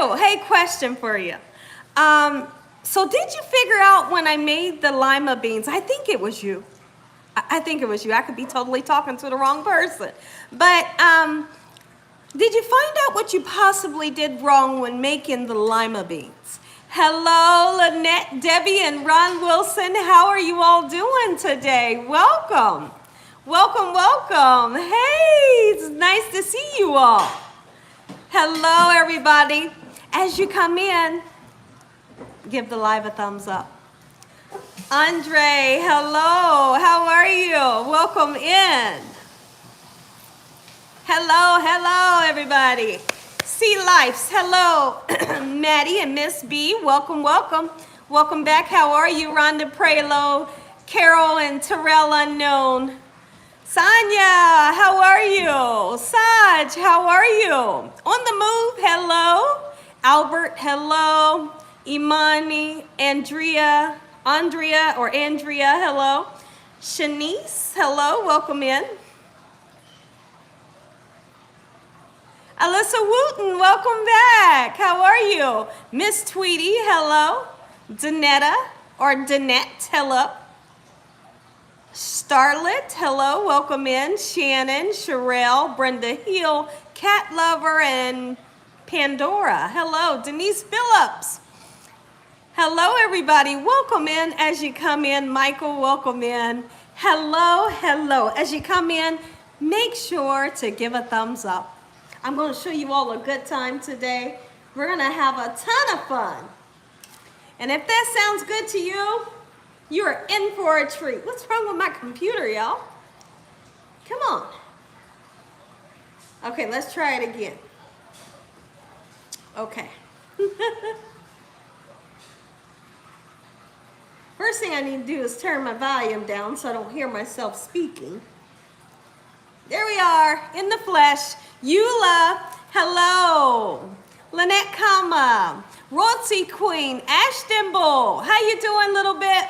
you. Hey, question for you. So did you figure out when I made the lima beans? I think it was you. I think it was you. I could be totally talking to the wrong person. But did you find out what you possibly did wrong when making the lima beans? Hello, Lynette, Debbie, and Ron Wilson. How are you all doing today? Welcome. Welcome, welcome. Hey, it's nice to see you all. Hello, everybody. As you come in, give the live a thumbs up. Andre, hello. How are you? Welcome in. Hello, hello, everybody. Sea Lives, hello. Maddie and Miss B, welcome, welcome. Welcome back. How are you? Rhonda Prelo, Carol and Terrell Unknown. Sanya, how are you? Saj, how are you? On the move, hello. Albert, hello. Imani, Andrea, hello. Shanice, hello, welcome in. Alyssa Wooten, welcome back. How are you? Miss Tweety, hello. Danetta, hello. Starlet, hello, welcome in. Shannon, Sherelle, Brenda Hill, Cat Lover, and Pandora, hello. Denise Phillips, hello, everybody. Welcome in as you come in. Michael, welcome in. Hello, hello. As you come in, make sure to give a thumbs up. I'm going to show you all a good time today. We're going to have a ton of fun. And if that sounds good to you, you are in for a treat. What's wrong with my computer, y'all? Come on. Okay, let's try it again. Okay. First thing I need to do is turn my volume down so I don't hear myself speaking. There we are, in the flesh. Eula, hello. Lynette Kama, Royalty Queen, Ashton Bull. How you doing, little bit?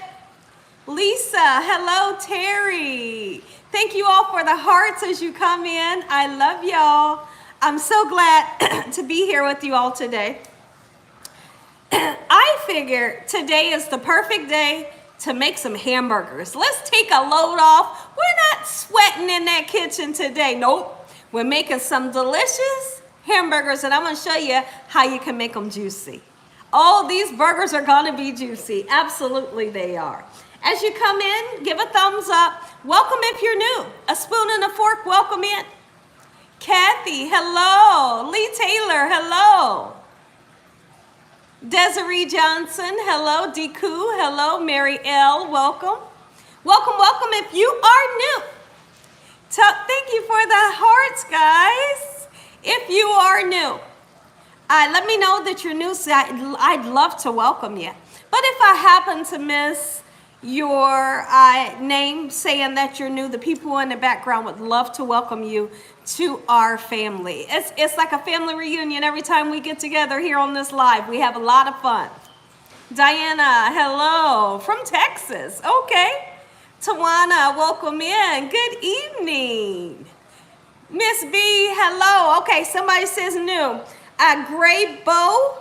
Lisa, hello, Terry. Thank you all for the hearts as you come in. I love y'all. I'm so glad to be here with you all today. I figure today is the perfect day to make some hamburgers. Let's take a load off. We're not sweating in that kitchen today. Nope. We're making some delicious hamburgers, and I'm going to show you how you can make them juicy. Oh, these burgers are going to be juicy. Absolutely they are. As you come in, give a thumbs up. Welcome if you're new. A spoon and a fork, welcome in. Kathy, hello. Lee Taylor, hello. Desiree Johnson, hello. Deku, hello. Mary L, welcome. Welcome, welcome if you are new. Thank you for the hearts, guys. If you are new, let me know that you're new. So I'd love to welcome you. But if I happen to miss your name saying that you're new, the people in the background would love to welcome you to our family. It's like a family reunion every time we get together here on this live. We have a lot of fun. Diana, hello, from Texas. Okay. Tawana, welcome in. Good evening. Miss B, hello. Okay, somebody says new. Graybo,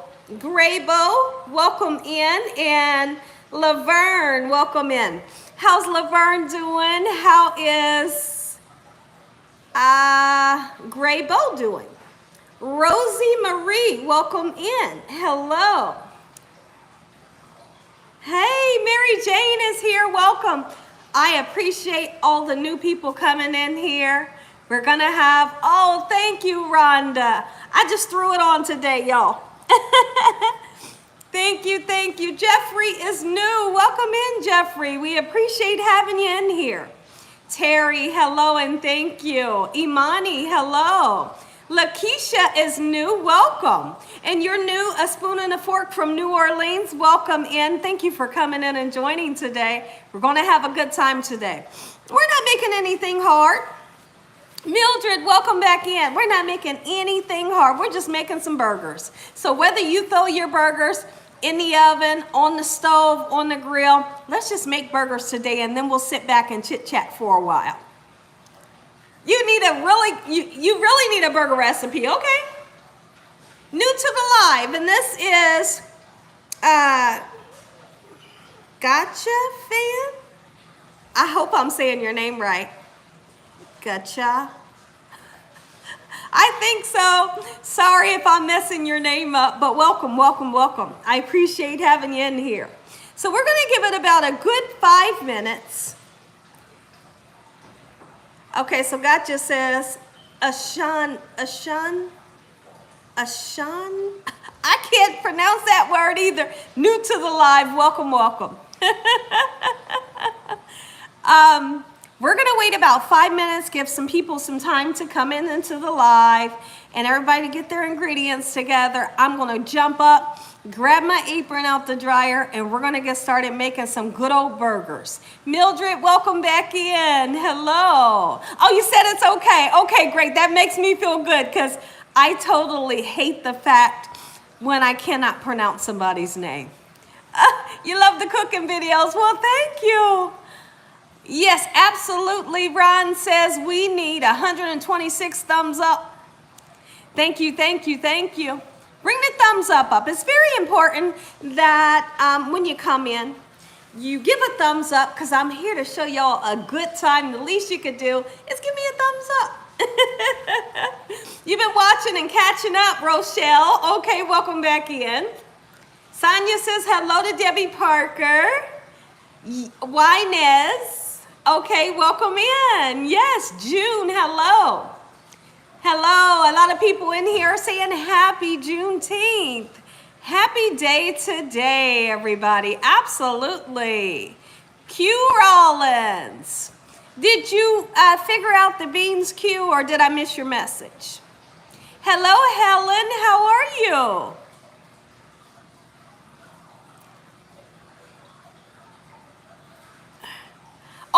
welcome in. And Laverne, welcome in. How's Laverne doing? How is Graybo doing? Rosie Marie, welcome in. Hello. Hey, Mary Jane is here. Welcome. I appreciate all the new people coming in here. We're going to have, oh, thank you, Rhonda. I just threw it on today, y'all. Thank you, thank you. Jeffrey is new. Welcome in, Jeffrey. We appreciate having you in here. Terry, hello and thank you. Imani, hello. Lakeisha is new. Welcome. And you're new, a spoon and a fork from New Orleans. Welcome in. Thank you for coming in and joining today. We're going to have a good time today. We're not making anything hard. Mildred, welcome back in. We're not making anything hard. We're just making some burgers. So whether you throw your burgers in the oven, on the stove, on the grill, let's just make burgers today, and then we'll sit back and chit chat for a while. You really need a burger recipe, okay? new to the live, and this is Gotcha fan. I hope I'm saying your name right. Gotcha. I think so. Sorry if I'm messing your name up, but welcome, welcome, welcome. I appreciate having you in here. So we're going to give it about a good 5 minutes. Okay, so Gotcha says, Ashan. I can't pronounce that word either. New to the live, welcome, welcome. We're gonna wait about 5 minutes, give some people some time to come in into the live and everybody get their ingredients together. I'm gonna jump up, grab my apron out the dryer, and we're gonna get started making some good old burgers. Mildred, welcome back in. Hello. Oh, you said it's okay. Okay, great. That makes me feel good because I totally hate the fact when I cannot pronounce somebody's name. You love the cooking videos. Well, thank you. Yes, absolutely. Ron says we need 126 thumbs up. Thank you, thank you, thank you. Bring the thumbs up. It's very important that when you come in, you give a thumbs up because I'm here to show y'all a good time. The least you could do is give me a thumbs up. You've been watching and catching up, Rochelle. Okay, welcome back in. Sonia says hello to Debbie Parker. Wynez. Okay, welcome in. Yes, June, hello. Hello, a lot of people in here saying happy Juneteenth. Happy day today, everybody. Absolutely. Q Rollins. Did you figure out the beans, Q, or did I miss your message? Hello, Helen. How are you?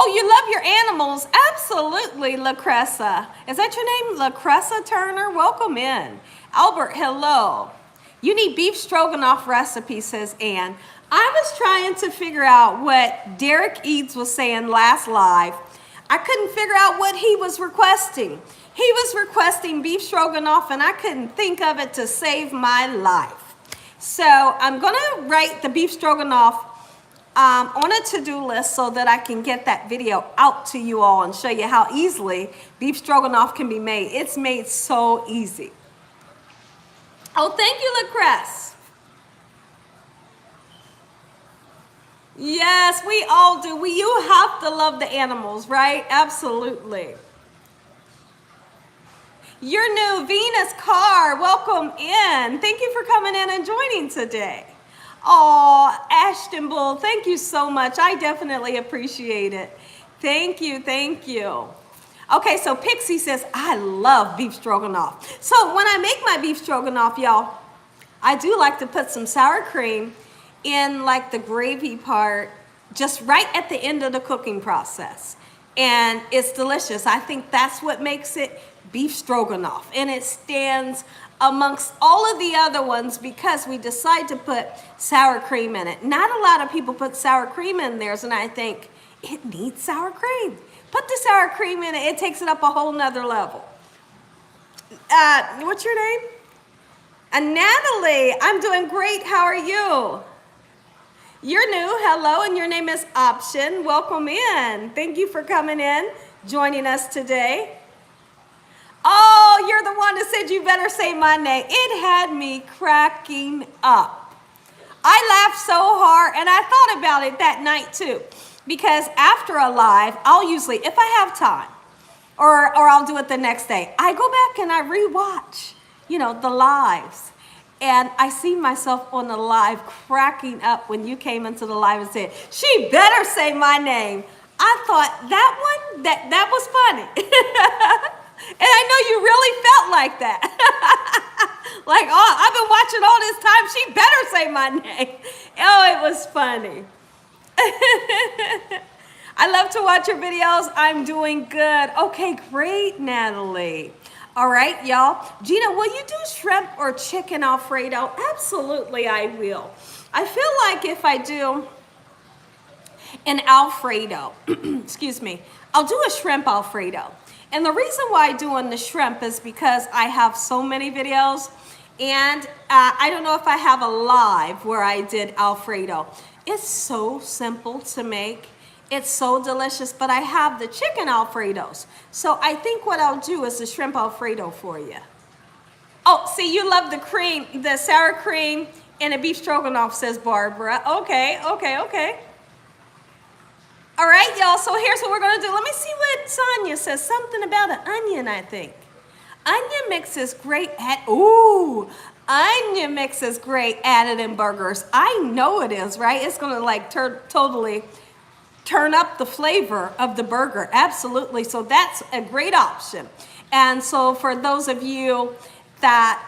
Oh, you love your animals. Absolutely, LaCressa. Is that your name, LaCressa Turner? Welcome in. Albert, hello. You need beef stroganoff recipe, says Ann. I was trying to figure out what Derek Eads was saying last live. I couldn't figure out what he was requesting. He was requesting beef stroganoff, and I couldn't think of it to save my life. So I'm going to write the beef stroganoff on a to-do list so that I can get that video out to you all and show you how easily beef stroganoff can be made. It's made so easy. Oh, thank you, LaCresse. Yes, we all do. You have to love the animals, right? Absolutely. You're new, Venus Carr. Welcome in. Thank you for coming in and joining today. Oh, Ashton Bull, thank you so much. I definitely appreciate it. Thank you, thank you. Okay, so Pixie says, I love beef stroganoff. So when I make my beef stroganoff, y'all, I do like to put some sour cream in like the gravy part, just right at the end of the cooking process. And it's delicious. I think that's what makes it beef stroganoff. And it stands amongst all of the other ones because we decide to put sour cream in it. Not a lot of people put sour cream in theirs, and I think it needs sour cream. Put the sour cream in it, it takes it up a whole nother level. What's your name? Natalie, I'm doing great, how are you? You're new, hello, and your name is Option. Welcome in. Thank you for coming in, joining us today. Oh, you're the one that said you better say my name. It had me cracking up. I laughed so hard, and I thought about it that night too. Because after a live, I'll usually, if I have time, or I'll do it the next day, I go back and I rewatch, the lives. And I see myself on the live cracking up when you came into the live and said, she better say my name. I thought that was funny. And I know you really felt like that. Like, oh, I've been watching all this time. She better say my name. Oh, it was funny. I love to watch your videos. I'm doing good. Okay, great, Natalie. All right, y'all. Gina, will you do shrimp or chicken Alfredo? Absolutely, I will. I feel like if I do an Alfredo, excuse me, I'll do a shrimp Alfredo. And the reason why I'm doing the shrimp is because I have so many videos And I don't know if I have a live where I did Alfredo. It's so simple to make. It's so delicious, but I have the chicken Alfredos. So I think what I'll do is the shrimp Alfredo for you. Oh, see, you love the cream, the sour cream and a beef stroganoff, says Barbara. Okay. All right, y'all, so here's what we're gonna do. Let me see what Sonia says. Something about an onion, I think. Onion mix is great onion mix is great added in burgers. I know it is, right? It's gonna like totally turn up the flavor of the burger, absolutely. So that's a great option. And so for those of you that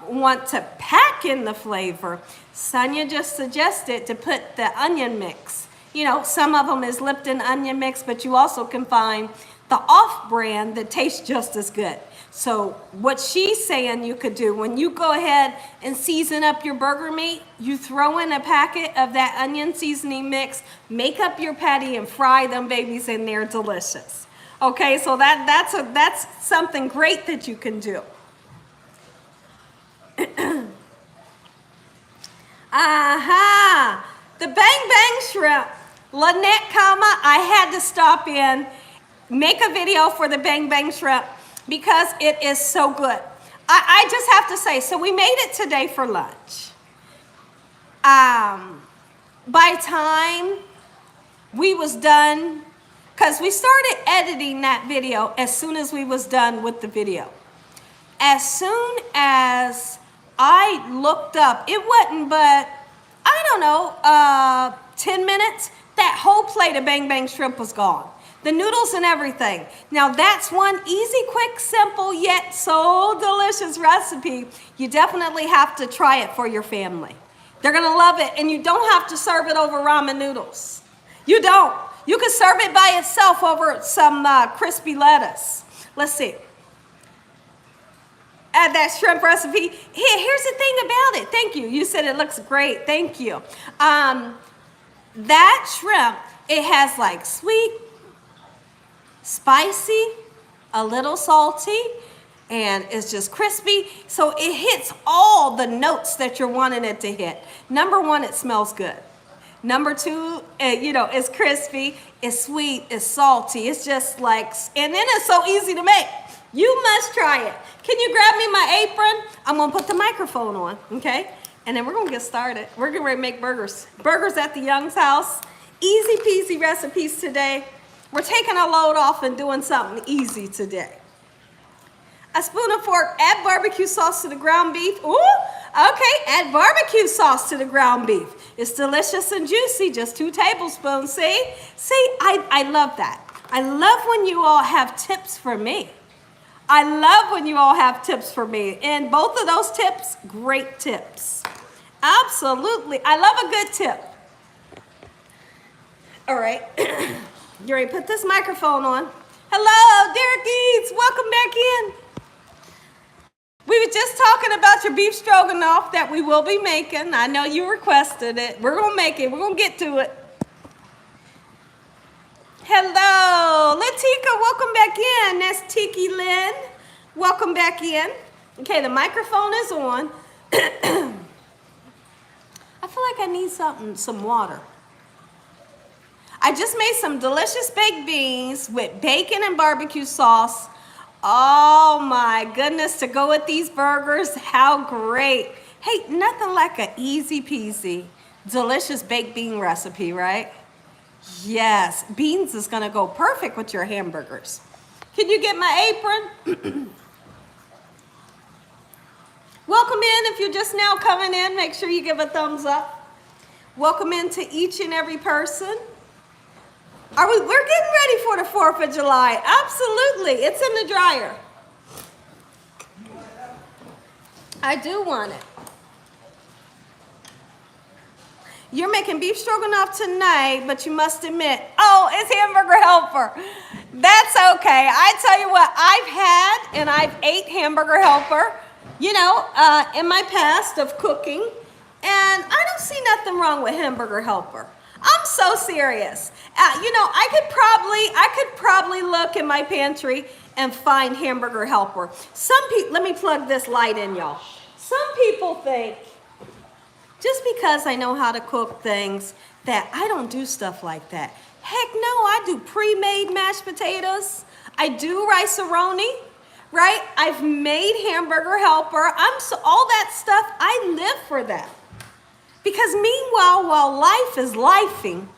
want to pack in the flavor, Sonia just suggested to put the onion mix. You know, some of them is Lipton onion mix, but you also can find the off-brand that tastes just as good. So what she's saying you could do, when you go ahead and season up your burger meat, you throw in a packet of that onion seasoning mix, make up your patty and fry them babies, and they're delicious. Okay, so that's something great that you can do. The Bang Bang Shrimp. Lynette, I had to stop in, make a video for the Bang Bang Shrimp because it is so good. I just have to say, so we made it today for lunch. By time we was done, because we started editing that video as soon as we was done with the video. As soon as I looked up, it wasn't but, I don't know, 10 minutes, that whole plate of Bang Bang Shrimp was gone. The noodles and everything. Now that's one easy, quick, simple, yet so delicious recipe. You definitely have to try it for your family. They're gonna love it, and you don't have to serve it over ramen noodles. You don't. You can serve it by itself over some crispy lettuce. Let's see. Add that shrimp recipe. Here's the thing about it. Thank you. You said it looks great. Thank you. That shrimp, it has like sweet, spicy, a little salty, and it's just crispy. So it hits all the notes that you're wanting it to hit. Number one, it smells good. Number two, it's crispy, it's sweet, it's salty. It's just like, and then it's so easy to make. You must try it. Can you grab me my apron? I'm gonna put the microphone on, okay? And then we're gonna get started. We're getting ready to make burgers. Burgers at the Young's house. Easy peasy recipes today. We're taking a load off and doing something easy today. A spoon and fork, add barbecue sauce to the ground beef. Ooh, okay, add barbecue sauce to the ground beef. It's delicious and juicy, just 2 tablespoons, see? See, I love that. I love when you all have tips for me. I love when you all have tips for me. And both of those tips, great tips. Absolutely, I love a good tip. All right, you ready to put this microphone on? Hello, Derek Eads, welcome back in. We were just talking about your beef stroganoff that we will be making. I know you requested it. We're gonna make it, we're gonna get to it. Hello, Latika, welcome back in. That's Tiki Lynn. Welcome back in. Okay, the microphone is on. I feel like I need some water. I just made some delicious baked beans with bacon and barbecue sauce. Oh my goodness, to go with these burgers, how great. Hey, nothing like an easy peasy, delicious baked bean recipe, right? Yes, beans is gonna go perfect with your hamburgers. Can you get my apron? Welcome in. If you're just now coming in, make sure you give a thumbs up. Welcome in to each and every person. We're getting ready for the 4th of July. Absolutely, it's in the dryer. I do want it. You're making beef stroganoff tonight, but you must admit, oh, it's Hamburger Helper. That's okay. I tell you what, I've had and I've ate Hamburger Helper, in my past of cooking, and I don't see nothing wrong with Hamburger Helper. I'm so serious. I could probably look in my pantry and find Hamburger Helper. Some people, let me plug this light in, y'all. Some people think just because I know how to cook things that I don't do stuff like that. Heck no, I do pre-made mashed potatoes. I do rice-a-roni, right? I've made hamburger helper. All that stuff, I live for that. Because meanwhile, while life is lifing,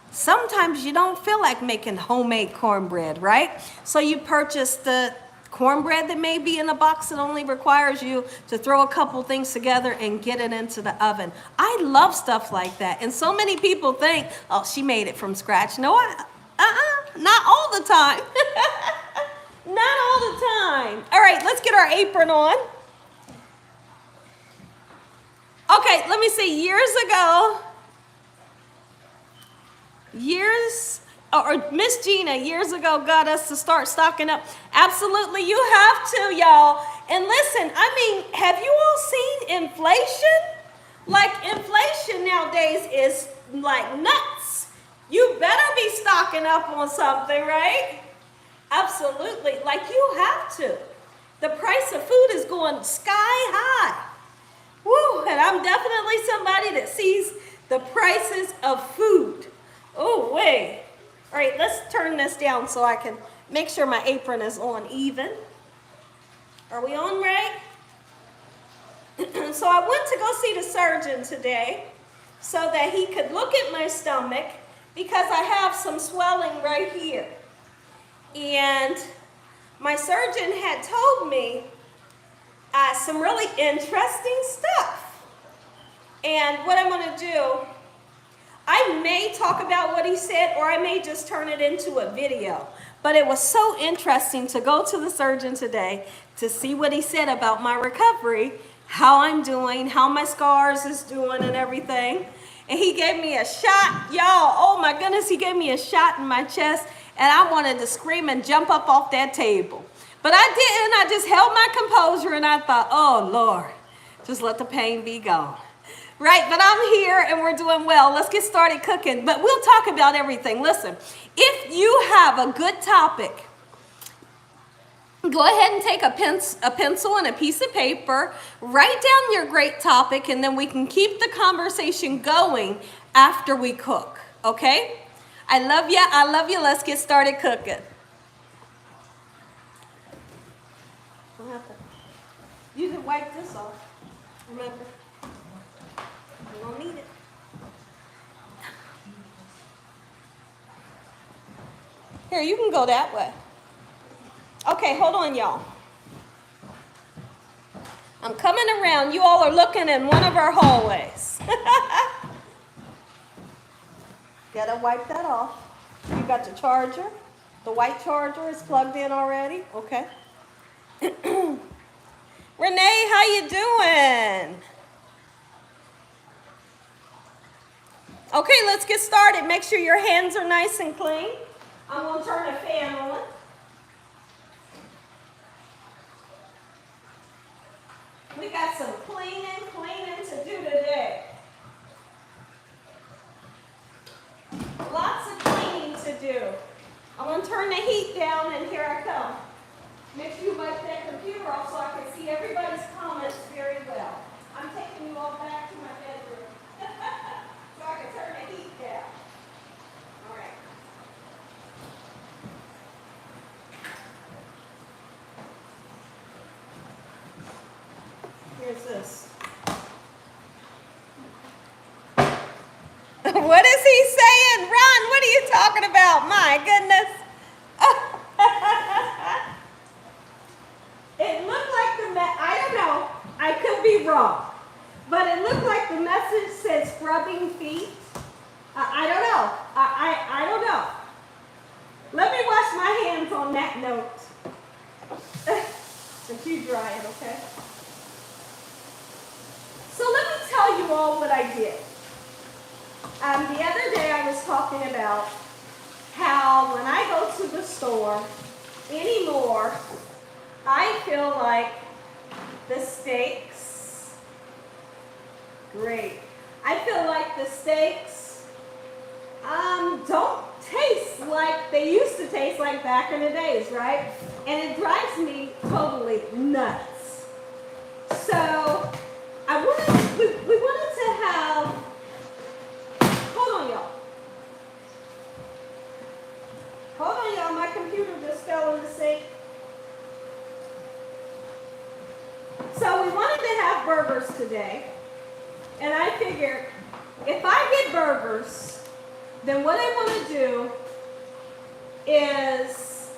sometimes you don't feel like making homemade cornbread, right? So you purchase the cornbread that may be in a box that only requires you to throw a couple things together and get it into the oven. I love stuff like that. And so many people think, oh, she made it from scratch. No, not all the time. Not all the time. All right, let's get our apron on. Okay, let me see. Miss Gina years ago got us to start stocking up. Absolutely, you have to, y'all. And listen, I mean, have you all seen inflation? Like, inflation nowadays is like nuts. You better be stocking up on something, right? Absolutely, like you have to. The price of food is going sky high. Woo, and I'm definitely somebody that sees the prices of food. Oh, wait. All right, let's turn this down so I can make sure my apron is on even. Are we on right? So I went to go see the surgeon today so that he could look at my stomach because I have some swelling right here. And my surgeon had told me some really interesting stuff. And what I'm going to do, I may talk about what he said or I may just turn it into a video. But it was so interesting to go to the surgeon today to see what he said about my recovery, how I'm doing, how my scars is doing and everything. And he gave me a shot, y'all, oh my goodness, he gave me a shot in my chest and I wanted to scream and jump up off that table. But I didn't, I just held my composure and I thought, oh Lord, just let the pain be gone. Right, but I'm here and we're doing well. Let's get started cooking, but we'll talk about everything. Listen, if you have a good topic, go ahead and take a pencil and a piece of paper, write down your great topic, and then we can keep the conversation going after we cook, okay? I love you, let's get started cooking. You can wipe this off, remember. You don't need it. Here, you can go that way. Okay, hold on, y'all. I'm coming around. You all are looking in one of our hallways. Gotta wipe that off. You got the charger. The white charger is plugged in already. Okay. Renee, how you doing? Okay, let's get started. Make sure your hands are nice and clean. I'm going to turn the fan on. We got some cleaning to do today. Lots of cleaning to do. I'm going to turn the heat down and here I come. Make sure you wipe that computer off so I can see everybody's comments very well. I'm taking you all back to my bedroom. So I can turn the heat down. All right. Here's this. What is he saying? Ron, what are you talking about? My goodness. It looked like I don't know. I could be wrong. But it looked like the message said scrubbing feet. I don't know. I don't know. Let me wash my hands on that note. If you dry it, okay? So let me tell you all what I did. The other day I was talking about how when I go to the store anymore, I feel like the steaks, great. I feel like the steaks don't taste like they used to taste like back in the days, right? And it drives me totally nuts. So today, and I figured if I get burgers, then what I want to do is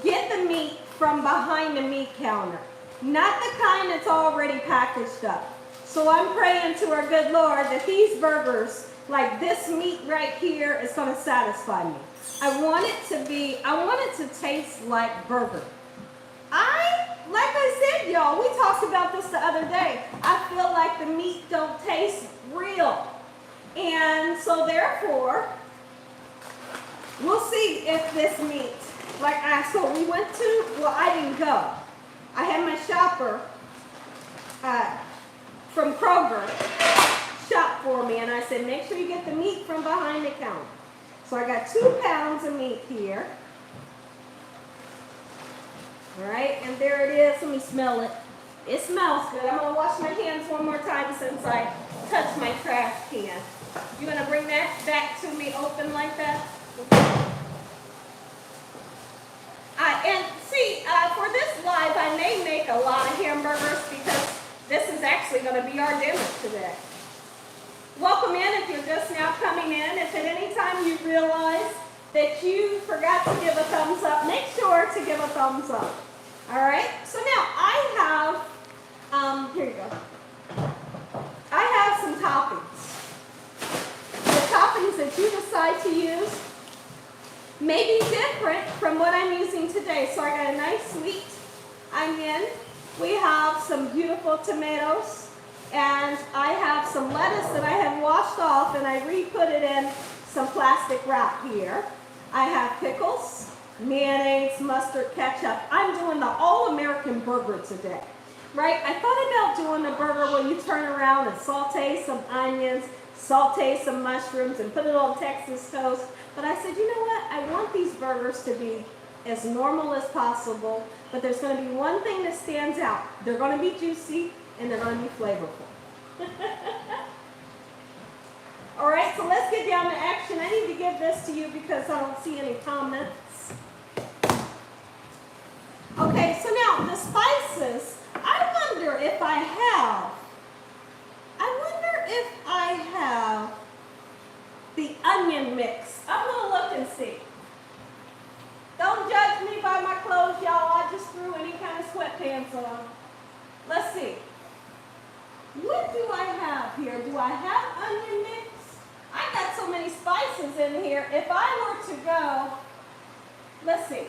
get the meat from behind the meat counter, not the kind that's already packaged up. So I'm praying to our good Lord that these burgers, like this meat right here, is going to satisfy me. I want it to taste like burger. Like I said, y'all, we talked about this the other day. I feel like the meat don't taste real. And so therefore, we'll see if this meat, so we went to, well, I didn't go. I had my shopper from Kroger shop for me, and I said, make sure you get the meat from behind the counter. So I got 2 pounds of meat here. All right, and there it is. Let me smell it. It smells good. I'm going to wash my hands one more time since I touched my trash can. You're going to bring that back to me open like that? And see, for this live, I may make a lot of hamburgers because this is actually going to be our dinner today. Welcome in if you're just now coming in. If at any time you realize that you forgot to give a thumbs up, make sure to give a thumbs up. All right? So now I have, here you go. I have some toppings. The toppings that you decide to use may be different from what I'm using today. So I got a nice sweet onion. We have some beautiful tomatoes. And I have some lettuce that I have washed off and I re-put it in some plastic wrap here. I have pickles, mayonnaise, mustard, ketchup. I'm doing the all-American burger today, right? I thought about doing a burger where you turn around and saute some onions, saute some mushrooms, and put it on Texas toast. But I said, you know what? I want these burgers to be as normal as possible, but there's going to be one thing that stands out. They're going to be juicy and they're going to be flavorful. All right, so let's get down to action. I need to give this to you because I don't see any comments. Okay, so now the spices, I wonder if I have the onion mix. I'm going to look and see. Don't judge me by my clothes, y'all. I just threw any kind of sweatpants on. Let's see. What do I have here? Do I have onion mix? I got so many spices in here. If I were to go, let's see.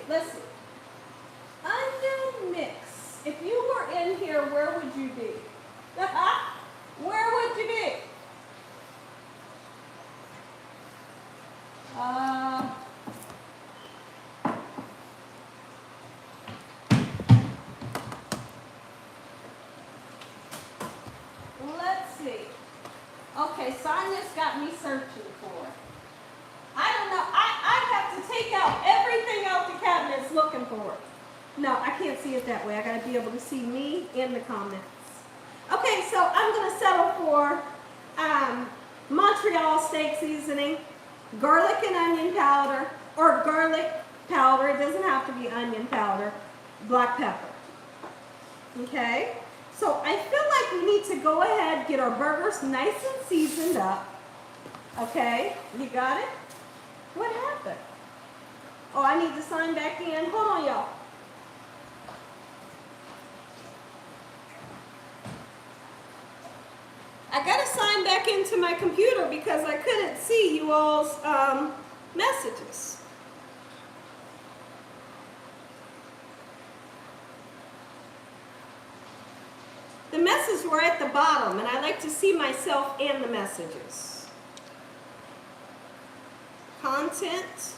Onion mix. If you were in here, where would you be? Where would you be? Let's see. Okay, Sonia's got me searching for it. I don't know. I have to take out everything out the cabinets looking for it. No, I can't see it that way. I got to be able to see me in the comments. Okay, so I'm going to settle for Montreal steak seasoning, garlic and onion powder, or garlic powder. It doesn't have to be onion powder. Black pepper. Okay? So I feel like we need to go ahead, get our burgers nice and seasoned up. Okay? You got it? What happened? Oh, I need to sign back in. Hold on, y'all. I got to sign back into my computer because I couldn't see you all's messages. The messages were at the bottom, and I like to see myself and the messages. Content.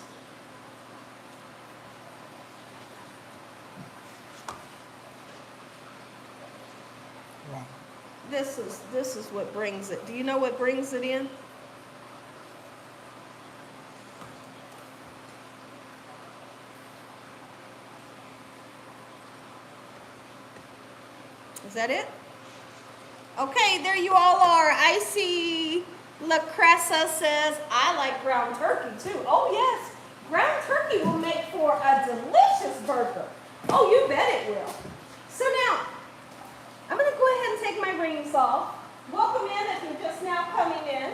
This is what brings it. Do you know what brings it in? Is that it? Okay, there you all are. I see LaCressa says, I like ground turkey too. Oh yes, ground turkey will make for a delicious burger. Oh, you bet it will. So now, I'm going to go ahead and take my rings off. Welcome in if you're just now coming in.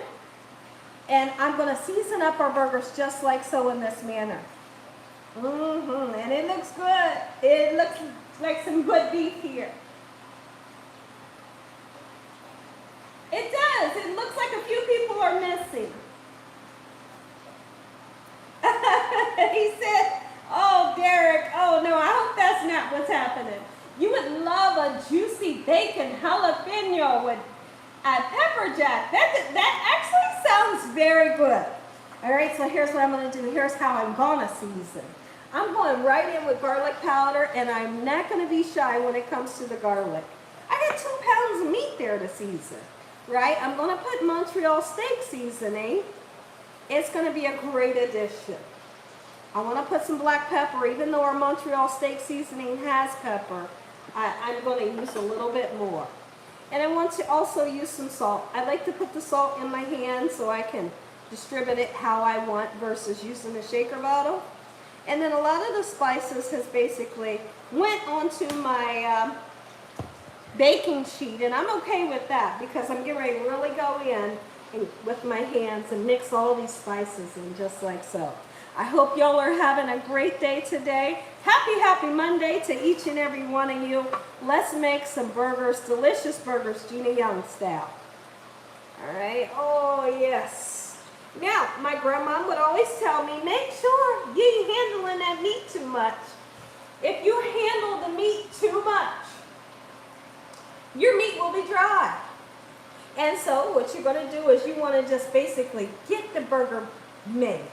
And I'm going to season up our burgers just like so in this manner. And it looks good. It looks like some good beef here. It does. It looks like a few people are missing. He said, oh, Derek, oh no, I hope that's not what's happening. You would love a juicy bacon jalapeno with a pepper jack. That actually sounds very good. All right, so here's what I'm going to do. Here's how I'm going to season. I'm going right in with garlic powder, and I'm not going to be shy when it comes to the garlic. I got 2 pounds of meat there to season, right? I'm going to put Montreal steak seasoning. It's going to be a great addition. I want to put some black pepper, even though our Montreal steak seasoning has pepper. I'm going to use a little bit more. And I want to also use some salt. I like to put the salt in my hand so I can distribute it how I want versus using a shaker bottle. And then a lot of the spices has basically went onto my baking sheet, and I'm okay with that because I'm getting ready to really go in and with my hands and mix all these spices in just like so. I hope y'all are having a great day today. Happy Monday to each and every one of you. Let's make some burgers, delicious burgers, Gina Young style. All right, oh yes. Now, my grandma would always tell me, make sure you ain't handling that meat too much. If you handle the meat too much, your meat will be dry. And so what you're going to do is you want to just basically get the burger made.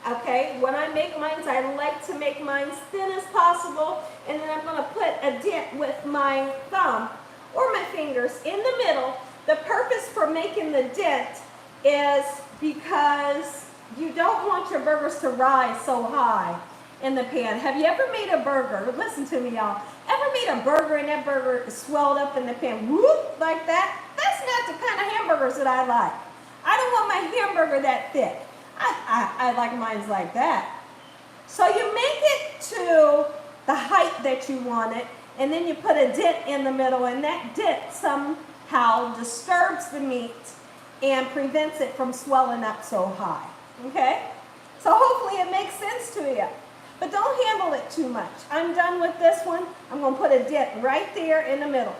Okay, when I make mine, I like to make mine thin as possible, and then I'm going to put a dent with my thumb or my fingers in the middle. The purpose for making the dent is because you don't want your burgers to rise so high in the pan. Have you ever made a burger? Listen to me, y'all. Ever made a burger and that burger is swelled up in the pan? Whoop, like that? That's not the kind of hamburgers that I like. I don't want my hamburger that thick. I like mine like that. So you make it to the height that you want it, and then you put a dent in the middle, and that dent somehow disturbs the meat and prevents it from swelling up so high. Okay? So hopefully it makes sense to you. But don't handle it too much. I'm done with this one. I'm going to put a dent right there in the middle.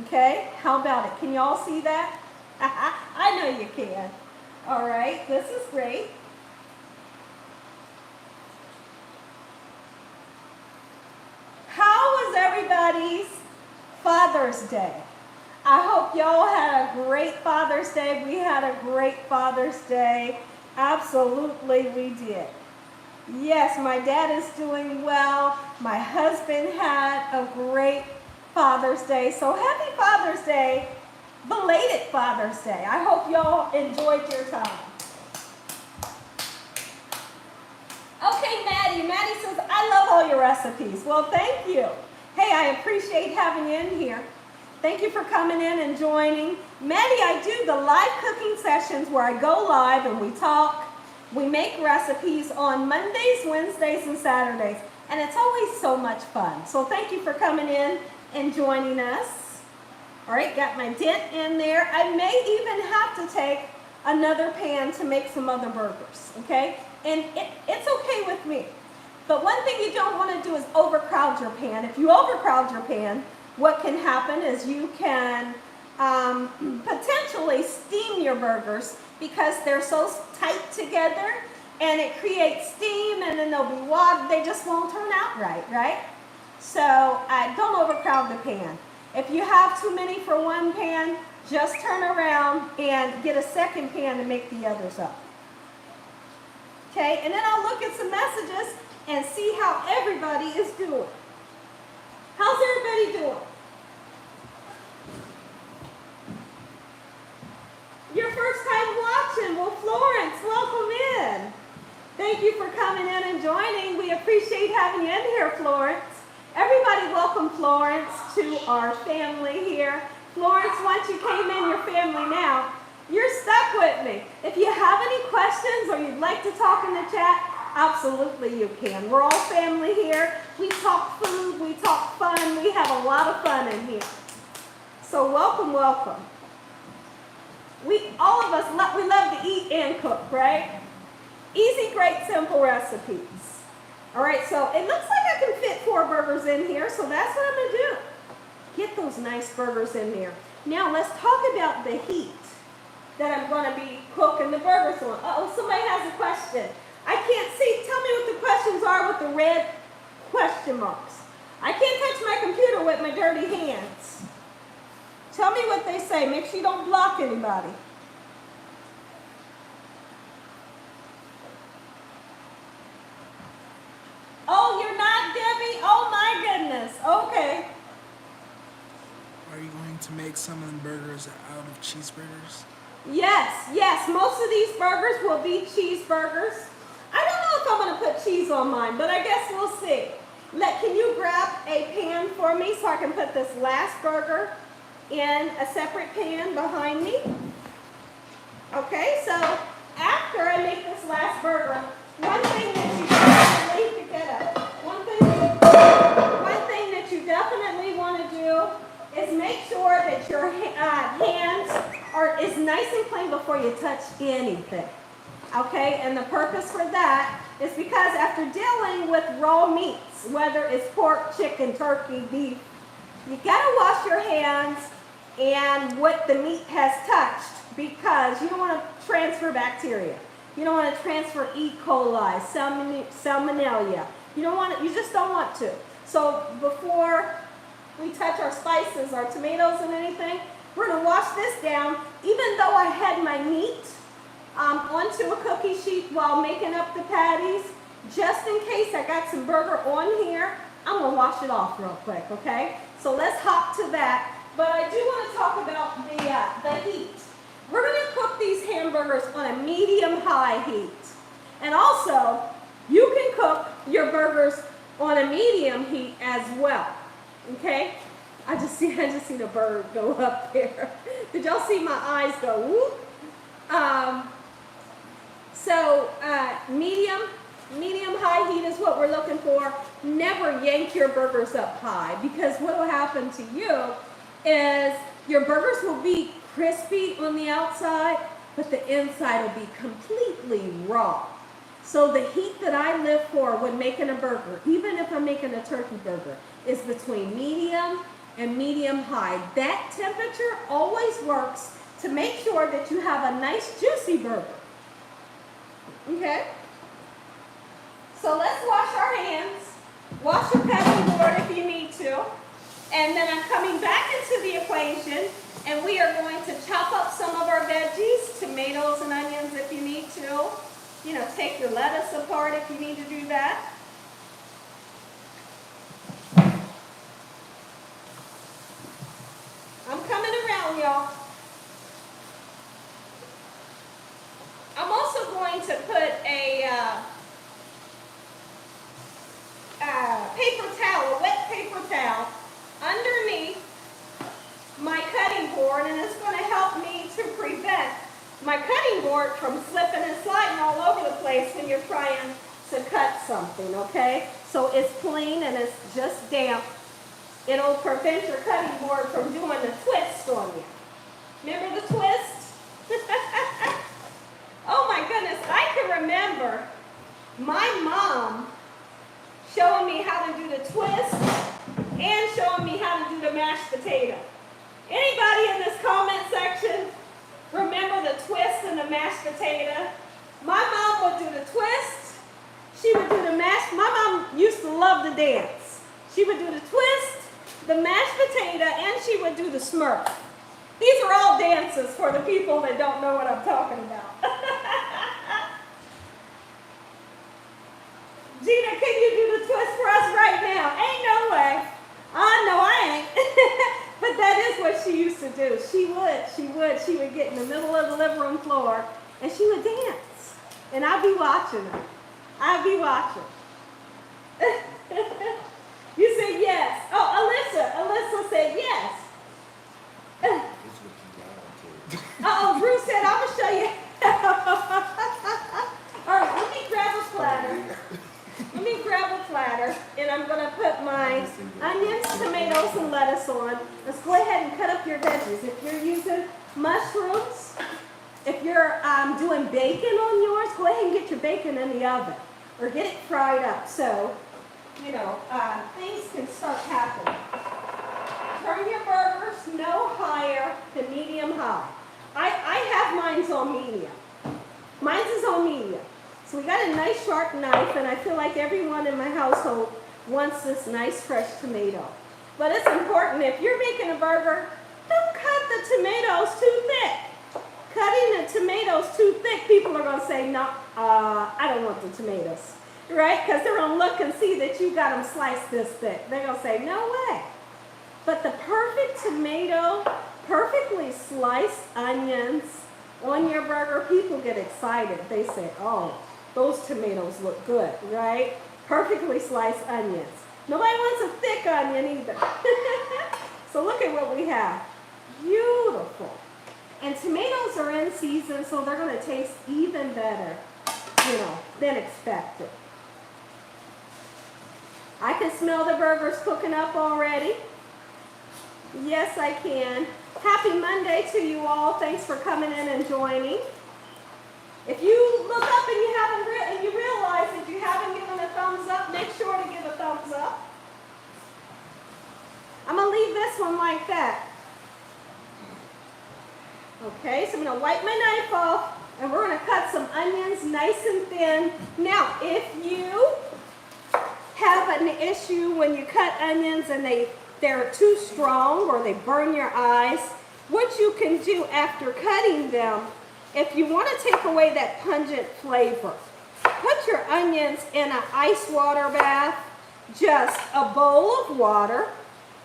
Okay? How about it? Can y'all see that? I know you can. All right, this is great. How was everybody's Father's Day? I hope y'all had a great Father's Day. We had a great Father's Day. Absolutely, we did. Yes, my dad is doing well. My husband had a great Father's Day. So happy Father's Day. Belated Father's Day. I hope y'all enjoyed your time. Okay, Maddie says, I love all your recipes. Well, thank you. Hey, I appreciate having you in here. Thank you for coming in and joining. Maddie, I do the live cooking sessions where I go live and we talk. We make recipes on Mondays, Wednesdays, and Saturdays. And it's always so much fun. So thank you for coming in and joining us. All right, got my dent in there. I may even have to take another pan to make some other burgers, okay? And it's okay with me. But one thing you don't want to do is overcrowd your pan. If you overcrowd your pan, what can happen is you can potentially steam your burgers because they're so tight together and it creates steam and then they'll be water. They just won't turn out right, right? So don't overcrowd the pan. If you have too many for one pan, just turn around and get a second pan to make the others up. Okay, and then I'll look at some messages and see how everybody is doing. How's everybody doing? Your first time watching. Well, Florence, welcome in. Thank you for coming in and joining. We appreciate having you in here, Florence. Everybody welcome Florence to our family here. Florence, once you came in your family now, you're stuck with me. If you have any questions or you'd like to talk in the chat, Absolutely you can. We're all family here. We talk food, we talk fun, we have a lot of fun in here. So welcome, welcome. All of us, we love to eat and cook, right? Easy, great, simple recipes. All right, so it looks like I can fit 4 burgers in here, so that's what I'm gonna do. Get those nice burgers in there. Now let's talk about the heat that I'm gonna be cooking the burgers on. Uh-oh, somebody has a question. I can't see. Tell me what the questions are with the red question marks. I can't touch my computer with my dirty hands. Tell me what they say. Make sure you don't block anybody. Oh, you're not, Debbie? Oh my goodness. Okay. Are you going to make some of the burgers out of cheeseburgers? Yes, yes. Most of these burgers will be cheeseburgers. I don't know if I'm going to put cheese on mine, but I guess we'll see. Can you grab a pan for me so I can put this last burger in a separate pan behind me? Okay, so after I make this last burger, one thing that you definitely definitely want to do is make sure that your hands are nice and clean before you touch anything. Okay, and the purpose for that is because after dealing with raw meats, whether it's pork, chicken, turkey, beef, you gotta wash your hands and what the meat has touched, because you don't want to transfer bacteria. You don't want to transfer E. coli, salmonella. You just don't want to. So before we touch our spices, our tomatoes and anything, we're gonna wash this down. Even though I had my meat onto a cookie sheet while making up the patties, just in case I got some burger on here, I'm gonna wash it off real quick, okay? So let's hop to that. But I do want to talk about the heat. We're gonna cook these hamburgers on a medium-high heat. And also, you can cook your burgers on a medium heat as well, okay? I just seen a bird go up there. Did y'all see my eyes go whoop? Medium high heat is what we're looking for. Never yank your burgers up high, because what will happen to you is your burgers will be crispy on the outside, but the inside will be completely raw. So the heat that I live for when making a burger, even if I'm making a turkey burger, is between medium and medium high. That temperature always works to make sure that you have a nice juicy burger. Okay? So let's wash our hands. Wash your cutting board if you need to. And then I'm coming back into the equation, and we are going to chop up some of our veggies, tomatoes and onions if you need to. You know, take your lettuce apart if you need to do that. I'm coming around, y'all. I'm also going to put a paper towel, a wet paper towel, underneath my cutting board, and it's going to help me to prevent my cutting board from slipping and sliding all over the place when you're trying to cut something, okay? So it's clean and it's just damp. It'll prevent your cutting board from doing the twist on you. Remember the twist? Oh my goodness, I can remember my mom showing me how to do the twist and showing me how to do the mashed potato. Anybody in this comment section remember the twist and the mashed potato? My mom would do the twist. She would do the mashed. My mom used to love to dance. She would do the twist, the mashed potato, and she would do the smurf. These are all dances for the people that don't know what I'm talking about. Gina, can you do the twist for us right now? Ain't no way. No, I ain't. But that is what she used to do. She would get in the middle of the living room floor and she would dance. And I'd be watching her. I'd be watching. You said yes. Oh, Alyssa said yes. Uh-oh, Bruce said, I'm going to show you. All right, let me grab a platter. on, let's go ahead and cut up your veggies. If you're using mushrooms, if you're doing bacon on yours, go ahead and get your bacon in the oven or get it fried up so, you know, things can start happening. Turn your burgers no higher than medium high. I have mine's on medium. Mine's is on medium. So we got a nice sharp knife, and I feel like everyone in my household wants this nice fresh tomato. But it's important, if you're making a burger, don't cut the tomatoes too thick. Cutting the tomatoes too thick, people are going to say, no, I don't want the tomatoes, right? Because they're going to look and see that you got them sliced this thick. They're going to say, no way. But the perfect tomato, perfectly sliced onions on your burger, people get excited. They say, oh, those tomatoes look good, right? Perfectly sliced onions. Nobody wants a thick onion either. So look at what we have. Beautiful. And tomatoes are in season, so they're going to taste even better, you know, than expected. I can smell the burgers cooking up already. Yes, I can. Happy Monday to you all. Thanks for coming in and joining. If you look up and you realize that you haven't given a thumbs up, make sure to give a thumbs up. I'm going to leave this one like that. Okay, so I'm going to wipe my knife off, and we're going to cut some onions nice and thin. Now, if you have an issue when you cut onions and they're too strong or they burn your eyes, what you can do after cutting them, if you want to take away that pungent flavor, put your onions in an ice water bath, just a bowl of water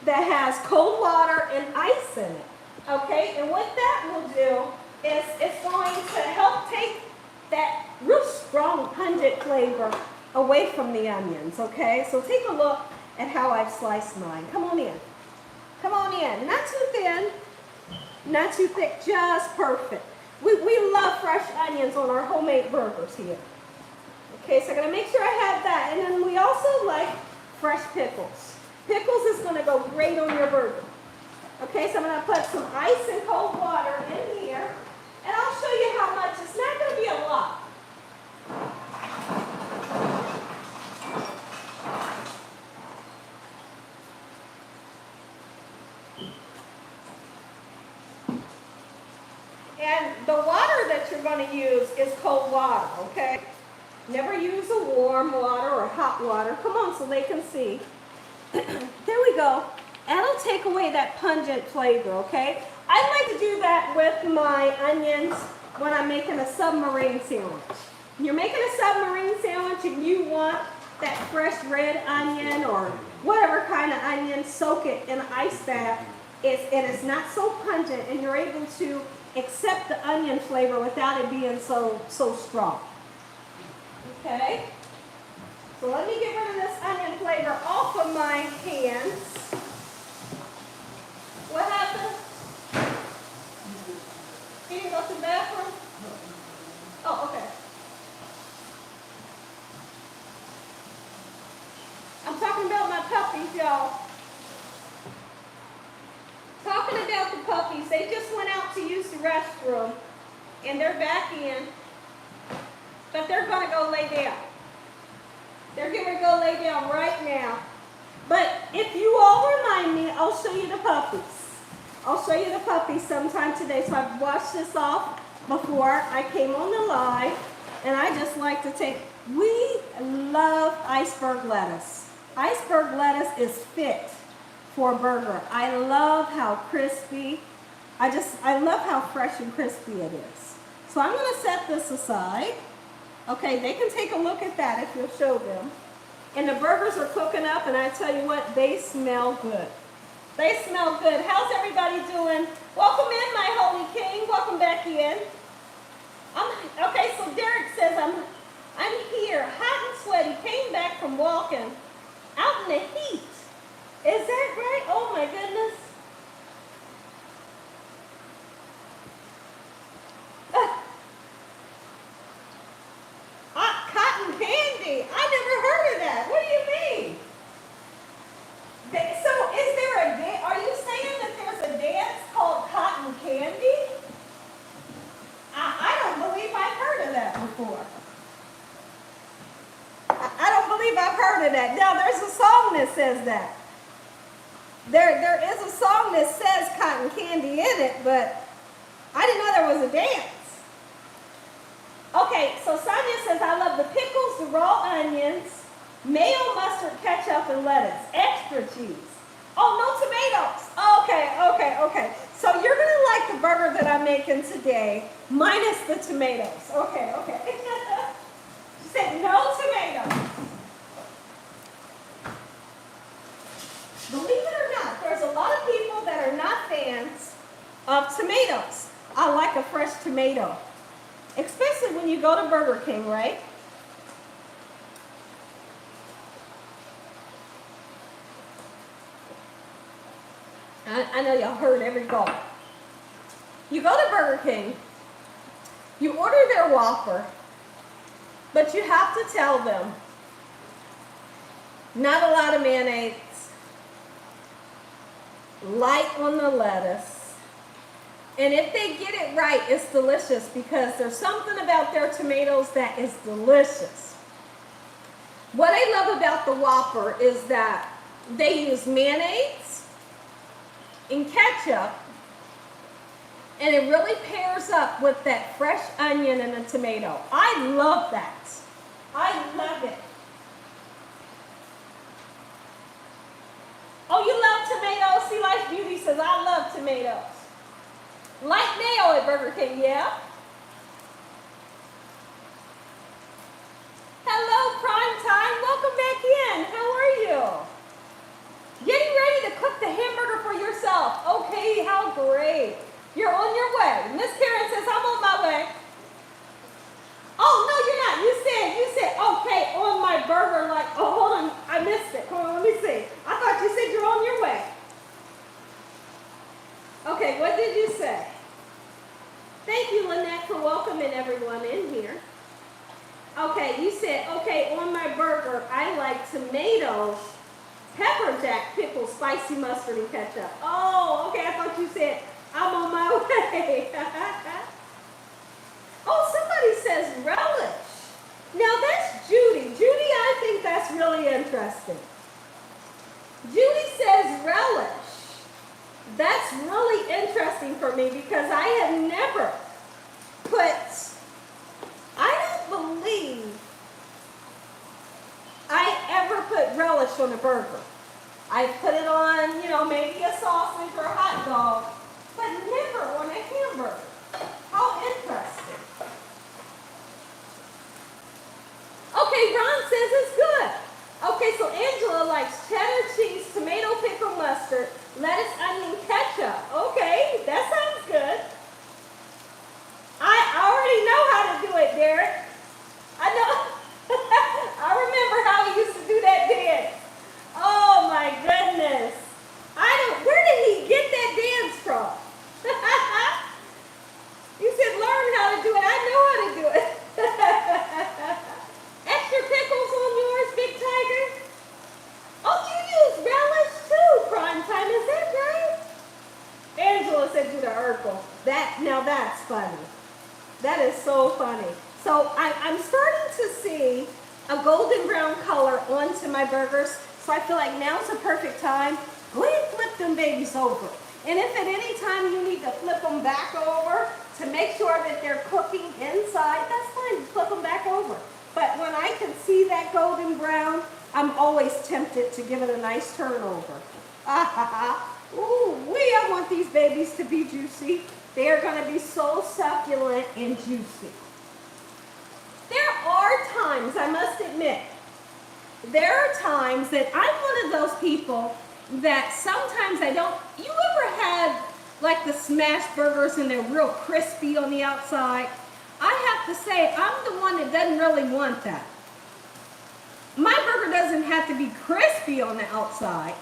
that has cold water and ice in it. Okay, and what that will do is it's going to help take that real strong pungent flavor away from the onions, okay? So take a look at how I've sliced mine. Come on in. Come on in. Not too thin, not too thick, just perfect. We love fresh onions on our homemade burgers here. Okay, so I'm going to make sure I have that. And then we also like fresh pickles. Pickles is going to go great on your burger. Okay, so I'm going to put some ice and cold water in here. And I'll show you how much. It's not going to be a lot. And the water that you're going to use is cold water, okay? Never use a warm water or hot water. Come on, so they can see. There we go. That'll take away that pungent flavor, okay? I like to do that with my onions when I'm making a submarine sandwich. You're making a submarine sandwich and you want that fresh red onion or whatever kind of onion, soak it in an ice bath. And it's not so pungent, and you're able to accept the onion flavor without it being so strong. Okay? So let me get rid of this onion flavor off of my hands. What happened? He didn't go to the bathroom? Oh, okay. I'm talking about my puppies, y'all. Talking about the puppies. They just went out to use the restroom, and they're back in, but they're going to go lay down. They're going to go lay down right now. But if you all remind me, I'll show you the puppies. I'll show you the puppies sometime today. So I've washed this off before I came on the live, and I just like to take, we love iceberg lettuce. Iceberg lettuce is fit for a burger. I love how crispy, I love how fresh and crispy it is. So I'm going to set this aside. Okay, they can take a look at that if you'll show them. And the burgers are cooking up, and I tell you what, they smell good. They smell good. How's everybody doing? Welcome in, my holy king. Welcome back in. Okay, so Derek says, I'm here, hot and sweaty, came back from walking out in the heat. Is that right? Oh my goodness. Cotton candy. I never heard of that. What do you mean? So is there a day? Are you heard of that. Now, there's a song that says that. There is a song that says cotton candy in it, but I didn't know there was a dance. Okay, so Sonia says, I love the pickles, the raw onions, mayo, mustard, ketchup, and lettuce. Extra cheese. Oh, no tomatoes. Okay. So you're going to like the burger that I'm making today, minus the tomatoes. Okay. She said no tomatoes. Believe it or not, there's a lot of people that are not fans of tomatoes. I like a fresh tomato, especially when you go to Burger King, right? I know y'all heard every go. You go to Burger King, you order their Whopper, but you have to tell them, not a lot of mayonnaise, light on the lettuce, and if they get it right, it's delicious because there's something about their tomatoes that is delicious. What I love about the Whopper is that they use mayonnaise and ketchup, and it really pairs up with that fresh onion and the tomato. I love that. I love it. Oh, you love tomatoes? See, Life Beauty says, I love tomatoes. Light mayo at Burger King, yeah? Hello, Prime Time. Welcome back in. How are you? Getting ready to cook the hamburger for yourself. Okay, how great. You're on your way. Miss Karen says, I'm on my way. Oh, no, you're not. You said, okay, on my burger, like, oh, hold on. I missed it. Hold on, let me see. I thought you said you're on your way. Okay, what did you say? Thank you, Lynette, for welcoming everyone in here. Okay, you said, okay, on my burger, I like tomatoes, pepper jack, pickles, spicy mustard, and ketchup. Oh, okay, I thought you said, I'm on my way. Oh, somebody says relish. Now that's Judy. Judy, I think that's really interesting. Judy says relish. That's really interesting for me because I have never I don't believe I ever put relish on a burger. I put it on, maybe a sausage or a hot dog, but never on a hamburger. How interesting. Okay, Ron says it's good. Okay, so Angela likes cheddar cheese, tomato, pickle, mustard, lettuce, onion, ketchup. Okay, that sounds good. I already know how to do it, Derek. I know. I remember how he used to do that dance. Oh my goodness. Where did he get that dance from? You said learn how to do it. I know how to do it. Extra pickles on yours, Big Tiger? Oh, you use relish too, Prime Time. Is that right? Angela said do the Urkel. Now that's funny. That is so funny. So I'm starting to see a golden brown color onto my burgers. So I feel like now's the perfect time. Go ahead and flip them babies over. And if at any time you need to flip them back over to make sure that they're cooking inside, that's fine. Flip them back over. But when I can see that golden brown, I'm always tempted to give it a nice turnover. Ooh, I want these babies to be juicy. They are going to be so succulent and juicy. There are times, I must admit, there are times that I'm one of those people that sometimes I don't. You ever had like the smash burgers and they're real crispy on the outside? I have to say, I'm the one that doesn't really want that. My burger doesn't have to be crispy on the outside.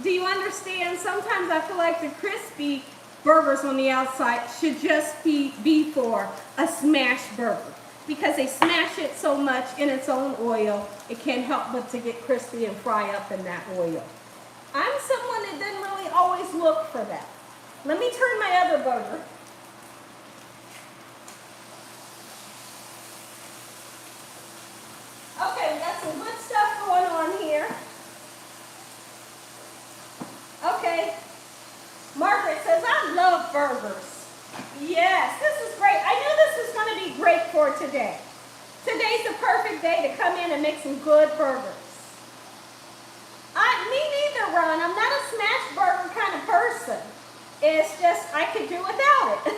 Do you understand? Sometimes I feel like the crispy burgers on the outside should just be for a smash burger because they smash it so much in its own oil, it can't help but to get crispy and fry up in that oil. I'm someone that doesn't really always look for that. Let me turn my other burger. Okay, we got some good stuff burgers. Yes, this is great. I knew this was going to be great for today. Today's the perfect day to come in and make some good burgers. Me neither, Ron. I'm not a smash burger kind of person. It's just I could do without it.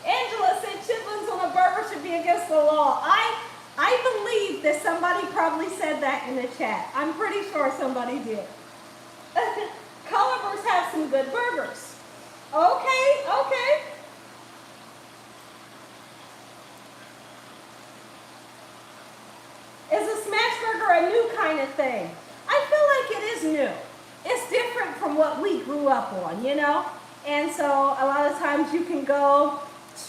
Angela said chitlins on a burger should be against the law. I believe that somebody probably said that in the chat. I'm pretty sure somebody did. Cullivers have some good burgers. Okay, okay. Is a smash burger a new kind of thing? I feel like it is new. It's different from what we grew up on, you know? And so a lot of times you can go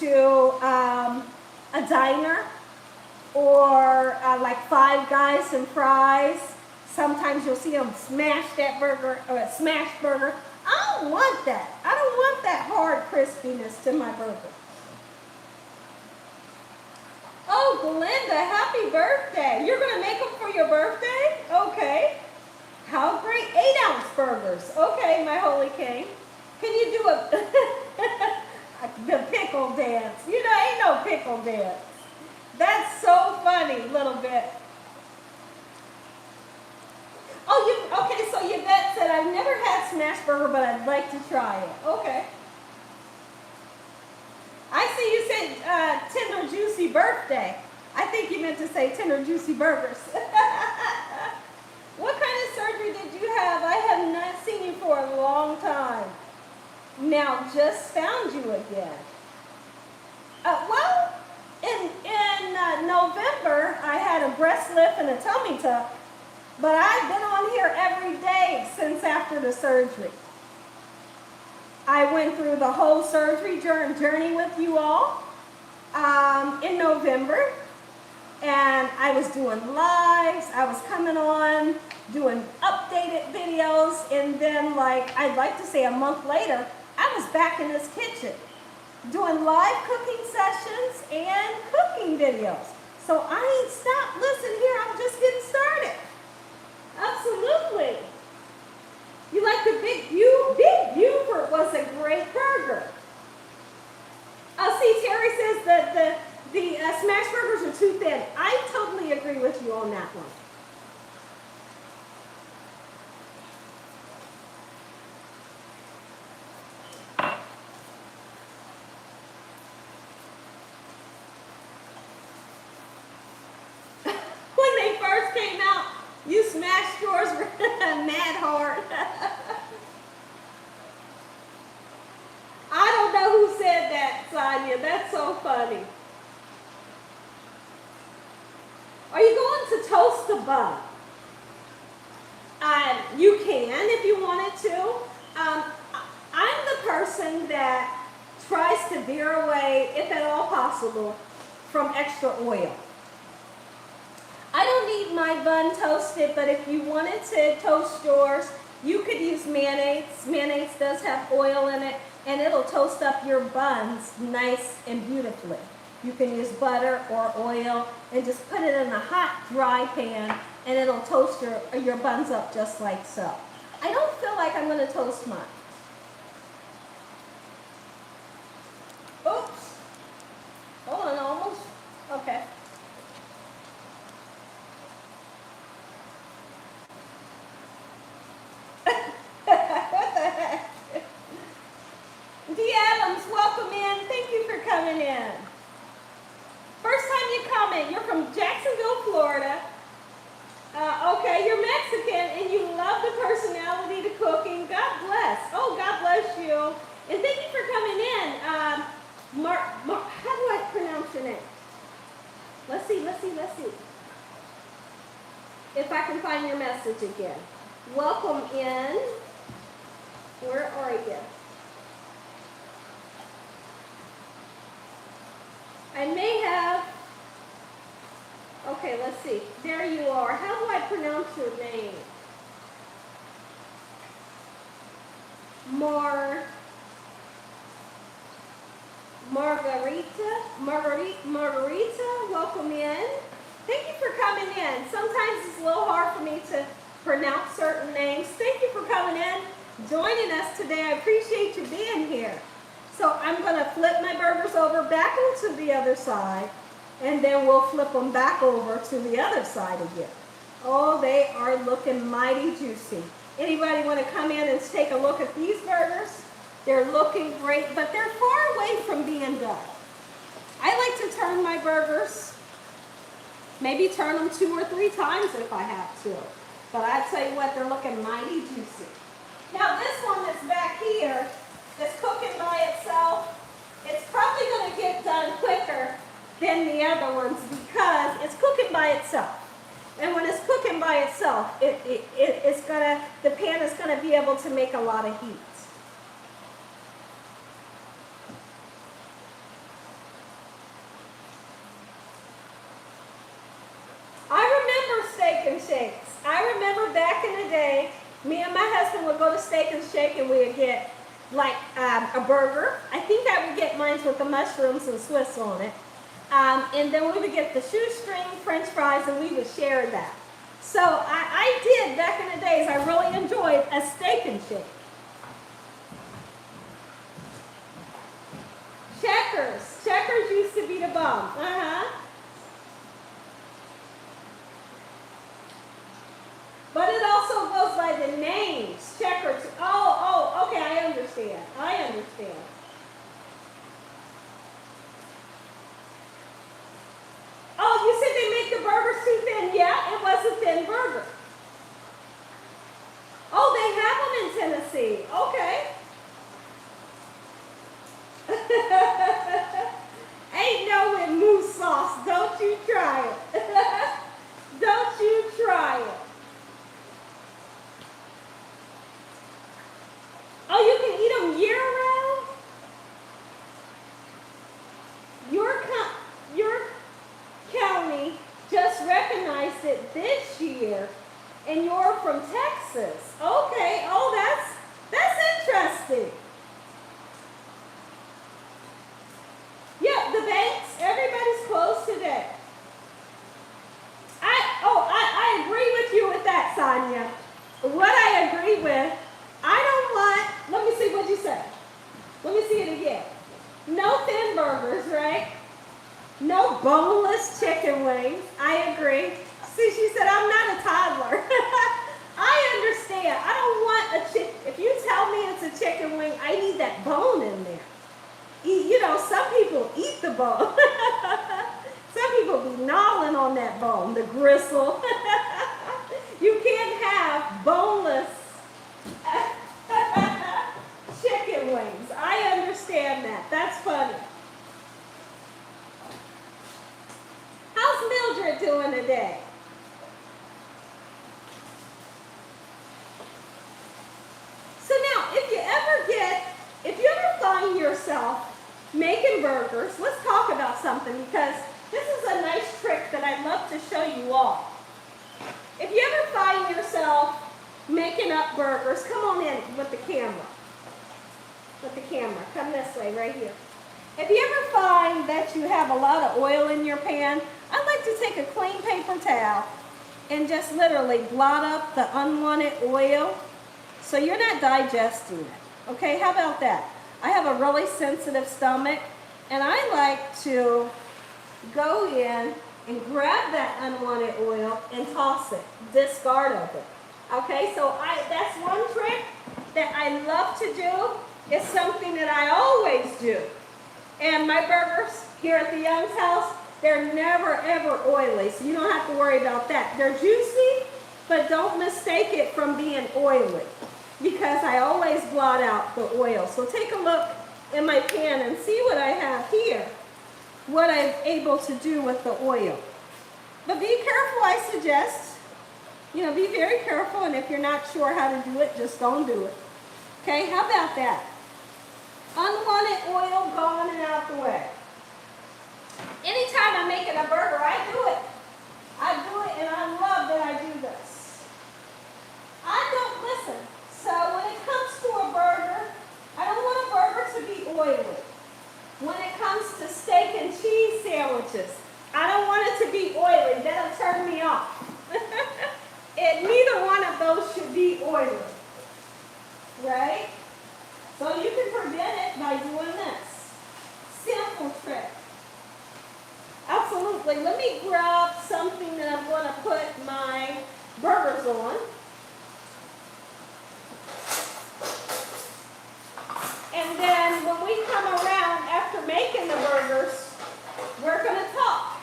to a diner or like Five Guys and fries. Sometimes you'll see them smash that burger or a smash burger. I don't want that. I don't want that hard crispiness to my burger. Oh, Belinda, happy birthday. You're going to make them for your birthday? Okay. How great. 8-ounce burgers. Okay, my holy king. Can you do the pickle dance? You know, ain't no pickle dance. That's so funny, little bit. Oh, okay, so Yvette said, I've never had smash burger, but I'd like to try it. Okay. I see you said tender juicy birthday. I think you meant to say tender juicy burgers. What kind of surgery did you have? I have not seen you for a long time. Now just found you again. Well, in November, I had a breast lift and a tummy tuck, but I've been on here every day since after the surgery. I went through the whole surgery journey with you all in November, and I was doing lives. I was coming on, doing updated videos, and then I'd like to say a month later, I was back in this kitchen doing live cooking sessions and cooking videos. So I ain't stopped. Listen here, I'm just getting started. Absolutely. You like the Big Buford was a great burger. See, Terry says that the smash burgers are too thin. I totally agree with you on that one. When they first came out, you smashed yours mad hard. I don't know who said that, Sonia. That's so funny. Are you going to toast the bun? You can if you wanted to. I'm the person that tries to veer away, if at all possible, from extra oil. I don't need my bun toasted, but if you wanted to toast yours, you could use mayonnaise. Mayonnaise does have oil in it, and it'll toast up your buns nice and beautifully. You can use butter or oil and just put it in a hot, dry pan, and it'll toast your buns up just like so. I don't feel like I'm going to toast mine. Oops. Hold on, almost. Okay. D. Adams, welcome in. Thank you for coming in. First time you comment, you're from Jacksonville, Florida. Okay, you're Mexican and you love the personality to cooking. God bless. Oh, God bless you. And thank you for coming in. How do I pronounce your name? Let's see. If I can find your message again. Welcome in. Where are you? I may have, okay, let's see. There you are. How do I pronounce your name? Margarita, welcome in. Thank you for coming in. Sometimes it's a little hard for me to pronounce certain names. Thank you for coming in, joining us today. I appreciate you being here. So I'm going to flip my burgers over back onto the other side, and then we'll flip them back over to the other side again. Oh, they are looking mighty juicy. Anybody want to come in and take a look at these burgers? They're looking great, but they're far away from being done. I like to turn my burgers, maybe turn them 2 or 3 times if I have to. But I tell you what, they're looking mighty juicy. Now this one that's back here, that's cooking by itself, it's probably going to get done quicker than the other ones because it's cooking by itself. And when it's cooking by itself, the pan is going to be able to make a lot of heat. Steak and shakes. I remember back in the day, me and my husband would go to Steak and Shake and we would get like a burger. I think I would get mine with the mushrooms and Swiss on it. And then we would get the shoestring French fries and we would share that. So I did back in the days. I really enjoyed a Steak and Shake. Checkers. Checkers used to be the bomb. But it also goes by the names. Checkers. Oh, okay, I understand. I understand. Oh, you said they make the burgers too thin. Yeah, it was a thin burger. Oh, they have them in Tennessee. Okay. Ain't no with mousse sauce. Don't you try it. Don't you try it. Oh, you can eat them year-round? Your county just recognized it this year, and you're from Texas. Okay, oh, that's interesting. Yeah, the banks, everybody's closed today. I agree with you with that, Sonia. What I agree with, I don't want, let me see what you said. Let me see it again. No thin burgers, right? No boneless chicken wings. I agree. See, she said, I'm not a toddler. I understand. I don't want a chicken. If you tell me it's a chicken wing, I need that bone in there. You know, some people eat the bone. Some people be gnawing on that bone, the gristle. You can't have boneless chicken wings. I understand that. That's funny. How's Mildred doing today? So now, if you ever find yourself making burgers, let's talk about something because this is a nice trick that I'd love to show you all. If you ever find yourself making up burgers, come on in with the camera. With the camera. Come this way, right here. If you ever find that you have a lot of oil in your pan, I'd like to take a clean paper towel and just literally blot up the unwanted oil so you're not digesting it. Okay, how about that? I have a really sensitive stomach and I like to go in and grab that unwanted oil and toss it, discard of it. Okay, so that's one trick that I love to do. It's something that I always do. And my burgers here at the Young's house, they're never ever oily, so you don't have to worry about that. They're juicy, but don't mistake it from being oily because I always blot out the oil. So take a look in my pan and see what I have here, what I'm able to do with the oil. But be careful, I suggest. You know, be very careful, and if you're not sure how to do it, just don't do it. Okay, how about that? Unwanted oil gone and out the way. Anytime I'm making a burger, I do it. I do it, and I love that I do this. I don't listen. So when it comes to a burger, I don't want a burger to be oily. When it comes to steak and cheese sandwiches, I don't want it to be oily. That'll turn me off. Neither one of right? So you can prevent it by doing this. Simple trick. Absolutely. Let me grab something that I'm going to put my burgers on. And then when we come around after making the burgers, we're going to talk.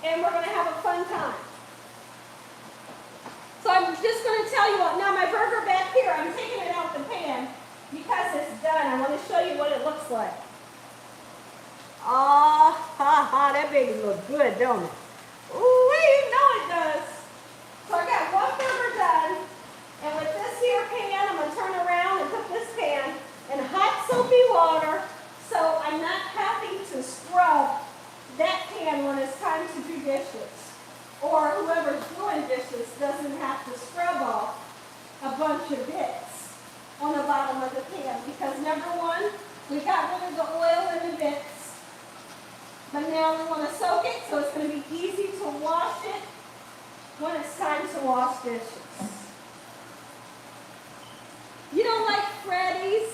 And we're going to have a fun time. So I'm just going to tell you what. Now my burger back here, I'm taking it out the pan because it's done. I want to show you what it looks like. Oh, that baby looks good, don't it? Ooh, you know it does. So I got one burger done. And with this here pan, I'm going to turn around and put this pan in hot soapy water so I'm not having to scrub that pan when it's time to do dishes. Or whoever's doing dishes doesn't have to scrub off a bunch of bits on the bottom of the pan. Because number one, we got rid of the oil and the bits. But now we want to soak it so it's going to be easy to wash it when it's time to wash dishes. You don't like Freddy's?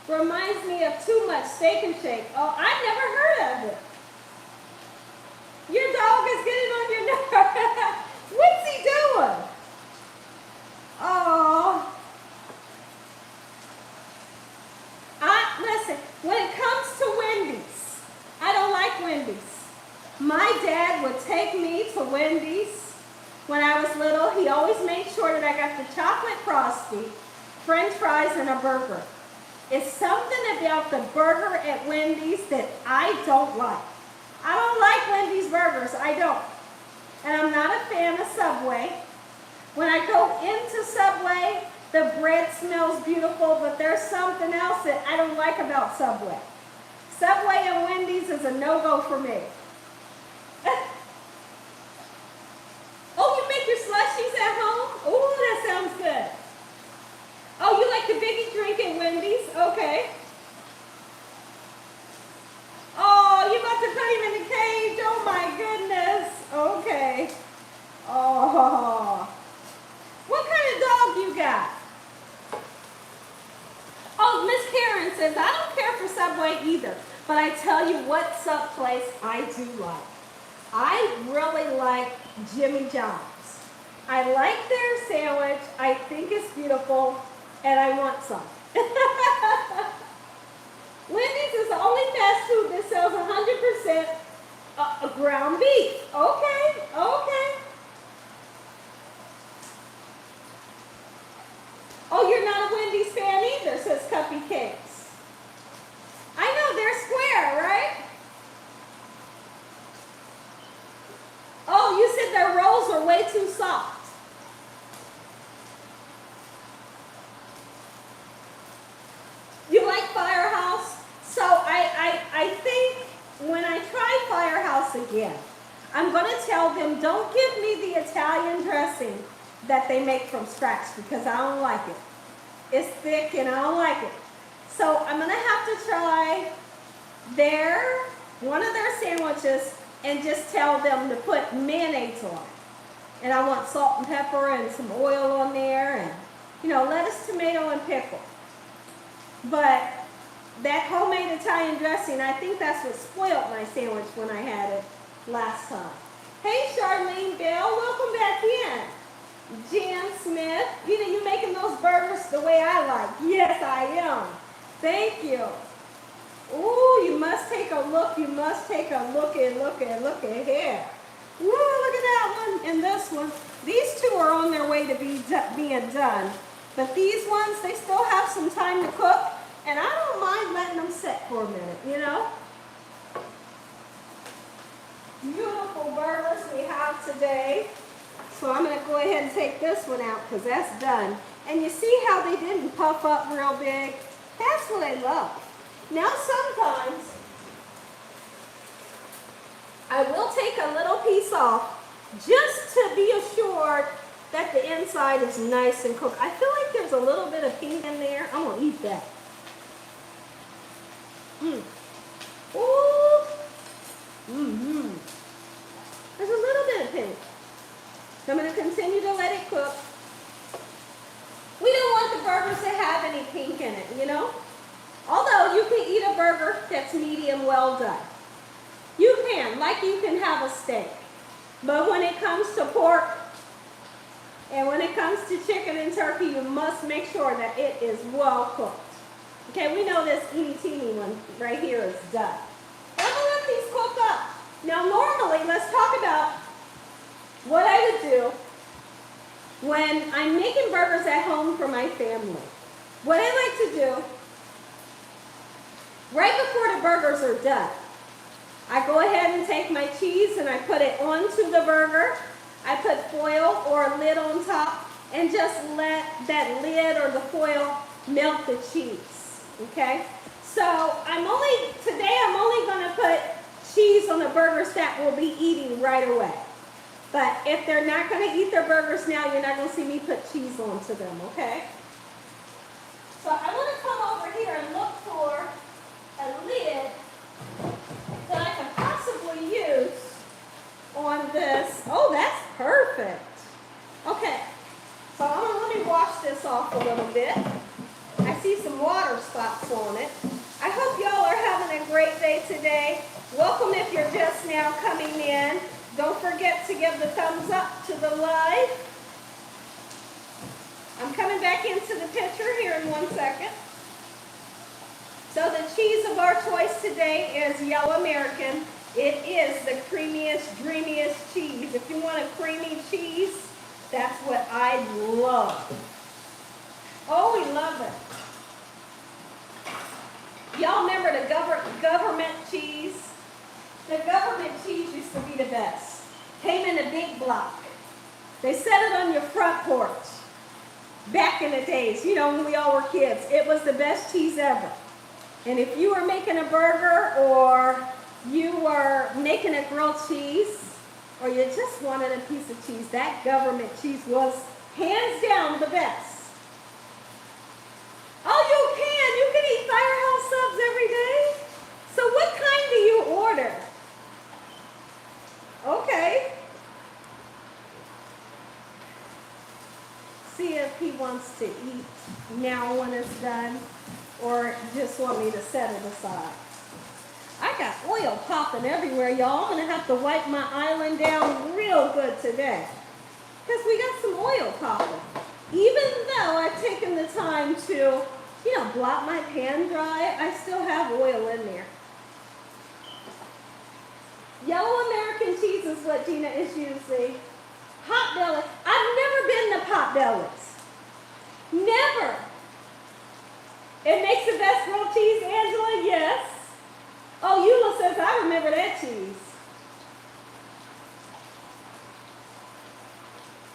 Reminds me of too much Steak and Shake. Oh, I've never heard of it. Your dog is getting on your nerve. What's he doing? Oh. Listen, when it comes to Wendy's, I don't like Wendy's. My dad would take me to Wendy's when I was little. He always made sure that I got the chocolate frosty, French fries, and a burger. It's something about the burger at Wendy's that I don't like. I don't like Wendy's burgers. I don't. And I'm not a fan of Subway. When I go into Subway, the bread smells beautiful, but there's something else that I don't like about Subway. Subway and Wendy's is a no-go for me. Oh, you make your slushies at home? Oh, that sounds good. Oh, you like the biggie drink at Wendy's? Okay. Oh, you about to put him in the cage? Oh my goodness. Okay. Oh. What kind of dog you got? Oh, Miss Karen says, I don't care for Subway either. But I tell you what sub place I do like. I really like Jimmy John's. I like their sandwich. I think it's beautiful. And I want some. Wendy's is the only fast food that sells 100% ground beef. Okay, okay. Oh, you're not a Wendy's fan either, says Cuppy Cakes. I know, they're square, right? Oh, you said their rolls are way too soft. You like Firehouse? So I think when I try Firehouse again, I'm going to tell them, don't give me the Italian dressing that they make from scratch because I don't like it. It's thick and I don't like it. So I'm going to have to try one of their sandwiches and just tell them to put mayonnaise on it. And I want salt and pepper and some oil on there and, you know, lettuce, tomato, and pickle. But that homemade Italian dressing, I think that's what spoiled my sandwich when I had it last time. Hey, Charlene Bell, welcome back in. Jan Smith, you making those burgers the way I like. Yes, I am. Thank you. Ooh, you must take a look. You must take a look at here. Ooh, look at that one and this one. These two are on their way to being done. But these ones, they still have some time to cook. And I don't mind letting them sit for a minute, you know. Beautiful burgers we have today. So I'm going to go ahead and take this one out because that's done. And you see how they didn't puff up real big? That's what I love. Now sometimes I will take a little piece off just to be assured that the inside is nice and cooked. I feel like there's a little bit of pink in there. I'm going to eat that. Ooh. Mm-hmm. There's a little bit of pink. So I'm going to continue to let it cook. We don't want the burgers to well done. You can, like you can have a steak. But when it comes to pork and when it comes to chicken and turkey, you must make sure that it is well cooked. Okay, we know this teeny one right here is done. I'm gonna let these cook up. Now normally, let's talk about what I would do when I'm making burgers at home for my family. What I like to do, right before the burgers are done, I go ahead and take my cheese and I put it onto the burger. I put foil or a lid on top and just let that lid or the foil melt the cheese, okay? So today I'm only gonna put cheese on the burgers that we'll be eating right away. But if they're not gonna eat their burgers now, you're not gonna see me put cheese onto them, okay? So I wanna come over here and look for a lid that I can possibly use on this. Oh, that's perfect. Okay, so let me wash this off a little bit. I see some water spots on it. I hope y'all are having a great day today. Welcome if you're just now coming in. Don't forget to give the thumbs up to the live. I'm coming back into the picture here in 1 second. So the cheese of our choice today is Yellow American. It is the creamiest, dreamiest cheese. If you want a creamy cheese, that's what I love. Oh, we love it. Y'all remember the government cheese? The government cheese used to be the best. Came in a big block. They set it on your front porch. Back in the days, you know, when we all were kids, it was the best cheese ever. And if you were making a burger or you were making a grilled cheese or you just wanted a piece of cheese, that government cheese was hands down the best. Oh, you can eat Firehouse subs every day? So what kind do you order? Okay. See if he wants to eat now when it's done, or just want me to set it aside. I got oil popping everywhere, y'all. I'm gonna have to wipe my island down real good today, because we got some oil popping. Even though I've taken the time to, you know, blot my pan dry, I still have oil in there. Yellow American cheese is what Gina is using. Hot belly. I've never been to Potbelly's. Never. It makes the best grilled cheese, Angela? Yes. Oh, Eula says, I remember that cheese.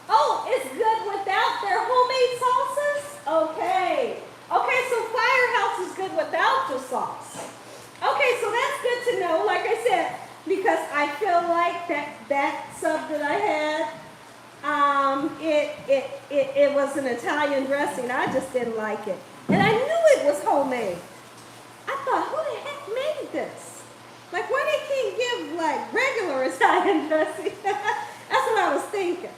Oh, it's good without their homemade sauces? Okay. Okay, so Firehouse is good without the sauce. Okay, so that's good to know, like I said, because I feel like that sub that I had, it was an Italian dressing. I just didn't like it. And I knew it was homemade. I thought, who the heck made this? Like, why they can't give, like, regular Italian dressing? That's what I was thinking.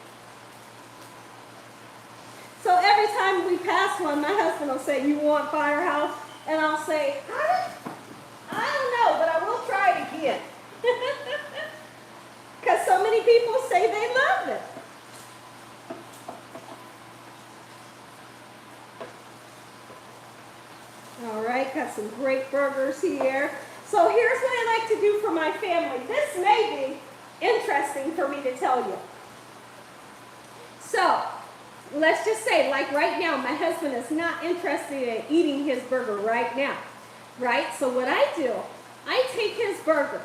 So every time we pass one, my husband will say, you want Firehouse? And I'll say, I don't know, but I will try it again. Because so many people say they love it. All right, got some great burgers here. So here's what I like to do for my family. This may be interesting for me to tell you. So let's just say, like right now, my husband is not interested in eating his burger right now, right? So what I do, I take his burger,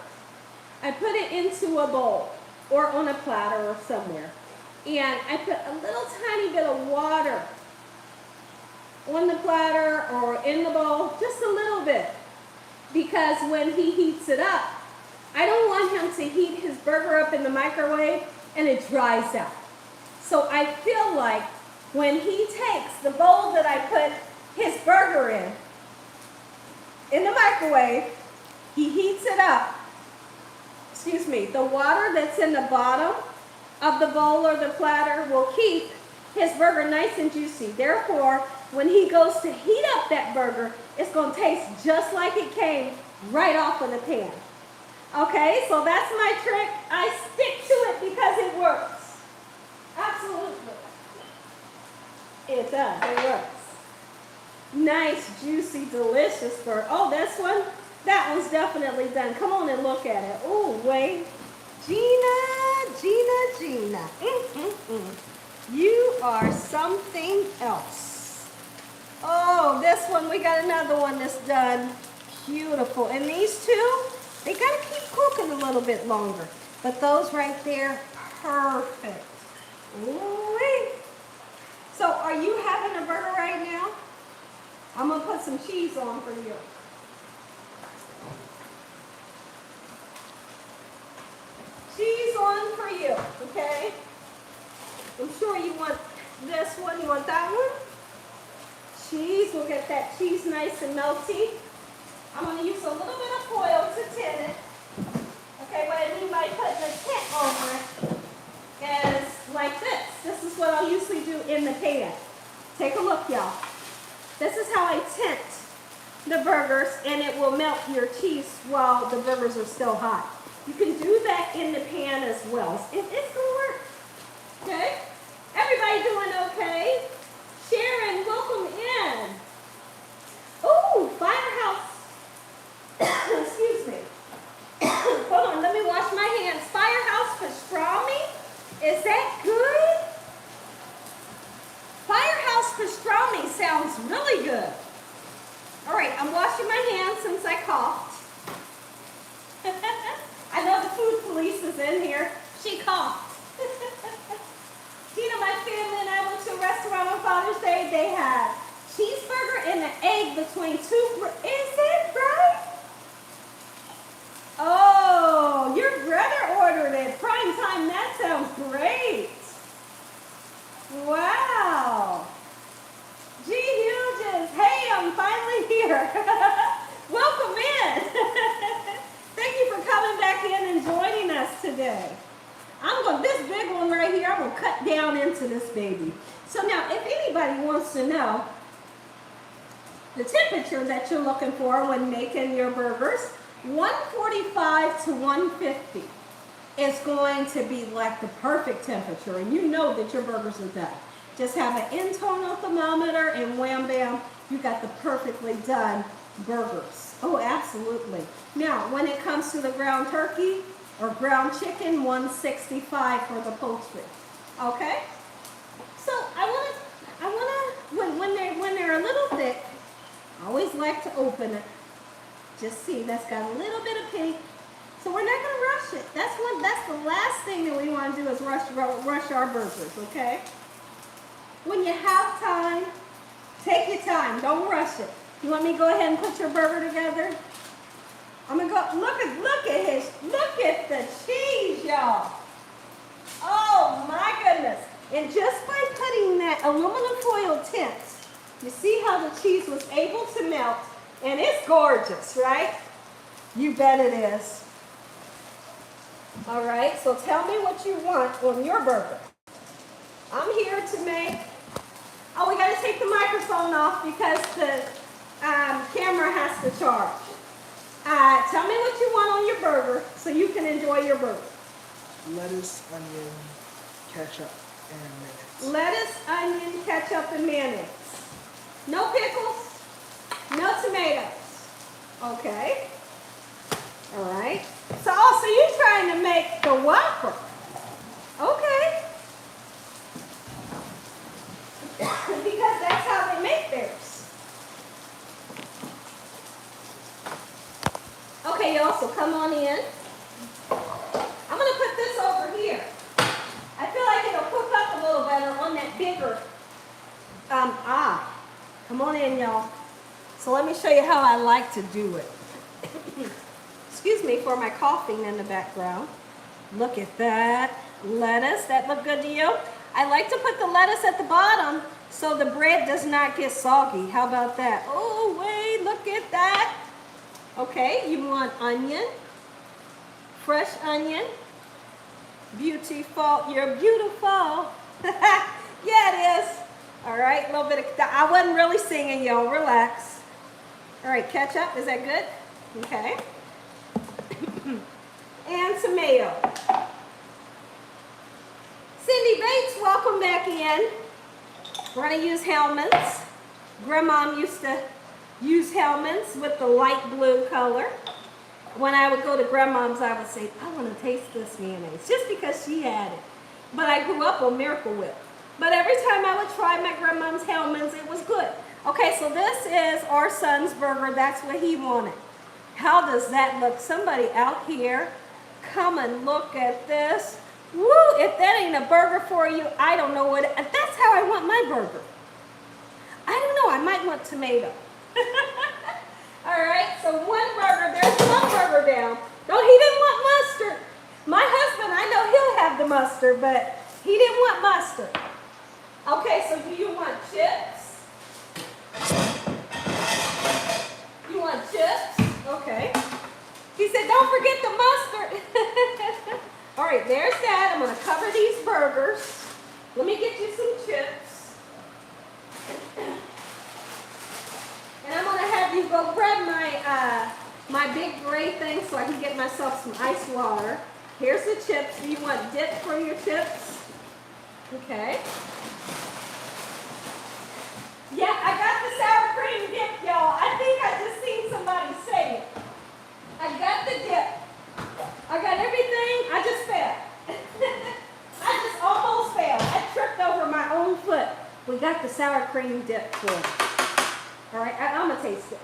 I put it into a bowl or on a platter or somewhere, and I put a little tiny bit of water on the platter or in the bowl, just a little bit, because when he heats it up, I don't want him to heat his burger up in the microwave and it dries out. So I feel like when he takes the bowl that I put his burger in the microwave, he heats it up. Excuse me, the water that's in the bottom of the bowl or the platter will keep his burger nice and juicy. Therefore, when he goes to heat up that burger, it's going to taste just like it came right off of the pan. Okay, so that's my trick. I stick to it because it works. Absolutely. It does. It works. Nice, juicy, delicious burger. Oh, this one? That one's definitely done. Come on and look at it. Oh, wait. Gina. You are something else. Oh, this one, we got another one that's done. Beautiful. And these two, they got to keep cooking a little bit longer. But those right there, perfect. Ooh-wee. So are you having a burger right now? I'm going to put some cheese on for you. Cheese on for you, okay? I'm sure you want this one, you want that one? Cheese, we'll get that cheese nice and melty. I'm going to use a little bit of foil to tin it. Okay, what I mean by putting a tint over it is like this. This is what I'll usually do in the pan. Take a look, y'all. This is how I tint the burgers, and it will melt your cheese while the burgers are still hot. You can do that in the pan as well. It's going to work. Okay? Everybody doing okay? Sharon, welcome in. Oh, Firehouse. Excuse me. Hold on, let me wash my hands. Firehouse pastrami? Is that good? Firehouse pastrami sounds really good. All right, I'm washing my hands since I coughed. I know the food police is in here. She coughed. Gina, my family and I went to a restaurant on Father's Day. They had cheeseburger and an egg between two. Is it right? Oh, your brother ordered it. Prime time. That sounds great. Wow. G. Hughes. Hey, I'm finally here. Welcome in. Thank you for coming back in and joining us today. This big one right here, I'm going to cut down into this baby. So now, if anybody wants to know the temperature that you're looking for when making your burgers, 145 to 150 is going to be like the perfect temperature, and you know that your burgers are done. Just have an internal thermometer and wham bam, you got the perfectly done burgers. Oh, absolutely. Now, when it comes to the ground turkey or ground chicken, 165 for the poultry. Okay? So when they're a little thick, I always like to open it. Just see, that's got a little bit of pink. So we're not going to rush it. That's the last thing that we want to do is rush our burgers, okay? When you have time, take your time. Don't rush it. You want me to go ahead and put your burger together? I'm going to go, look at the cheese, y'all. Oh my goodness. And just by putting that aluminum foil tint, you see how the cheese was able to melt, and it's gorgeous, right? You bet it is. All right, so tell me what you want on your burger. I'm here to make, we got to take the microphone off because the camera has to charge. Tell me what you want on your burger so you can enjoy your burger. Lettuce, onion, ketchup, and mayonnaise. Lettuce, onion, ketchup, and mayonnaise. No pickles, no tomatoes. Okay. All right. So also you're trying to make the Whopper. Okay. Because that's how they make theirs. Okay, y'all, so come on in. I'm going to put this over here. I feel like it'll cook up a little better on that bigger Come on in, y'all. So let me show you how I like to do it. Excuse me for my coughing in the background. Look at that. Lettuce, that look good to you? I like to put the lettuce at the bottom so the bread does not get soggy. How about that? Oh, wait, look at that. Okay, you want onion, fresh onion. Beautiful, you're beautiful. Yeah, it is. All right, a little bit of, I wasn't really singing, y'all, relax. All right, ketchup, is that good? Okay. And tomato. Cindy Bates, welcome back in. We're gonna use Hellmann's. Grandma used to use Hellmann's with the light blue color. When I would go to Grandma's, I would say, I want to taste this mayonnaise, just because she had it. But I grew up on Miracle Whip. But every time I would try my Grandma's Hellmann's, it was good. Okay, so this is our son's burger. That's what he wanted. How does that look? Somebody out here, come and look at this. Woo, if that ain't a burger for you, I don't know what. That's how I want my burger. I don't know, I might want tomato. All right, so one burger, there's one burger down. No, he didn't want mustard. My husband, I know he'll have the mustard, but he didn't want mustard. Okay, so do you want chips? You want chips? Okay. He said, don't forget the mustard. All right, there's that. I'm going to cover these burgers. Let me get you some chips. And I'm going to have you go grab my big gray thing so I can get myself some ice water. Here's the chips. Do you want dip for your chips? Okay. Yeah, I got the sour cream dip, y'all. I think I just seen somebody say it. I got the dip. I got everything. I just failed. I just almost failed. I tripped over my own foot. We got the sour cream dip for it. All right, I'm going to taste it.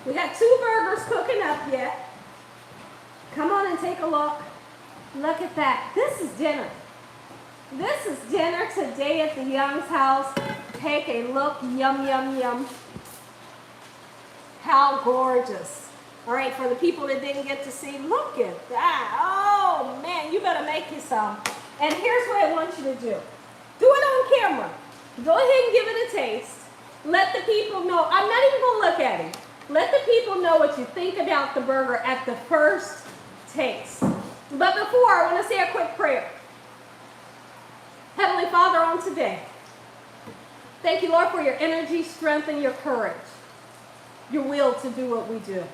We got 2 burgers cooking up yet. Come on and take a look. Look at that. This is dinner. This is dinner today at the Young's house. Take a look. Yum, yum, yum. How gorgeous. All right, for the people that didn't get to see, look at that. Oh, man, you better make you some. And here's what I want you to do. Do it on camera. Go ahead and give it a taste. Let the people know. I'm not even going to look at it. Let the people know what you think about the burger at the first taste. But before, I want to say a quick prayer. Heavenly Father, on today, thank you, Lord, for your energy, strength, and your courage. Your will to do what we do.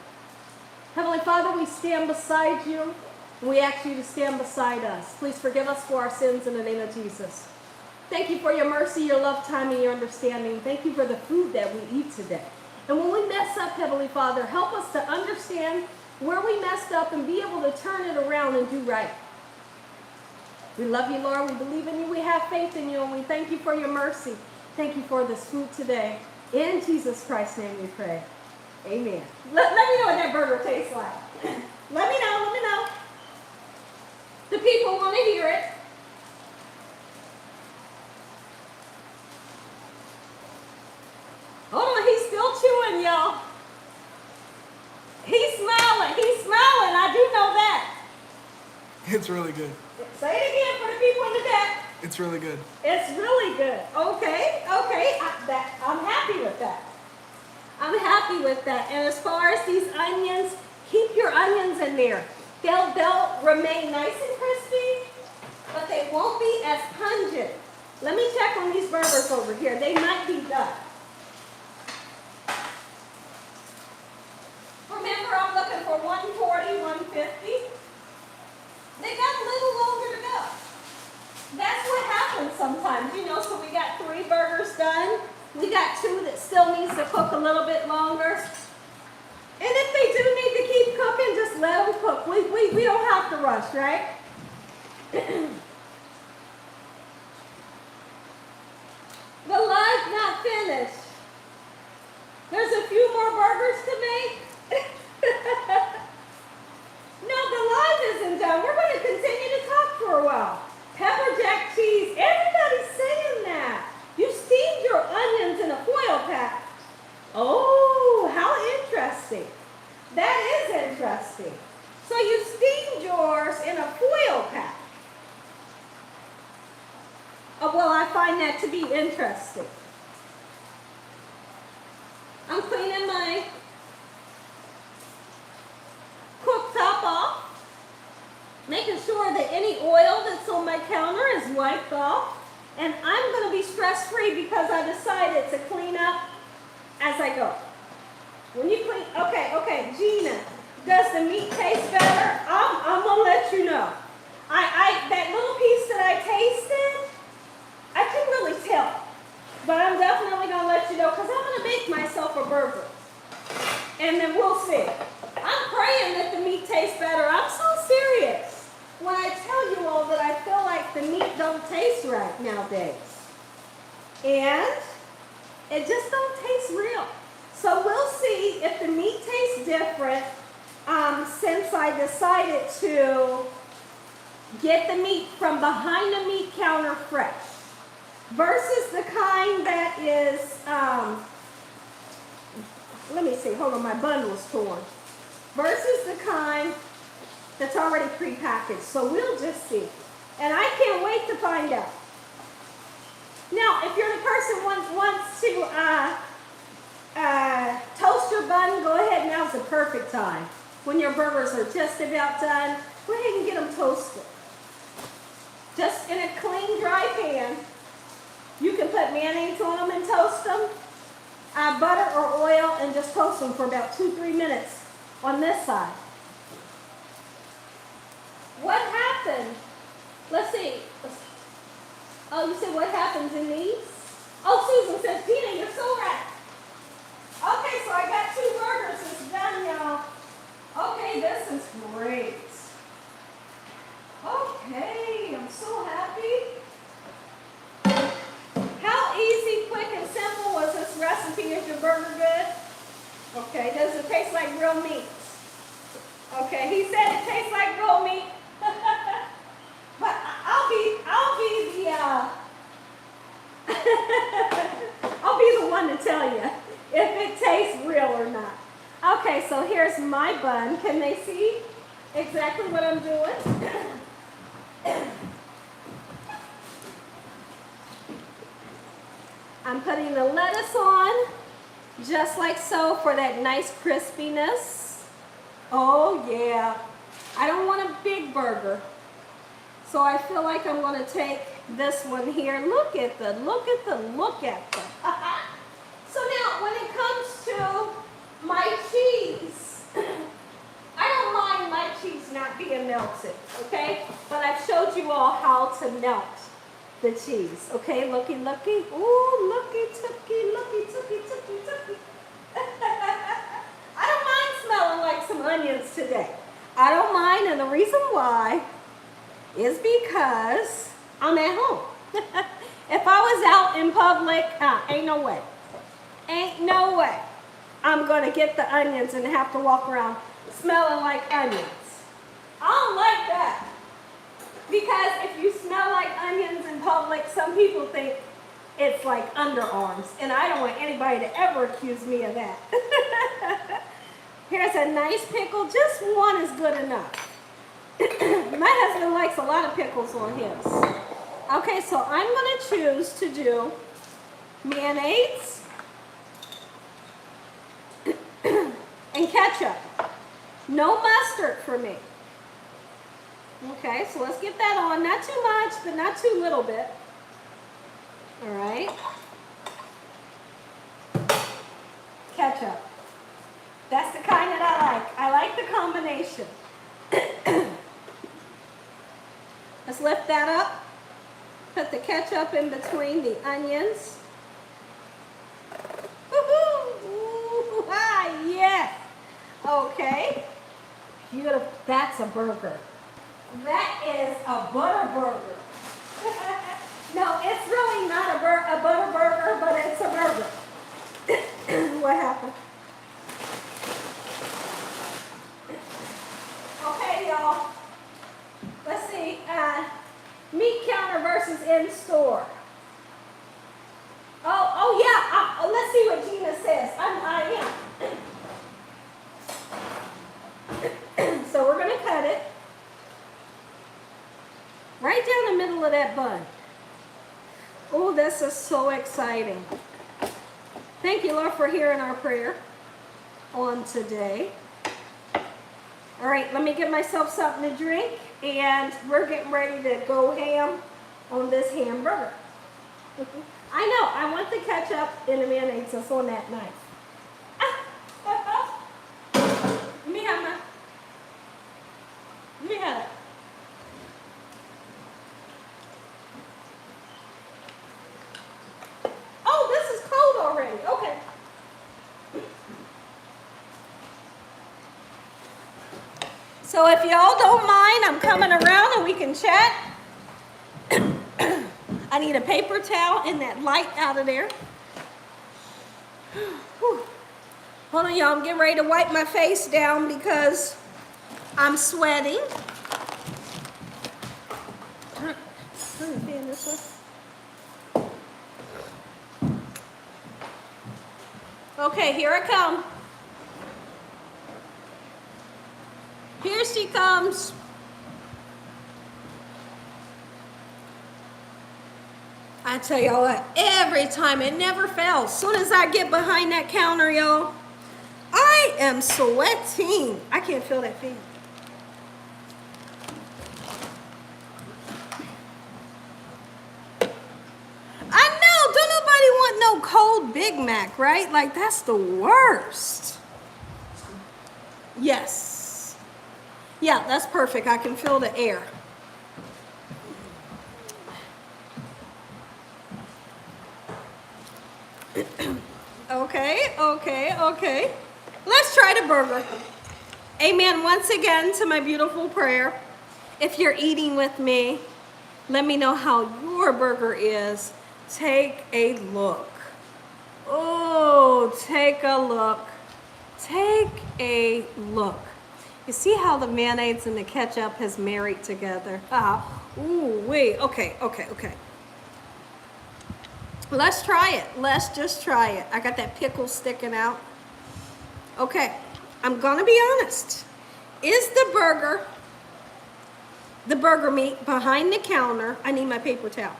Heavenly Father, we stand beside you. We ask you to stand beside us. Please forgive us for our sins in the name of Jesus. Thank you for your mercy, your love, time, and your understanding. Thank you for the food that we eat today. And when we mess up, Heavenly Father, help us to understand where we messed up and be able to turn it around and do right. We love you, Lord. We believe in you. We have faith in you. And we thank you for your mercy. Thank you for this food today. In Jesus Christ's name we pray. Amen. Let me know what that burger tastes like. Let me know. Let me know. The people want to hear it. Hold on, he's still chewing, y'all. He's smiling. He's smiling. I do know that. It's really good. Say it again for the people in the back. It's really good. It's really good. Okay, okay. I'm happy with that. I'm happy with that. And as far as these onions, keep your onions in there. They'll remain nice and crispy, but they won't be as pungent. Let me check on these burgers over here. They might be done. Remember, I'm looking for 140, 150. They got a little longer to go. That's what happens sometimes, you know. So we got 3 burgers done. We got 2 that still needs to cook a little bit longer. And if they do need to keep cooking, just let them cook. We don't have to rush, right? The live's not finished. There's a few more burgers to make. No, the live isn't done. We're going to continue to talk for a while. Pepper jack cheese. Everybody's saying that. You steamed your onions in a foil pack. Oh, how interesting. That is interesting. So you steamed yours in a foil pack. Oh, well, I find that to be interesting. I'm cleaning my cooktop off, making sure the oil that's on my counter is wiped off. And I'm going to be stress-free because I decided to clean up as I go. When you clean, okay, Gina, does the meat taste better? I'm going to let you know. That little piece that I tasted, I couldn't really tell. But I'm definitely going to let you know because I'm going to make myself a burger. And then we'll see. I'm praying that the meat tastes better. I'm so serious when I tell you all that I feel like the meat don't taste right nowadays. And it just don't taste real. So we'll see if the meat tastes different since I decided to get the meat from behind the meat counter fresh versus the kind that is, let me see, hold on, my bun was torn, versus the kind that's already prepackaged. So we'll just see. And I can't wait to find out. Now, if you're the person who wants to toast your bun, go ahead. Now's the perfect time. When your burgers are just about done, go ahead and get them toasted. Just in a clean, dry pan. You can put mayonnaise on them and toast them. Butter or oil and just toast them for about 2-3 minutes on this side. What happened? Let's see. Oh, you said what happens in these? Oh, Susan says, Gina, you're so right. Okay, so I got 2 burgers. It's done, y'all. Okay, this is great. Okay, I'm so happy. How easy, quick, and simple was this recipe? Is your burger good? Okay, does it taste like real meat? Okay, he said it tastes like real meat. But I'll be the one to tell you if it tastes real or not. Okay, so here's my bun. Can they see exactly what I'm doing? I'm putting the lettuce on, just like so, for that nice crispiness. Oh yeah, I don't want a big burger, so I feel like I'm going to take this one here. Look at the. So now, when it comes to my cheese, I don't mind my cheese not being melted, okay? But I've showed you all how to melt the cheese, okay? Looky. Ooh, looky, tookie. I don't mind smelling like some onions today. I don't mind, and the reason why is because I'm at home. If I was out in public, ain't no way. I'm gonna get the onions and have to walk around smelling like onions. I don't like that. Because if you smell like onions in public, some people think it's like underarms. And I don't want anybody to ever accuse me of that. Here's a nice pickle. Just one is good enough. My husband likes a lot of pickles on his. Okay, so I'm going to choose to do mayonnaise and ketchup. No mustard for me. Okay, so let's get that on. Not too much, but not too little bit. All right. Ketchup. That's the kind that I like. I like the combination. Let's lift that up. Put the ketchup in between the onions. Woohoo! Yes. Okay. Beautiful. That's a burger. That is a butter burger. No, it's really not a butter burger, but it's a burger. What happened? Okay, y'all. Let's see. Meat counter versus in store. Oh yeah. Let's see what Gina says. I am. So we're going to cut it right down the middle of that bun. Oh, this is so exciting. Thank you, Lord, for hearing our prayer on today. All right, let me get myself something to drink. And we're getting ready to go ham on this hamburger. I know, I want the ketchup and the mayonnaise that's on that knife. Let me have my, let me have it. Oh, this is cold already, okay. So if y'all don't mind, I'm coming around and we can chat. I need a paper towel and that light out of there. Whew. Hold on, y'all. I'm getting ready to wipe my face down because I'm sweating. Turn the fan this way. Okay, here I come. Here she comes. I tell y'all what, every time, it never fails. As soon as I get behind that counter, y'all, I am sweating. I can't feel that fan. I know, don't nobody want no cold Big Mac, right? Like, that's the worst. Yes. Yeah, that's perfect. I can feel the air. Okay. Let's try the burger. Amen. Once again to my beautiful prayer. If you're eating with me, let me know how your burger is. Take a look. Oh, take a look. Take a look. You see how the mayonnaise and the ketchup has married together? Ooh, wait. Okay. Let's try it. Let's just try it. I got that pickle sticking out. Okay, I'm gonna be honest. Is the burger meat behind the counter? I need my paper towel.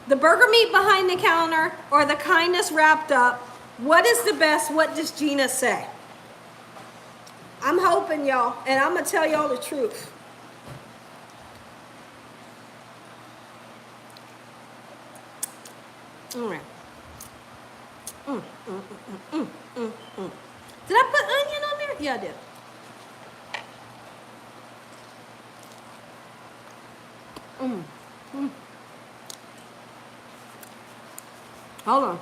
The burger meat behind the counter or the kindness wrapped up? What is the best? What does Gina say? I'm hoping, y'all, and I'm gonna tell y'all the truth. All right. Did I put onion on there? Yeah, I did. Hold on.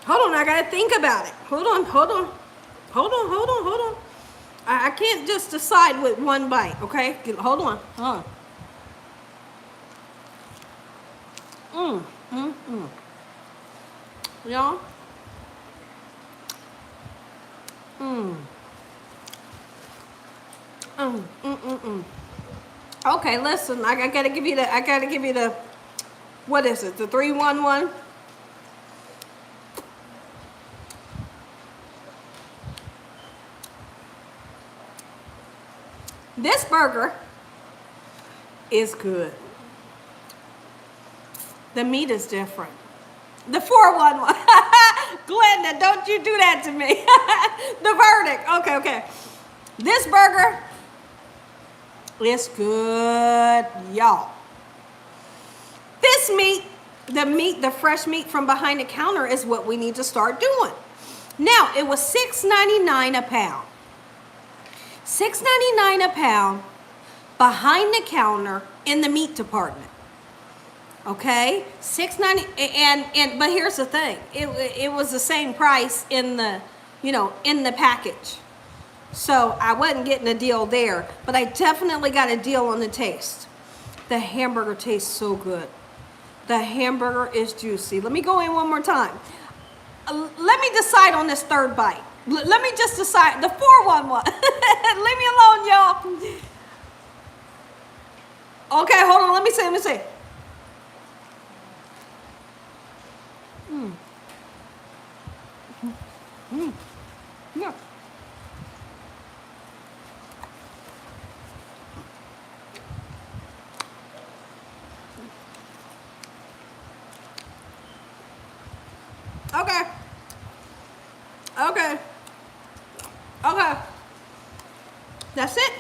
Hold on, I gotta think about it. Hold on. I can't just decide with one bite, okay? Hold on. Y'all? Okay, listen, I gotta give you the, what is it, the 3-1-1? This burger is good. The meat is different. The 4-1-1. Glenda, don't you do that to me. The verdict. Okay. This burger is good, y'all. This meat, the fresh meat from behind the counter is what we need to start doing. Now, it was $6.99 a pound. $6.99 a pound behind the counter in the meat department. Okay, $6.90, but here's the thing: it was the same price in the, in the package. So I wasn't getting a deal there, but I definitely got a deal on the taste. The hamburger tastes so good. The hamburger is juicy. Let me go in one more time. Let me decide on this third bite. Let me just decide. The 4-1-1. Leave me alone, y'all. Okay, hold on. Let me see. Yeah. Okay. Okay. That's it.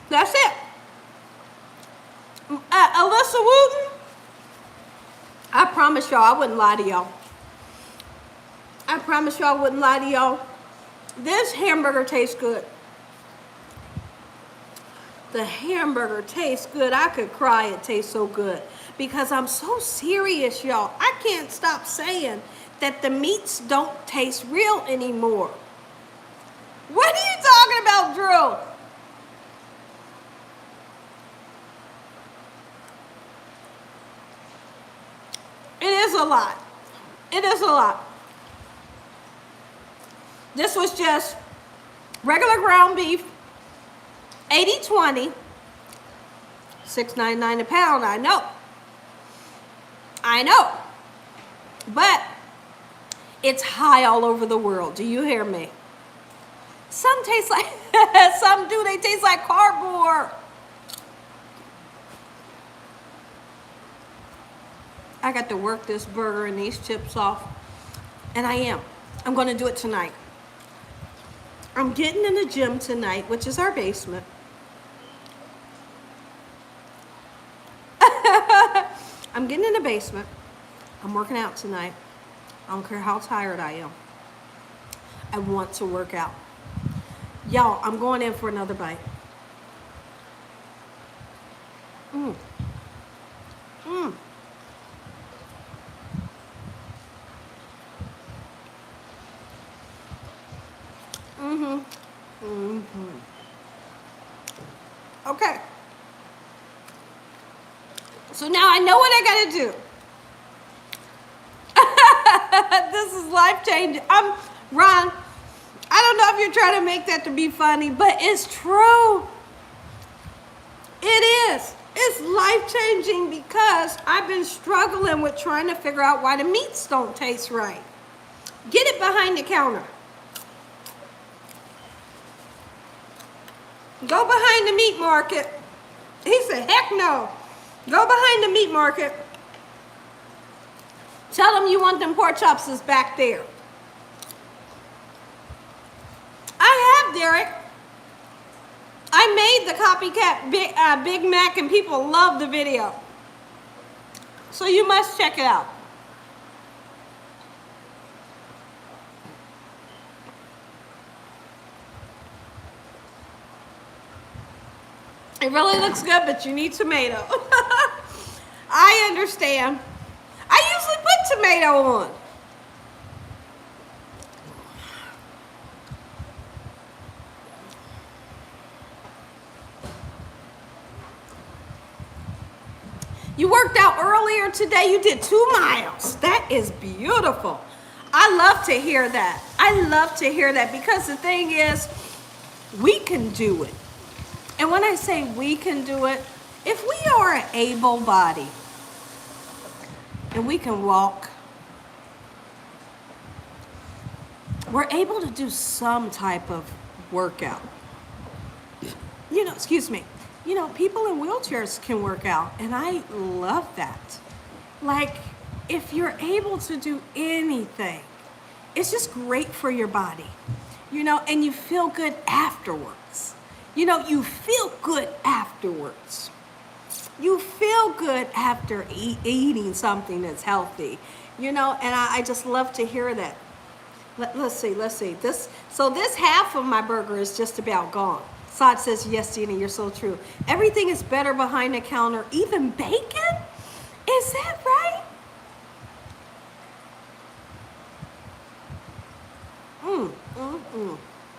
That's it. Alyssa Wooten, I promise y'all I wouldn't lie to y'all. I promise y'all I wouldn't lie to y'all. This hamburger tastes good. The hamburger tastes good. I could cry, it tastes so good. Because I'm so serious, y'all. I can't stop saying that the meats don't taste real anymore. What are you talking about, Drew? It is a lot. It is a lot. This was just regular ground beef, 80-20, $6.99 a pound, I know. I know. But it's high all over the world. Do you hear me? Some taste like, some do, they taste like cardboard. I got to work this burger and these chips off, and I am. I'm going to do it tonight. I'm getting in the gym tonight, which is our basement. I'm getting in the basement. I'm working out tonight. I don't care how tired I am. I want to work out. Y'all, I'm going in for another bite. Mmm. Mmm. Mm-hmm. Mm-hmm. Okay. So now I know what I gotta do. This is life-changing. Ron, I don't know if you're trying to make that to be funny, but it's true. It is. It's life-changing because I've been struggling with trying to figure out why the meats don't taste right. Get it behind the counter. Go behind the meat market. He said, heck no. Go behind the meat market. Tell them you want them pork chops is back there. I have, Derek. I made the copycat Big Mac and people love the video. So you must check it out. It really looks good, but you need tomato. I understand. I usually put tomato on. You worked out earlier today. You did 2 miles. That is beautiful. I love to hear that. I love to hear that because the thing is, we can do it. And when I say we can do it, if we are an able body and we can walk, we're able to do some type of workout. You know, excuse me. You know, people in wheelchairs can work out, and I love that. Like, if you're able to do anything, it's just great for your body, you know, and you feel good afterwards. You know, you feel good afterwards. You feel good after eating something that's healthy, you know, and I just love to hear that. Let's see. So this half of my burger is just about gone. Saad says, yes, Gina, you're so true. Everything is better behind the counter, even bacon? Is that right?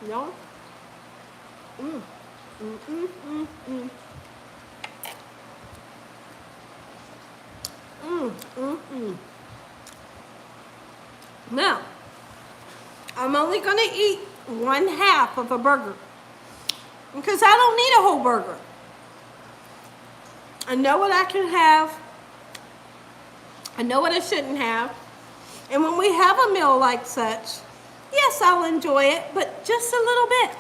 No? Now, I'm only gonna eat 1/2 of a burger because I don't need a whole burger. I know what I can have. I know what I shouldn't have. And when we have a meal like such, yes, I'll enjoy it, but just a little bit.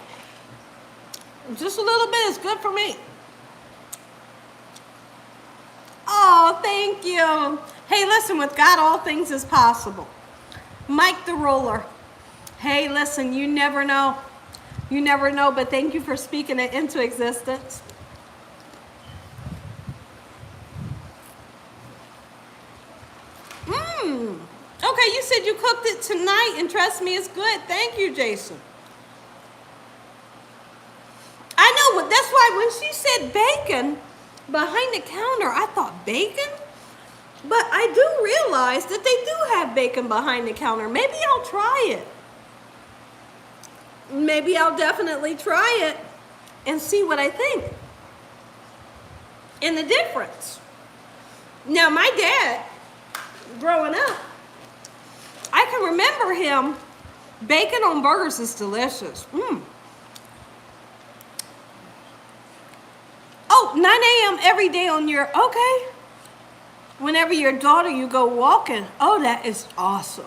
Just a little bit is good for me. Oh, thank you. Hey, listen, with God, all things is possible. Mike the roller. Hey, listen, you never know. You never know, but thank you for speaking it into existence. Okay, you said you cooked it tonight, and trust me, it's good. Thank you, Jason. I know, but that's why when she said bacon behind the counter, I thought bacon? But I do realize that they do have bacon behind the counter. Maybe I'll try it. Maybe I'll definitely try it and see what I think. And the difference. Now, my dad, growing up, I can remember him, bacon on burgers is delicious. Oh, 9 a.m. every day on your, okay. Whenever your daughter, you go walking. Oh, that is awesome.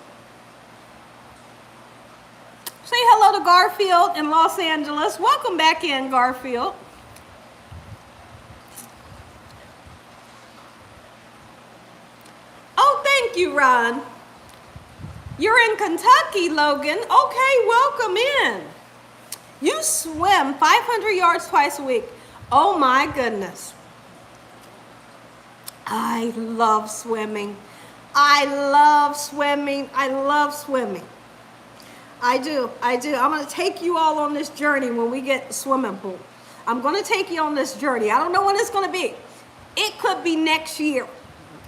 Say hello to Garfield in Los Angeles. Welcome back in, Garfield. Oh, thank you, Ron. You're in Kentucky, Logan. Okay, welcome in. You swim 500 yards twice a week. Oh my goodness. I love swimming. I love swimming. I love swimming. I do. I'm going to take you all on this journey when we get the swimming pool. I'm going to take you on this journey. I don't know when it's going to be. It could be next year.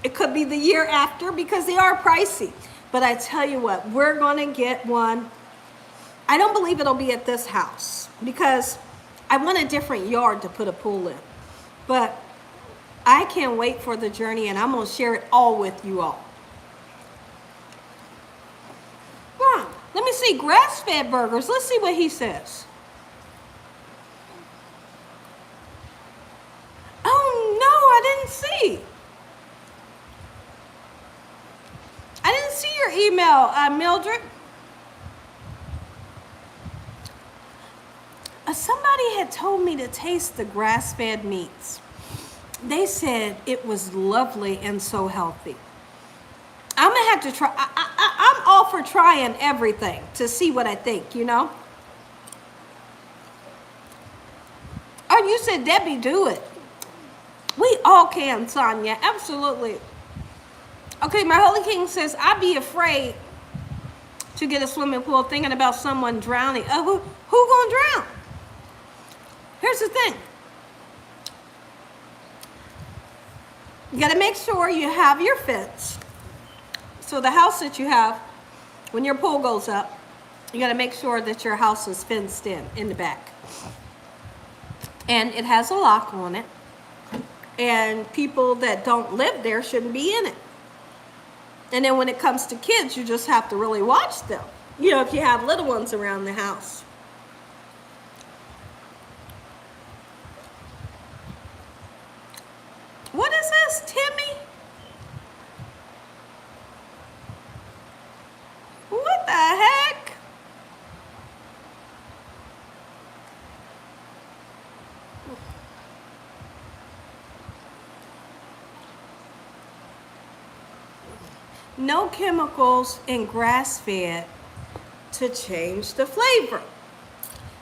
It could be the year after because they are pricey. But I tell you what, we're going to get one. I don't believe it'll be at this house because I want a different yard to put a pool in. But I can't wait for the journey, and I'm going to share it all with you all. Come on, let me see. Grass-fed burgers. Let's see what he says. Oh, no, I didn't see. I didn't see your email, Mildred. Somebody had told me to taste the grass-fed meats. They said it was lovely and so healthy. I'm going to have to try. I'm all for trying everything to see what I think, you know. Oh, you said, Debbie, do it. We all can, Sonia. Absolutely. Okay, my Holy King says, I'd be afraid to get a swimming pool thinking about someone drowning. Who gonna drown? Here's the thing. You gotta make sure you have your fence. So the house that you have, when your pool goes up, you gotta make sure that your house is fenced in the back. And it has a lock on it. And people that don't live there shouldn't be in it. And then when it comes to kids, you just have to really watch them. You know, if you have little ones around the house. What is this, Timmy? What the heck? No chemicals in grass-fed to change the flavor,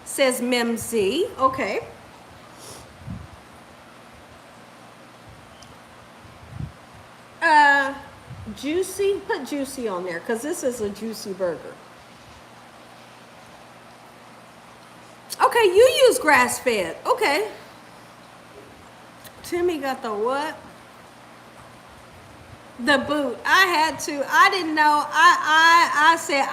says Mem Z. Okay. Juicy, put juicy on there because this is a juicy burger. Okay, you use grass-fed. Okay. Timmy got the what? The boot. I had to. I didn't know. I said,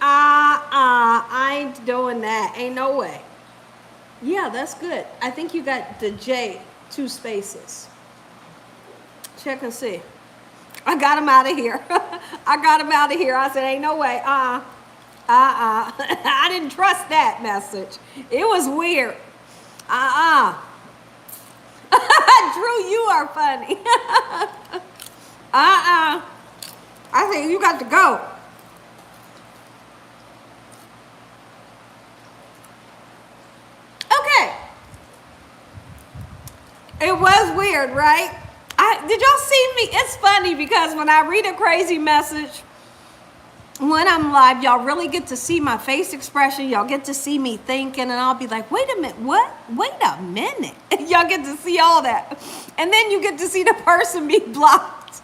I ain't doing that. Ain't no way. Yeah, that's good. I think you got the J, 2 spaces. Check and see. I got him out of here. I got him out of here. I said, ain't no way. I didn't trust that message. It was weird. Drew, you are funny. I think you got to go. Okay. It was weird, right? Did y'all see me? It's funny because when I read a crazy message, when I'm live, y'all really get to see my face expression. Y'all get to see me thinking, and I'll be like, wait a minute, what? Wait a minute. Y'all get to see all that. And then you get to see the person be blocked.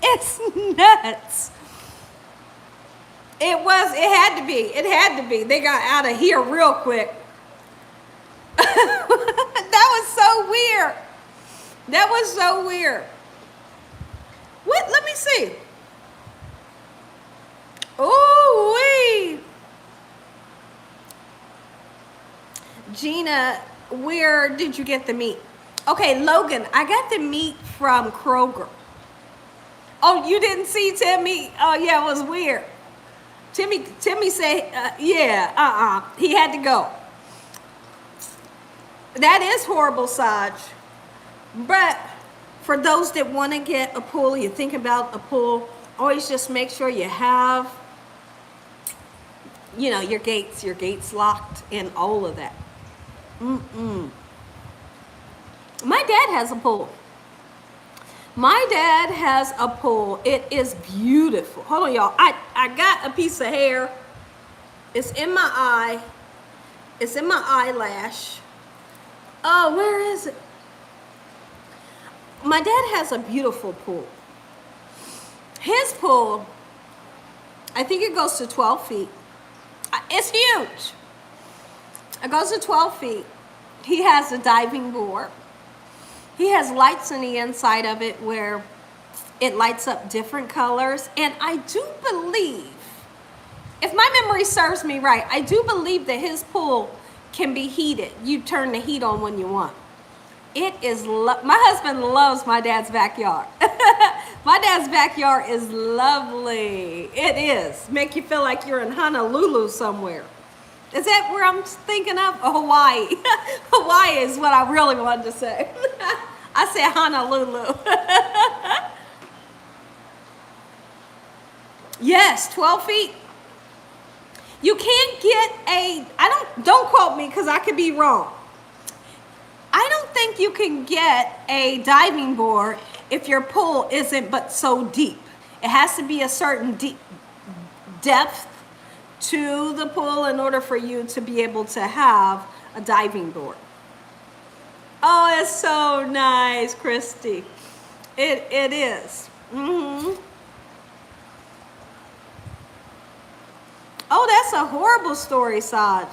It's nuts. It had to be. They got out of here real quick. That was so weird. That was so weird. What? Let me see. Ooh-wee. Gina, where did you get the meat? Okay, Logan, I got the meat from Kroger. Oh, you didn't see Timmy? Oh, yeah, it was weird. Timmy said, yeah, he had to go. That is horrible, Saj. But for those that want to get a pool, you think about a pool, always just make sure you have, you know, your gates locked and all of that. My dad has a pool. My dad has a pool. It is beautiful. Hold on, y'all. I got a piece of hair. It's in my eye. It's in my eyelash. Oh, where is it? My dad has a beautiful pool. His pool, I think it goes to 12 feet. It's huge. It goes to 12 feet. He has a diving board. He has lights on the inside of it where it lights up different colors. And I do believe, if my memory serves me right, I do believe that his pool can be heated. You turn the heat on when you want. It is, my husband loves my dad's backyard. My dad's backyard is lovely. It is. Make you feel like you're in Honolulu somewhere. Is that where I'm thinking of? Hawaii. Hawaii is what I really wanted to say. I said Honolulu. Yes, 12 feet. You can't get don't quote me because I could be wrong. I don't think you can get a diving board if your pool isn't but so deep. It has to be a certain deep depth to the pool in order for you to be able to have a diving board. Oh, it's so nice, Christy. It is. Oh, that's a horrible story, Saj.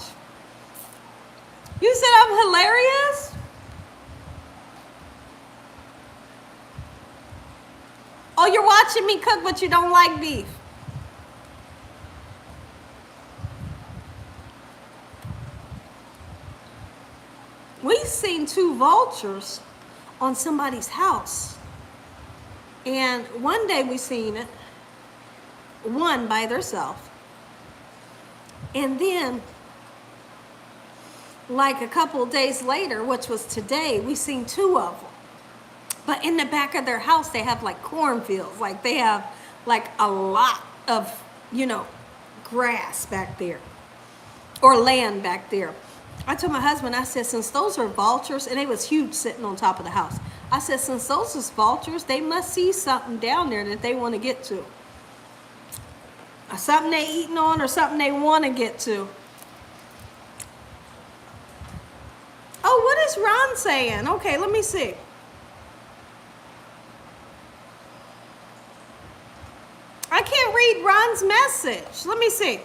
You said I'm hilarious? Oh, you're watching me cook, but you don't like beef. We've seen 2 vultures on somebody's house. And one day we seen it, one by themselves. And then, like a couple of days later, which was today, we seen 2 of them. But in the back of their house, they have like cornfields. Like they have like a lot of, you know, grass back there or land back there. I told my husband, I said, since those are vultures, and they was huge sitting on top of the house. I said, since those is vultures, they must see something down there that they want to get to. Something they eating on or something they want to get to. Oh, what is Ron saying? Okay, let me see. I can't read Ron's message. Let me see.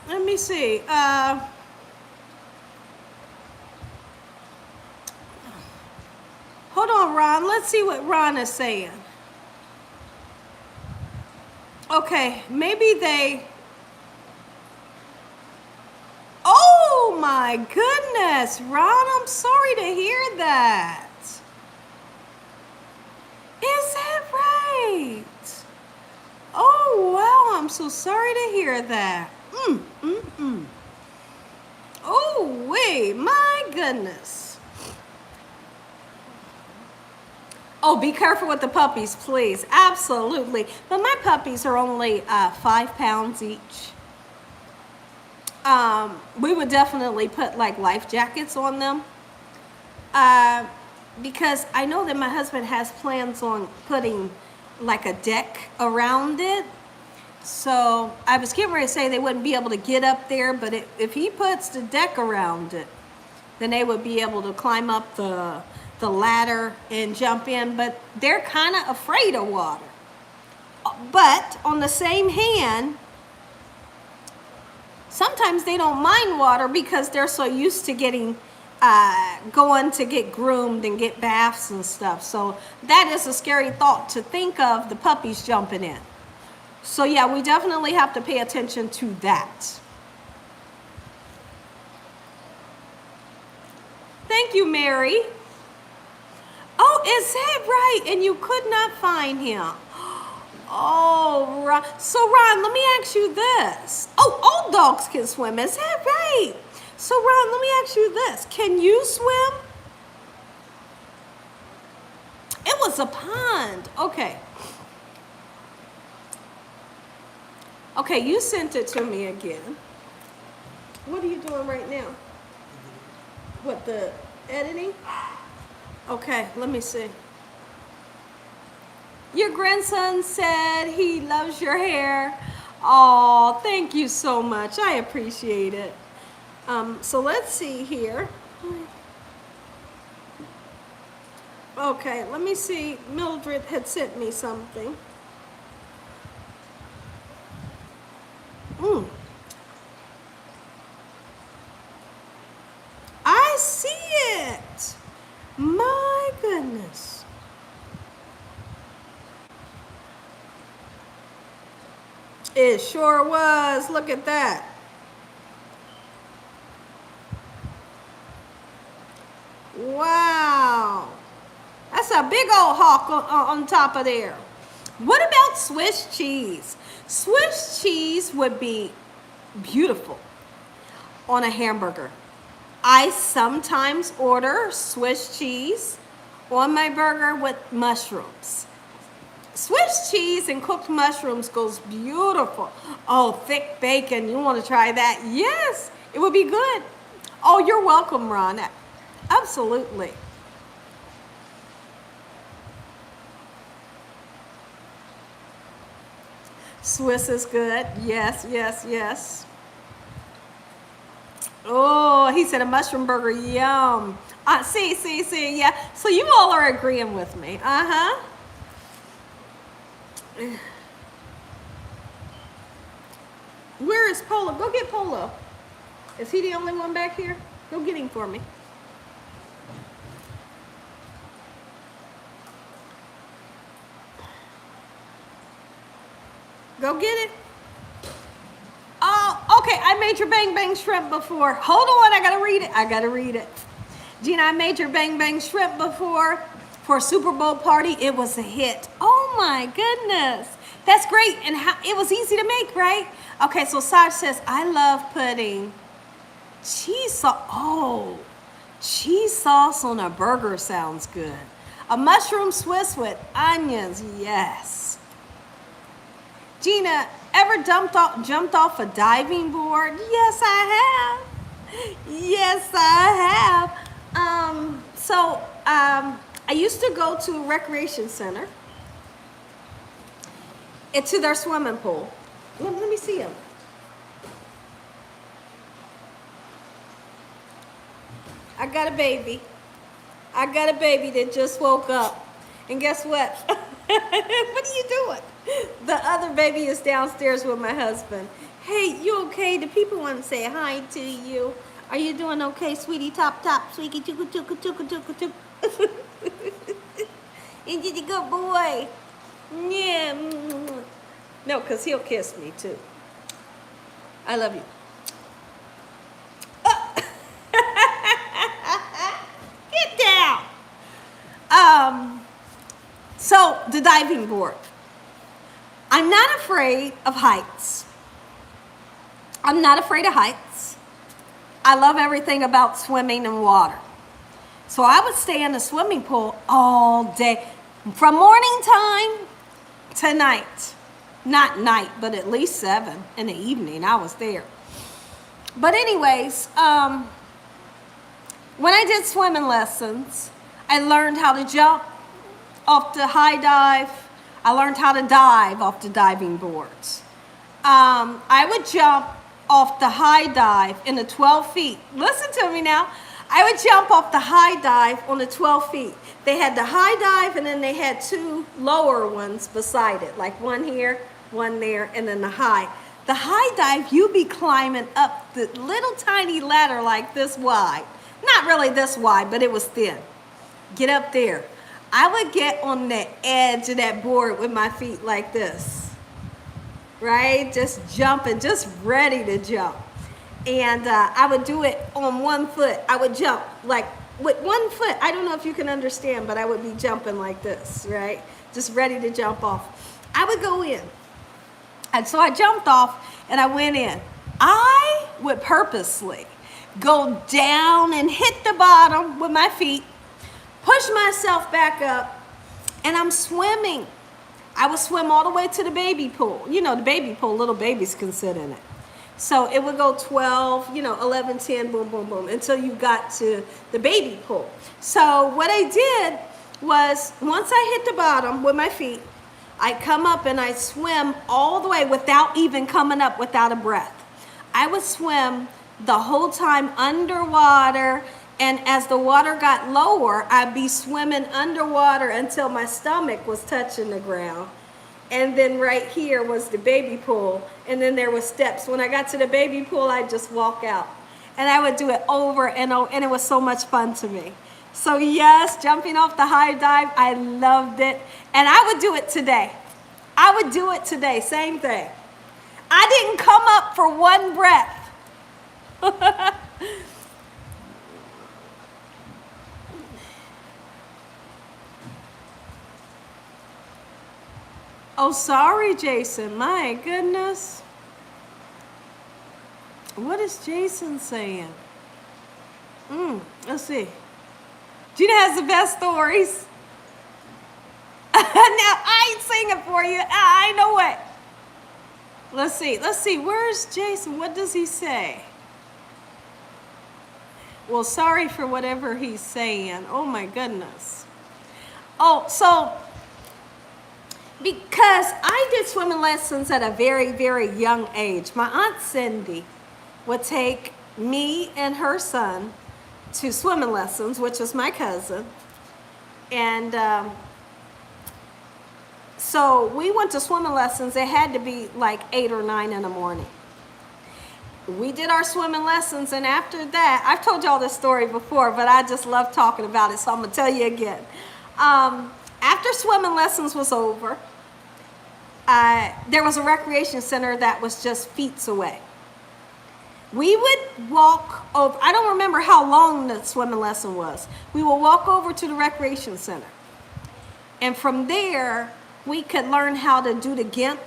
Let me see. Hold on, Ron. Let's see what Ron is saying. Okay, maybe they... Oh my goodness, Ron, I'm sorry to hear that. Is that right? Oh wow, I'm so sorry to hear that. Oh wait, my goodness. Oh, be careful with the puppies, please. Absolutely. But my puppies are only 5 pounds each. We would definitely put like life jackets on them. because I know that my husband has plans on putting like a deck around it. So I was getting ready to say they wouldn't be able to get up there, but if he puts the deck around it, then they would be able to climb up the ladder and jump in, but they're kind of afraid of water. But on the same hand, sometimes they don't mind water because they're so used to getting going to get groomed and get baths and stuff. So that is a scary thought to think of, the puppies jumping in. So yeah, we definitely have to pay attention to that. Thank you, Mary. Oh, is that right? And you could not find him. Oh, Ron. So, Ron, let me ask you this. Oh, all dogs can swim. Is that right? So, Ron, let me ask you this. Can you swim? It was a pond. Okay. Okay, you sent it to me again. What are you doing right now? What, the editing? Okay, let me see. Your grandson said he loves your hair. Oh, thank you so much. I appreciate it. So let's see here. Okay, let me see. Mildred had sent me something. I see it. My goodness. It sure was. Look at that. Wow. That's a big old hawk on top of there. What about Swiss cheese? Swiss cheese would be beautiful on a hamburger. I sometimes order Swiss cheese on my burger with mushrooms. Swiss cheese and cooked mushrooms goes beautiful. Oh, thick bacon, you want to try that? Yes, it would be good. Oh, you're welcome, Ron. Absolutely. Swiss is good. Yes, yes, yes. Oh, he said a mushroom burger, yum. See, yeah. So you all are agreeing with me. Uh-huh. Where is Polo? Go get Polo. Is he the only one back here? Go get him for me. Go get it. Oh, okay. I made your bang bang shrimp before. Hold on, I gotta read it. Gina, I made your bang bang shrimp before for a Super Bowl party. It was a hit. Oh my goodness. That's great. And it was easy to make, right? Okay, so Saj says, I love putting cheese sauce. Oh, cheese sauce on a burger sounds good. A mushroom Swiss with onions, yes. Gina, ever jumped off a diving board? Yes, I have. Yes, I have. I used to go to a recreation center and to their swimming pool. Let me see them. I got a baby. I got a baby that just woke up. And guess what? What are you doing? The other baby is downstairs with my husband. Hey, you okay? The people want to say hi to you. Are you doing okay, sweetie? Top, sweetie, tuku. Is you a good boy? Yeah. No, because he'll kiss me too. I love you. Get down. So the diving board. I'm not afraid of heights. I'm not afraid of heights. I love everything about swimming in water. So I would stay in the swimming pool all day, from morning time to night. Not night, but at least 7 in the evening. I was there. But anyways, when I did swimming lessons, I learned how to jump off the high dive. I learned how to dive off the diving boards. I would jump off the high dive in the 12 feet. Listen to me now. I would jump off the high dive on the 12 feet. They had the high dive and then they had two lower ones beside it, like one here, one there, and then the high. The high dive, you be climbing up the little tiny ladder like this wide. Not really this wide, but it was thin. Get up there. I would get on the edge of that board with my feet like this. Right? Just jumping, just ready to jump. And I would do it on one foot. I would jump like with one foot. I don't know if you can understand, but I would be jumping like this, right? Just ready to jump off. I would go in. And so I jumped off and I went in. I would purposely go down and hit the bottom with my feet, push myself back up, and I'm swimming. I would swim all the way to the baby pool. You know, the baby pool, little babies can sit in it. So it would go 12, 11, 10, boom, boom, boom, until you got to the baby pool. So what I did was, once I hit the bottom with my feet, I come up and I swim all the way without even coming up without a breath. I would swim the whole time underwater, and as the water got lower, I'd be swimming underwater until my stomach was touching the ground. And then right here was the baby pool, and then there were steps. When I got to the baby pool, I'd just walk out. And I would do it over and over, and it was so much fun to me. So yes, jumping off the high dive, I loved it. And I would do it today. I would do it today, same thing. I didn't come up for one breath. Oh, sorry, Jason. My goodness. What is Jason saying? Let's see. Gina has the best stories. Now, I ain't singing for you. I know what. Let's see. Let's see. Where's Jason? What does he say? Well, sorry for whatever he's saying. Oh, my goodness. Oh, so because I did swimming lessons at a very, very young age. My Aunt Cindy would take me and her son to swimming lessons, which is my cousin. And so we went to swimming lessons. It had to be like 8 or 9 in the morning. We did our swimming lessons, and after that, I've told y'all this story before, but I just love talking about it, so I'm going to tell you again. After swimming lessons was over, there was a recreation center that was just feet away. We would walk over, I don't remember how long the swimming lesson was. We would walk over to the recreation center. And from there, we could learn how to do the GIMP.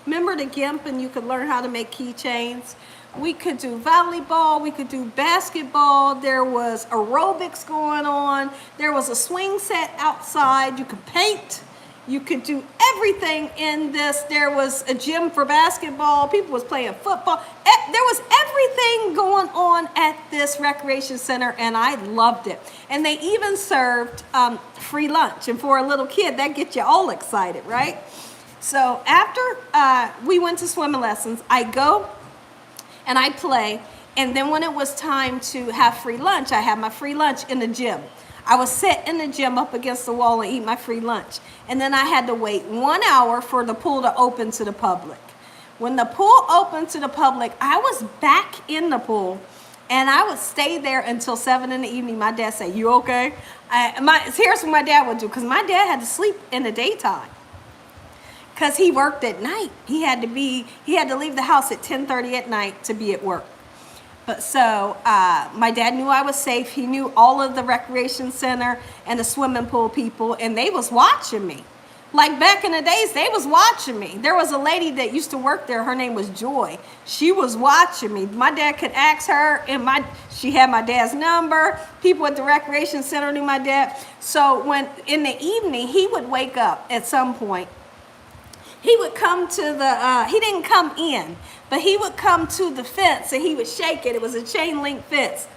Remember the GIMP, and you could learn how to make keychains? We could do volleyball, we could do basketball, there was aerobics going on, there was a swing set outside, you could paint, you could do everything in this. There was a gym for basketball, people was playing football. There was everything going on at this recreation center, and I loved it. And they even served free lunch, and for a little kid, that gets you all excited, right? So after we went to swimming lessons, I go and I play, and then when it was time to have free lunch, I had my free lunch in the gym. I would sit in the gym up against the wall and eat my free lunch. And then I had to wait 1 hour for the pool to open to the public. When the pool opened to the public, I was back in the pool, and I would stay there until 7 in the evening. My dad said, "You okay?" Here's what my dad would do, because my dad had to sleep in the daytime, because he worked at night. He had to leave the house at 10:30 at night to be at work. But so my dad knew I was safe. He knew all of the recreation center and the swimming pool people, and they was watching me. Like back in the days, they was watching me. There was a lady that used to work there. Her name was Joy. She was watching me. My dad could ask her, and she had my dad's number. People at the recreation center knew my dad. So when in the evening, he would wake up at some point. He would come to he didn't come in, but he would come to the fence and he would shake it. It was a chain link fence.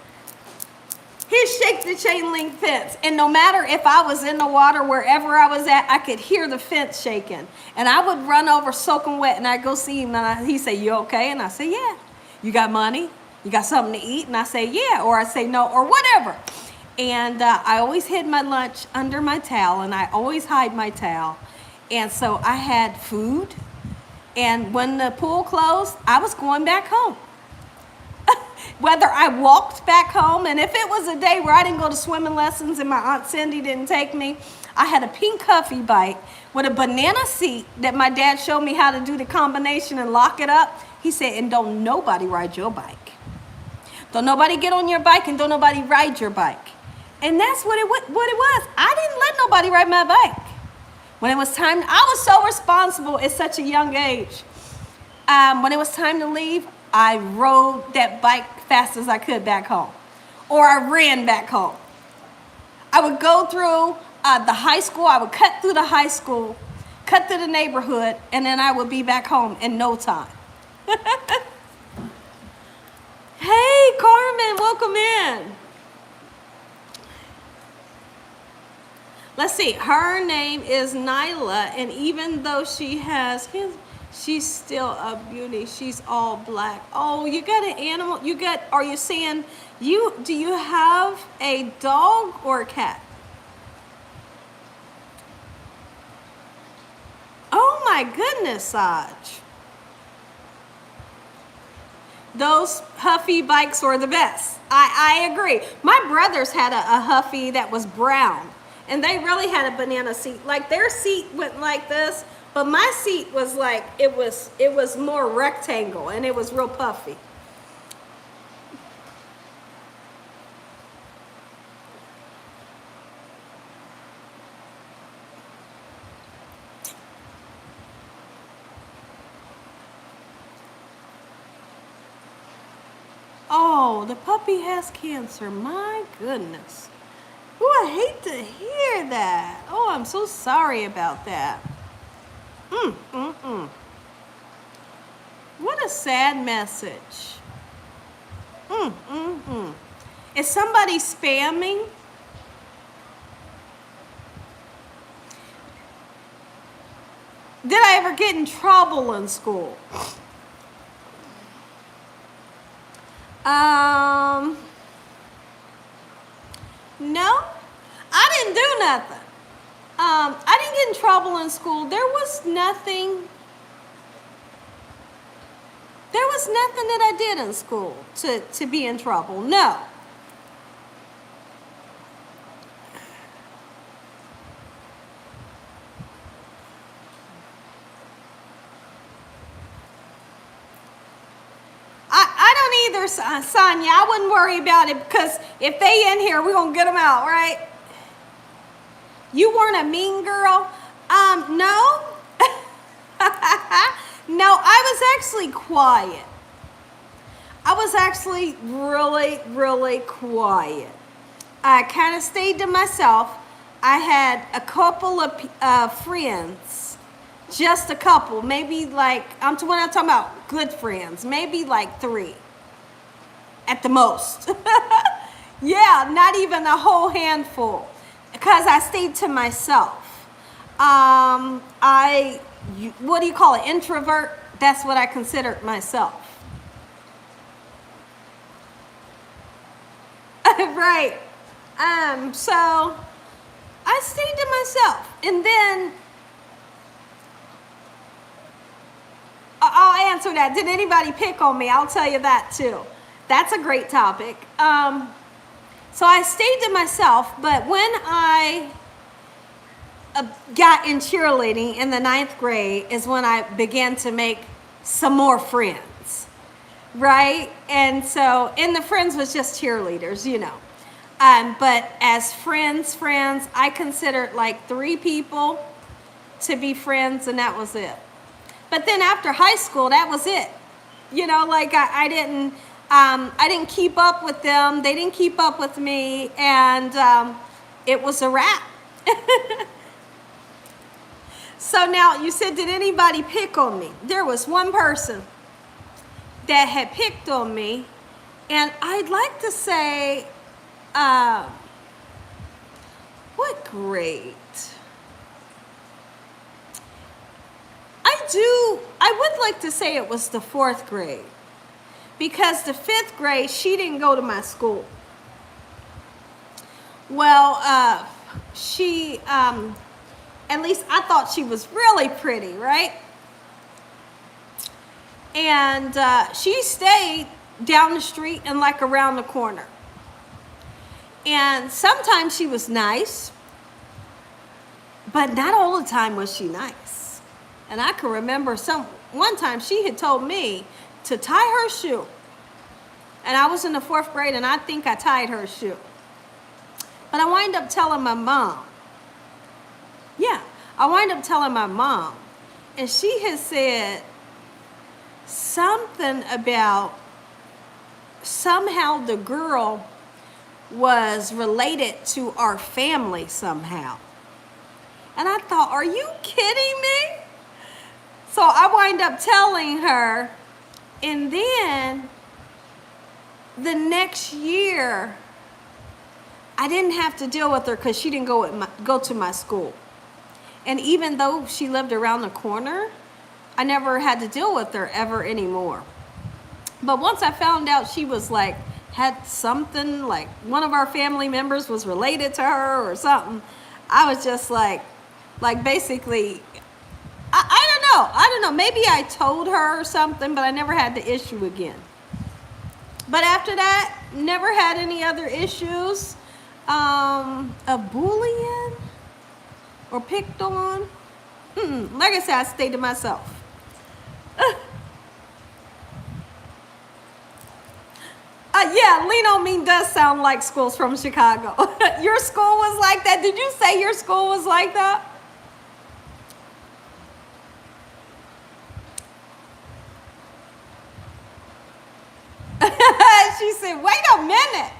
He'd shake the chain link fence. And no matter if I was in the water, wherever I was at, I could hear the fence shaking. And I would run over soaking wet, and I'd go see him, and he'd say, "You okay?" And I say, "Yeah." "You got money? You got something to eat?" And I say, "Yeah." Or I say, "No," or whatever. And I always hid my lunch under my towel, and I always hide my towel. And so I had food. And when the pool closed, I was going back home. Whether I walked back home, and if it was a day where I didn't go to swimming lessons and my Aunt Cindy didn't take me, I had a pink Huffy bike with a banana seat that my dad showed me how to do the combination and lock it up. He said, "And don't nobody ride your bike. Don't nobody get on your bike, and don't nobody ride your bike." And that's what it was. I didn't let nobody ride my bike. When it was time, I was so responsible at such a young age. When it was time to leave, I rode that bike fast as I could back home. Or I ran back home. I would go through the high school. I would cut through the high school, cut through the neighborhood, and then I would be back home in no time. Hey, Carmen, welcome in. Let's see, her name is Nyla, and even though she has his, she's still a beauty. She's all black. Oh, you got an animal? Are you saying, do you have a dog or a cat? Oh my goodness, Saj. Those Huffy bikes were the best. I agree. My brothers had a Huffy that was brown, and they really had a banana seat. Like their seat went like this, but my seat was like, it was more rectangle, and it was real puffy. Oh, the puppy has cancer. My goodness. Oh, I hate to hear that. Oh, I'm so sorry about that. What a sad message. Is somebody spamming? Did I ever get in trouble in school? No, I didn't do nothing. I didn't get in trouble in school. There was nothing that I did in school to be in trouble. No. I don't either, Sonia. I wouldn't worry about it, because if they in here, we're going to get them out, right? You weren't a mean girl? No. No, I was actually quiet. I was actually really, really quiet. I kind of stayed to myself. I had a couple of friends, just a couple, maybe like, when I'm talking about good friends, maybe like 3 at the most. Yeah, not even a whole handful, because I stayed to myself. What do you call it, introvert? That's what I considered myself. Right. So I stayed to myself, and then I'll answer that. Did anybody pick on me? I'll tell you that too. That's a great topic. So I stayed to myself, but when I got in cheerleading in the 9th grade is when I began to make some more friends, right? And the friends was just cheerleaders, you know. But as friends, I considered like 3 people to be friends, and that was it. But then after high school, that was it. You know, like I didn't keep up with them. They didn't keep up with me, and it was a wrap. So now you said, did anybody pick on me? There was one person that had picked on me, and I'd like to say what grade? I would like to say it was the 4th grade, because the 5th grade, she didn't go to my school. Well, she, at least I thought she was really pretty, right? And she stayed down the street and like around the corner. And sometimes she was nice, but not all the time was she nice. And I can remember one time she had told me to tie her shoe. And I was in the 4th grade, and I think I tied her shoe. But I wind up telling my mom. Yeah, I wind up telling my mom. And she had said something about somehow the girl was related to our family somehow. And I thought, are you kidding me? So I wind up telling her, and then the next year, I didn't have to deal with her because she didn't go to my school. And even though she lived around the corner, I never had to deal with her ever anymore. But once I found out she was like, had something, like one of our family members was related to her or something, I was just like basically, I don't know, maybe I told her or something, but I never had the issue again. But after that, never had any other issues of bullying or picked on. Like I said, I stayed to myself. Yeah, lean on me does sound like schools from Chicago. Your school was like that? Did you say your school was like that? She said, wait a minute.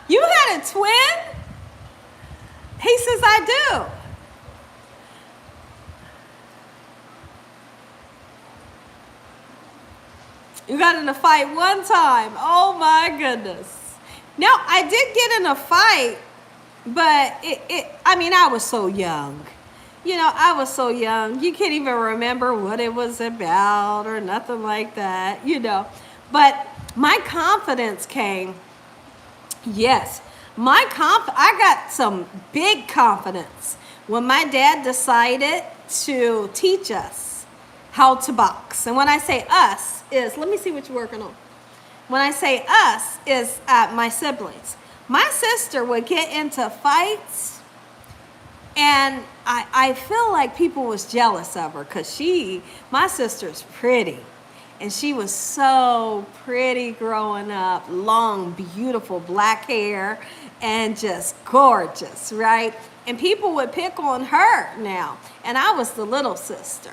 You had a twin? He says, I do. You got in a fight one time. Oh my goodness. Now, I did get in a fight, but I mean, I was so young. You know, I was so young. You can't even remember what it was about or nothing like that, you know. But my confidence came, yes. I got some big confidence when my dad decided to teach us how to box. And when I say us, let me see what you're working on. When I say us, is my siblings. My sister would get into fights, and I feel like people was jealous of her because my sister's pretty. And she was so pretty growing up, long, beautiful black hair, and just gorgeous, right? And people would pick on her now, and I was the little sister.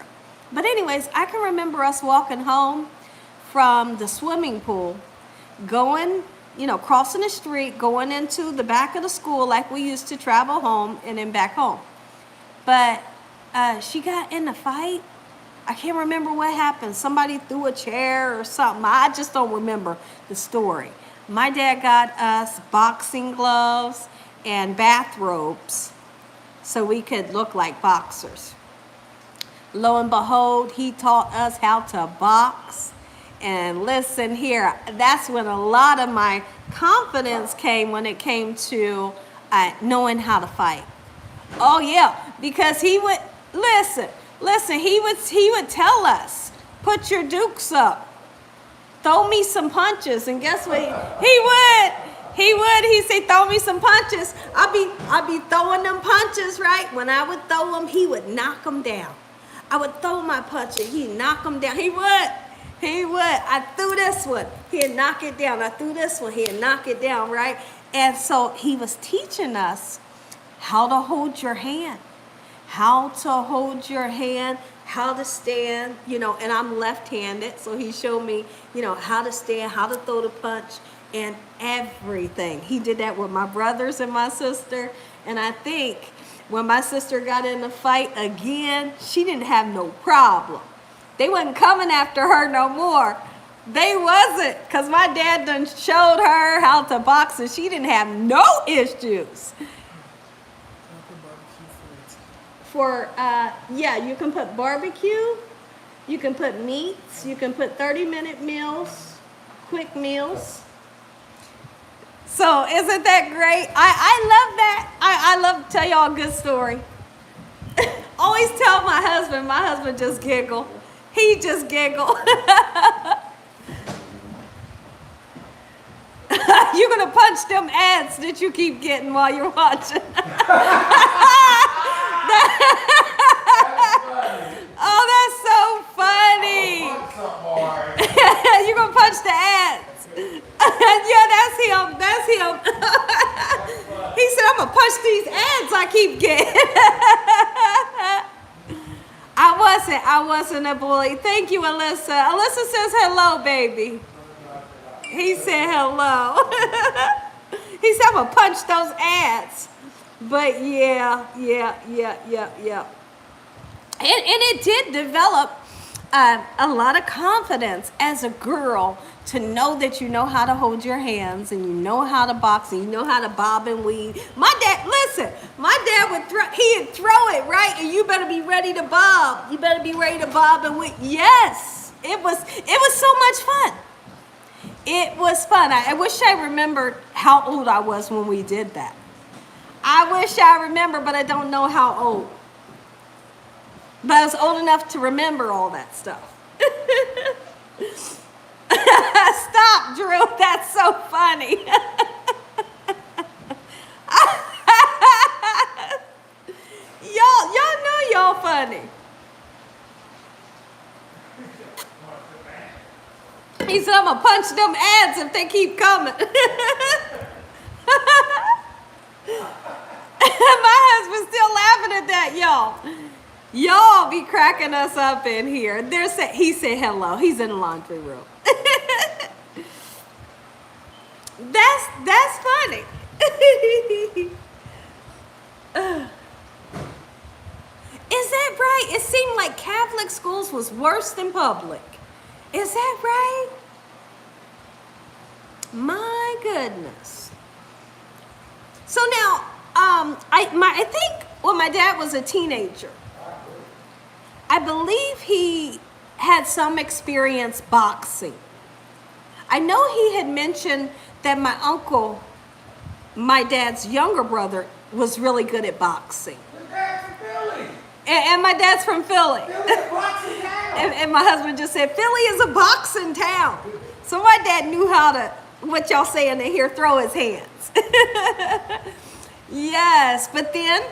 But anyways, I can remember us walking home from the swimming pool, going, crossing the street, going into the back of the school like we used to travel home and then back home. But she got in a fight. I can't remember what happened. Somebody threw a chair or something. I just don't remember the story. My dad got us boxing gloves and bathrobes so we could look like boxers. Lo and behold, he taught us how to box. And listen here, that's when a lot of my confidence came when it came to knowing how to fight. Oh yeah, because he would, listen, he would tell us, put your dukes up, throw me some punches, and guess what? He said, throw me some punches. I'll be throwing them punches, right? When I would throw them, he would knock them down. I would throw my punch and he'd knock them down. He would. I threw this one, he'd knock it down. I threw this one, he'd knock it down, right? And so he was teaching us how to hold your hand, how to stand, and I'm left-handed, so he showed me, how to stand, how to throw the punch, and everything. He did that with my brothers and my sister, and I think when my sister got in the fight again, she didn't have no problem. They wasn't coming after her no more. They wasn't, because my dad done showed her how to box and she didn't have no issues. Yeah, you can put barbecue, you can put meats, you can put 30-minute meals, quick meals. So isn't that great? I love that. I love to tell y'all a good story. Always tell my husband just giggle. He just giggle. You're going to punch them ads that you keep getting while you're watching. Oh, that's so funny. You're going to punch the ads. Yeah, that's him. That's him. He said, I'm going to punch these ads I keep getting. I wasn't a bully. Thank you, Alyssa. Alyssa says hello, baby. He said hello. He said, I'm going to punch those ads. But yeah. And it did develop a lot of confidence as a girl to know that you know how to hold your hands and you know how to box and you know how to bob and weave. My dad would he'd throw it, right? And you better be ready to bob. You better be ready to bob and weave. Yes, it was so much fun. It was fun. I wish I remembered how old I was when we did that. I wish I remember, but I don't know how old. But I was old enough to remember all that stuff. Stop, Drew. That's so funny. Y'all know y'all funny. He said, I'm going to punch them ads if they keep coming. My husband's still laughing at that, y'all. Y'all be cracking us up in here. He said hello. He's in the laundry room. That's funny. Is that right? It seemed like Catholic schools was worse than public. Is that right? My goodness. So now, I think when my dad was a teenager, I believe he had some experience boxing. I know he had mentioned that my uncle, my dad's younger brother, was really good at boxing. Your dad's from Philly. And my dad's from Philly. Philly's a boxing town. And my husband just said, Philly is a boxing town. So my dad knew how to, what y'all saying in here, throw his hands. Yes, but then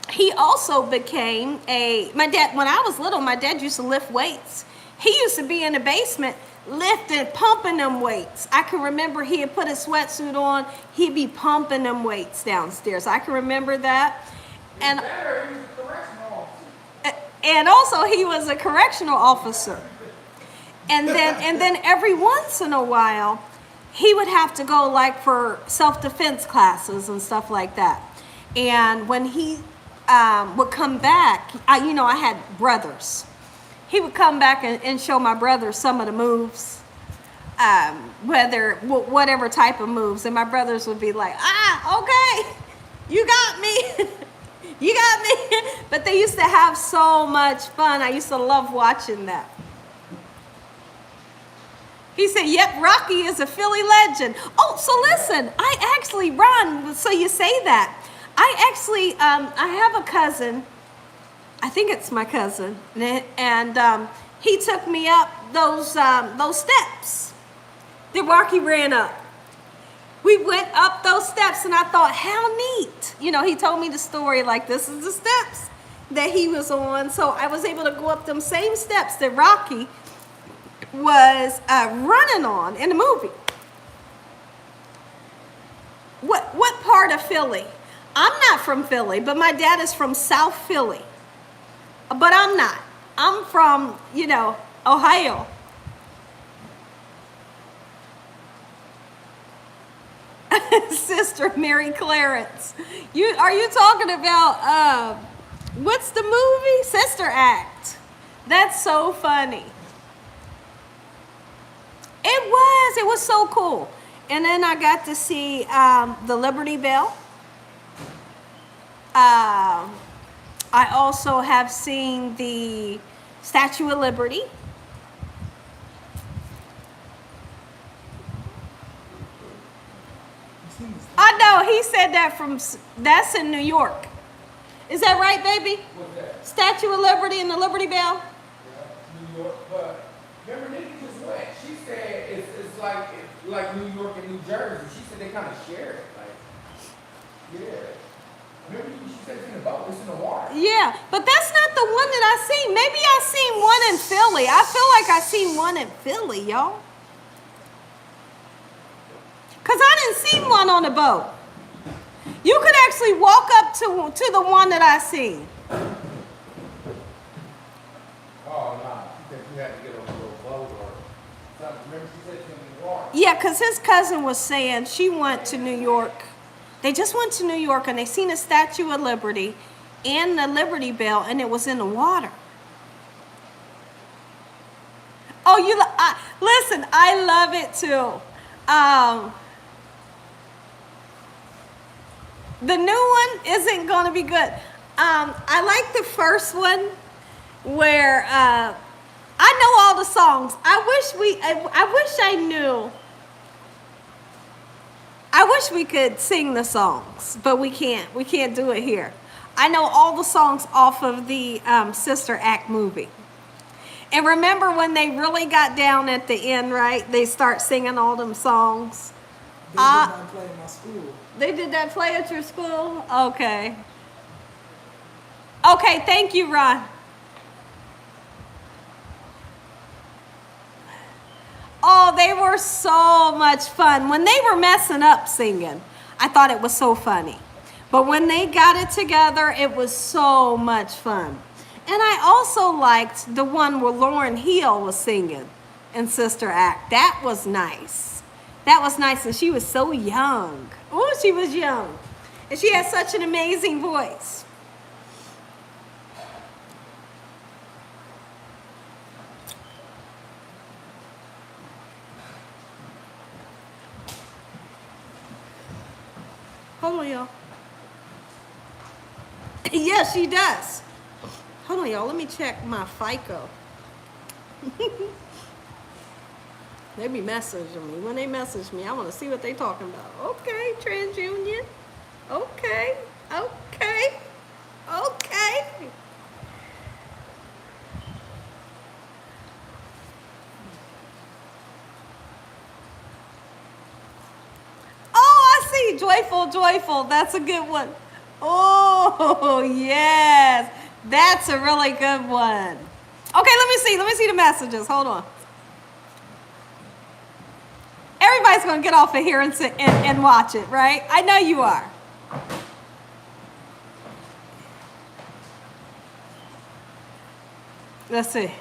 he also became my dad, when I was little, my dad used to lift weights. He used to be in the basement lifting, pumping them weights. I can remember he had put a sweatsuit on. He'd be pumping them weights downstairs. I can remember that. And also he was a correctional officer. And then every once in a while, he would have to go like for self-defense classes and stuff like that. And when he would come back, I had brothers. He would come back and show my brothers some of the moves, whatever type of moves. And my brothers would be like, okay, you got me. You got me. But they used to have so much fun. I used to love watching that. He said, yep, Rocky is a Philly legend. Oh, so listen, Ron, so you say that. I have a cousin, I think it's my cousin, and he took me up those steps that Rocky ran up. We went up those steps and I thought, how neat. He told me the story like this is the steps that he was on. So I was able to go up them same steps that Rocky was running on in the movie. What part of Philly? I'm not from Philly, but my dad is from South Philly. But I'm not. I'm from, Ohio. Sister Mary Clarence. Are you talking about, what's the movie? Sister Act. That's so funny. It was so cool. And then I got to see the Liberty Bell. I also have seen the Statue of Liberty. I know, he said that that's in New York. Is that right, baby? What's that? Statue of Liberty and the Liberty Bell? Yeah, New York, but remember Nikki just went. She said it's like New York and New Jersey. She said they kind of share it. Like, yeah. Remember she said it's in the boat, it's in the water. Yeah, but that's not the one that I seen. Maybe I seen one in Philly. I feel like I seen one in Philly, y'all. Because I didn't see one on the boat. You could actually walk up to the one that I seen. Oh, no. She said you had to get on a little boat or something. Remember she said it's in the water. Yeah, because his cousin was saying she went to New York. They just went to New York and they seen a Statue of Liberty and the Liberty Bell, and it was in the water. Oh, listen, I love it too. The new one isn't going to be good. I like the first one where I know all the songs. I wish I knew. I wish we could sing the songs, but we can't. We can't do it here. I know all the songs off of the Sister Act movie. And remember when they really got down at the end, right? They start singing all them songs. They did not play in my school. They did that play at your school? Okay. Okay, thank you, Ron. Oh, they were so much fun. When they were messing up singing, I thought it was so funny. But when they got it together, it was so much fun. And I also liked the one where Lauryn Hill was singing in Sister Act. That was nice. That was nice, and she was so young. Oh, she was young. And she had such an amazing voice. Hold on, y'all. Yes, she does. Hold on, y'all. Let me check my FICO. They be messaging me. When they message me, I want to see what they talking about. Okay, TransUnion. Okay, okay, okay. Oh, I see. Joyful, joyful. That's a good one. Oh, yes. That's a really good one. Okay, let me see. Let me see the messages. Hold on. Everybody's going to get off of here and sit and watch it, right? I know you are. Let's see.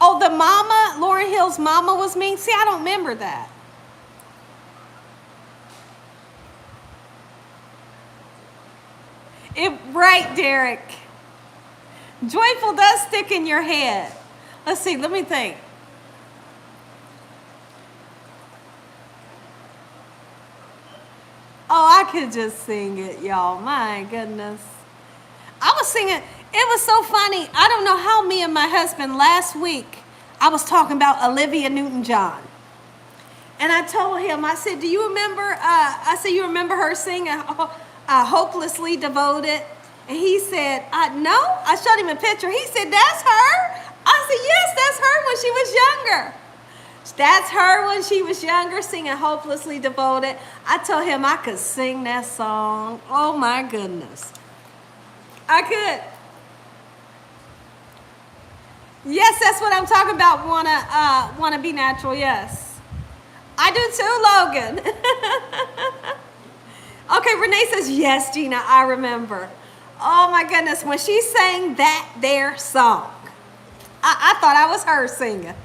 Oh, the mama, Lauryn Hill's mama was mean. See, I don't remember that. Right, Derek. Joyful does stick in your head. Let's see, let me think. Oh, I could just sing it, y'all. My goodness. I was singing. It was so funny. I don't know how me and my husband last week, I was talking about Olivia Newton-John. And I told him, I said, do you remember, I said, you remember her singing Hopelessly Devoted? And he said, no. I showed him a picture. He said, that's her. I said, yes, that's her when she was younger. That's her when she was younger, singing Hopelessly Devoted. I told him I could sing that song. Oh, my goodness. I could. Yes, that's what I'm talking about, wanna be natural, yes. I do too, Logan. Okay, Renee says, yes, Gina, I remember. Oh, my goodness, when she sang that there song, I thought I was her singing.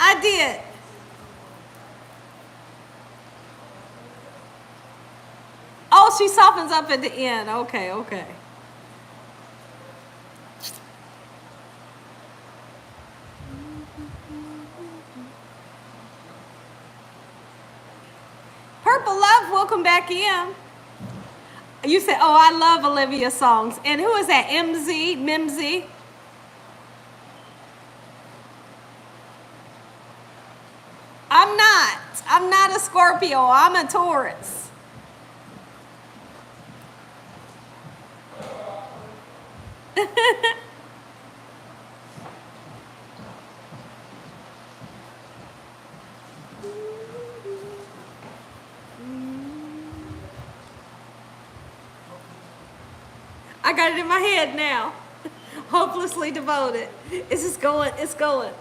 I did. Oh, she softens up at the end. Okay. Purple Love, welcome back in. You said, oh, I love Olivia's songs. And who is that? Mimsy? I'm not a Scorpio. I'm a Taurus. I got it in my head now. Hopelessly devoted. It's just going, it's going.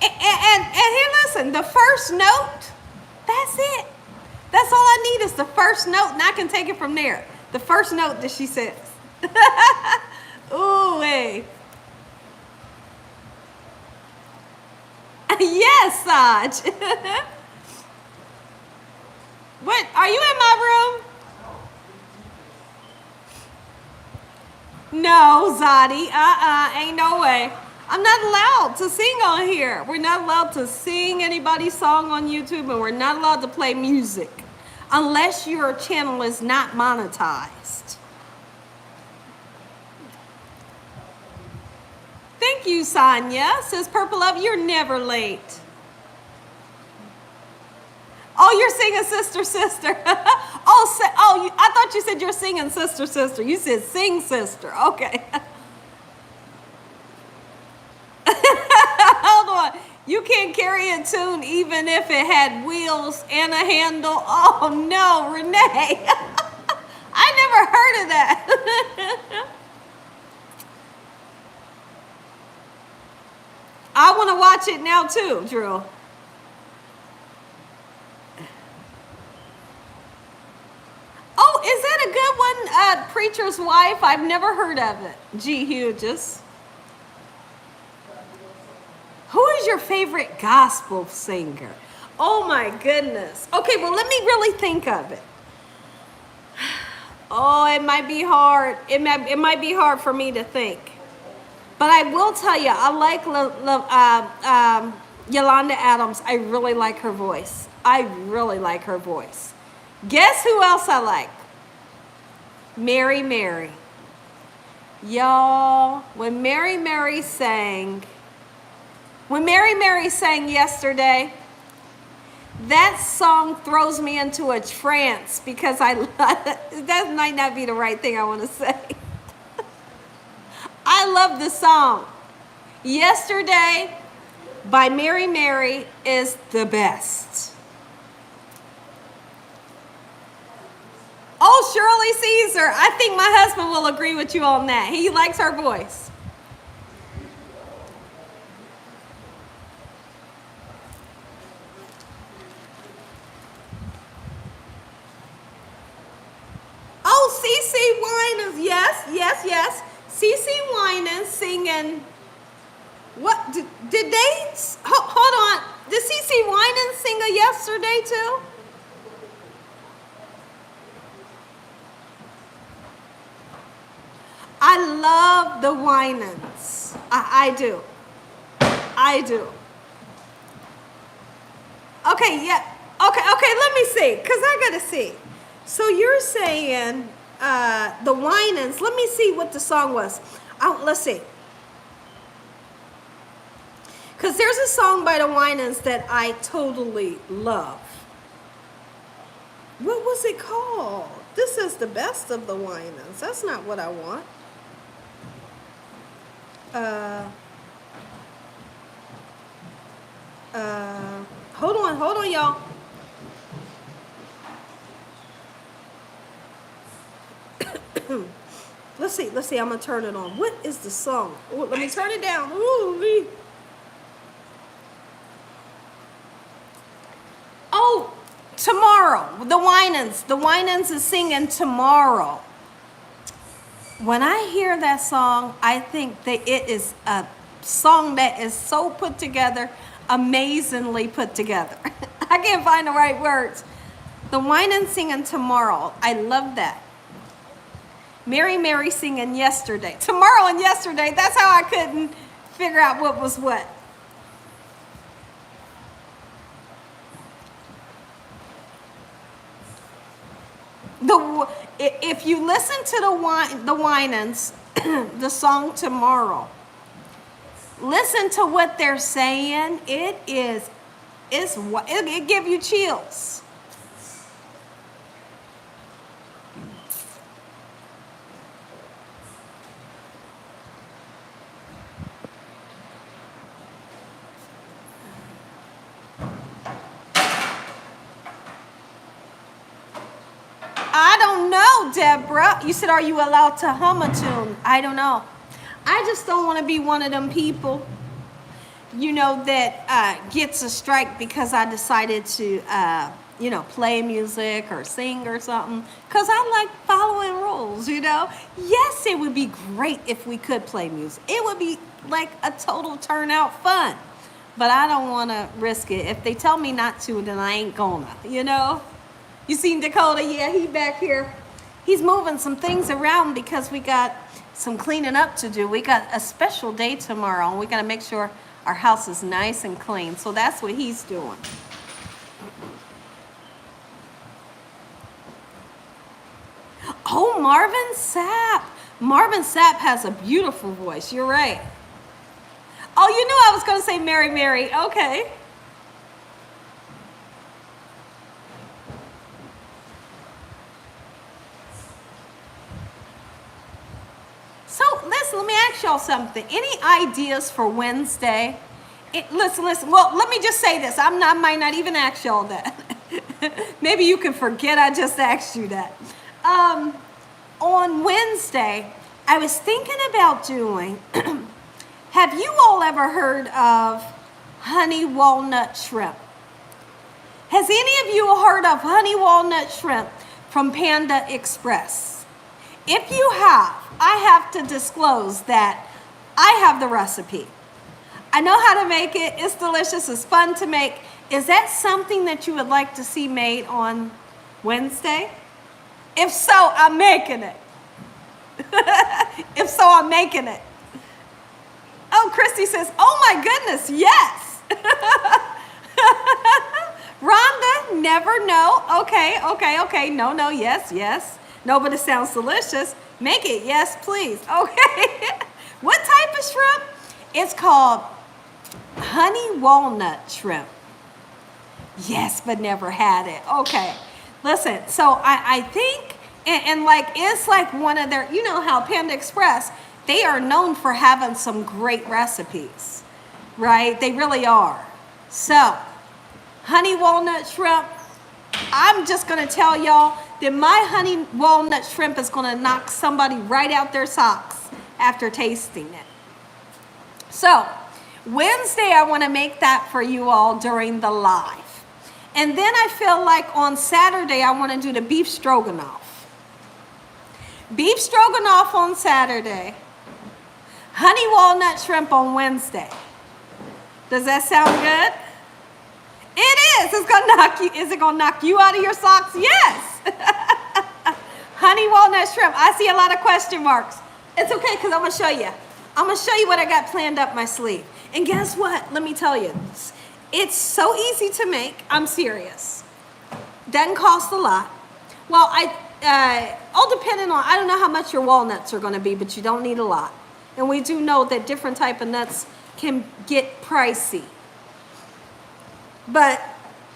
And here, listen, the first note, that's it. That's all I need is the first note, and I can take it from there. The first note that she says. Ooh, hey. Yes, Saj. What, are you in my room? No, Zadi, ain't no way. I'm not allowed to sing on here. We're not allowed to sing anybody's song on YouTube, and we're not allowed to play music unless your channel is not monetized. Thank you, Sonia. Says Purple Love, you're never late. Oh, you're singing Sister, Sister. I thought you said you're singing Sister, Sister. You said sing, Sister. Okay. Hold on. You can't carry a tune even if it had wheels and a handle. Oh, no, Renee. I never heard of that. I want to watch it now, too, Drew. Oh, is that a good one? Preacher's Wife? I've never heard of it. G. Hughes. Who is your favorite gospel singer? Oh my goodness. Okay, well, let me really think of it. Oh, it might be hard. It might be hard for me to think. But I will tell you, I like Yolanda Adams. I really like her voice. I really like her voice. Guess who else I like? Mary Mary. Y'all, when Mary Mary sang yesterday, that song throws me into a trance because that might not be the right thing I want to say. I love the song. Yesterday by Mary Mary is the best. Oh, Shirley Caesar. I think my husband will agree with you on that. He likes her voice. Oh, CeCe Winans. Yes. CeCe Winans singing. What? Did they? Hold on. Did CeCe Winans sing a yesterday too? I love the Winans. I do. Okay, yeah. Okay, let me see, because I got to see. So you're saying the Winans. Let me see what the song was. Let's see. Because there's a song by the Winans that I totally love. What was it called? This is the best of the Winans. That's not what I want. Hold on, y'all. Let's see. I'm gonna turn it on. What is the song? Ooh, let me turn it down. Ooh, oh, Tomorrow. The Winans is singing Tomorrow. When I hear that song, I think that it is a song that is so put together, amazingly put together. I can't find the right words. The Winans singing Tomorrow. I love that. Mary Mary singing Yesterday. Tomorrow and Yesterday, that's how I couldn't figure out what was what. If you listen to the Winans, the song Tomorrow, listen to what they're saying. It give you chills. I don't know, Deborah. You said, are you allowed to hum a tune? I don't know. I just don't want to be one of them people, you know, that gets a strike because I decided to, you know, play music or sing or something. Because I like following rules, you know. Yes, it would be great if we could play music. It would be like a total turnout fun. But I don't want to risk it. If they tell me not to, then I ain't gonna, you know. You seen Dakota? Yeah, he back here. He's moving some things around because we got some cleaning up to do. We got a special day tomorrow, and we got to make sure our house is nice and clean. So that's what he's doing. Oh, Marvin Sapp. Marvin Sapp has a beautiful voice. You're right. Oh, you knew I was going to say Mary Mary. Okay. So listen, let me ask y'all something. Any ideas for Wednesday? Listen. Well, let me just say this. I might not even ask y'all that. Maybe you can forget I just asked you that. On Wednesday, I was thinking about doing, have you all ever heard of honey walnut shrimp? Has any of you heard of honey walnut shrimp from Panda Express? If you have, I have to disclose that I have the recipe. I know how to make it. It's delicious. It's fun to make. Is that something that you would like to see made on Wednesday? If so, I'm making it. If so, I'm making it. Oh, Christy says, oh my goodness, yes. Rhonda, never know. Okay. No, yes. No, but it sounds delicious. Make it, yes, please. Okay. What type of shrimp? It's called honey walnut shrimp. Yes, but never had it. Okay. Listen, so I think, and like, it's like one of their, you know how Panda Express, they are known for having some great recipes, right? They really are. So, honey walnut shrimp, I'm just going to tell y'all that my honey walnut shrimp is going to knock somebody right out their socks after tasting it. So, Wednesday, I want to make that for you all during the live. And then I feel like on Saturday, I want to do the beef stroganoff. Beef stroganoff on Saturday. Honey walnut shrimp on Wednesday. Does that sound good? It is. It's gonna knock you. Is it gonna knock you out of your socks? Yes. Honey walnut shrimp. I see a lot of question marks. It's okay because I'm gonna show you. I'm gonna show you what I got planned up my sleeve. And guess what? Let me tell you. It's so easy to make. I'm serious. Doesn't cost a lot. Well, all depending on, I don't know how much your walnuts are going to be, but you don't need a lot. And we do know that different type of nuts can get pricey. But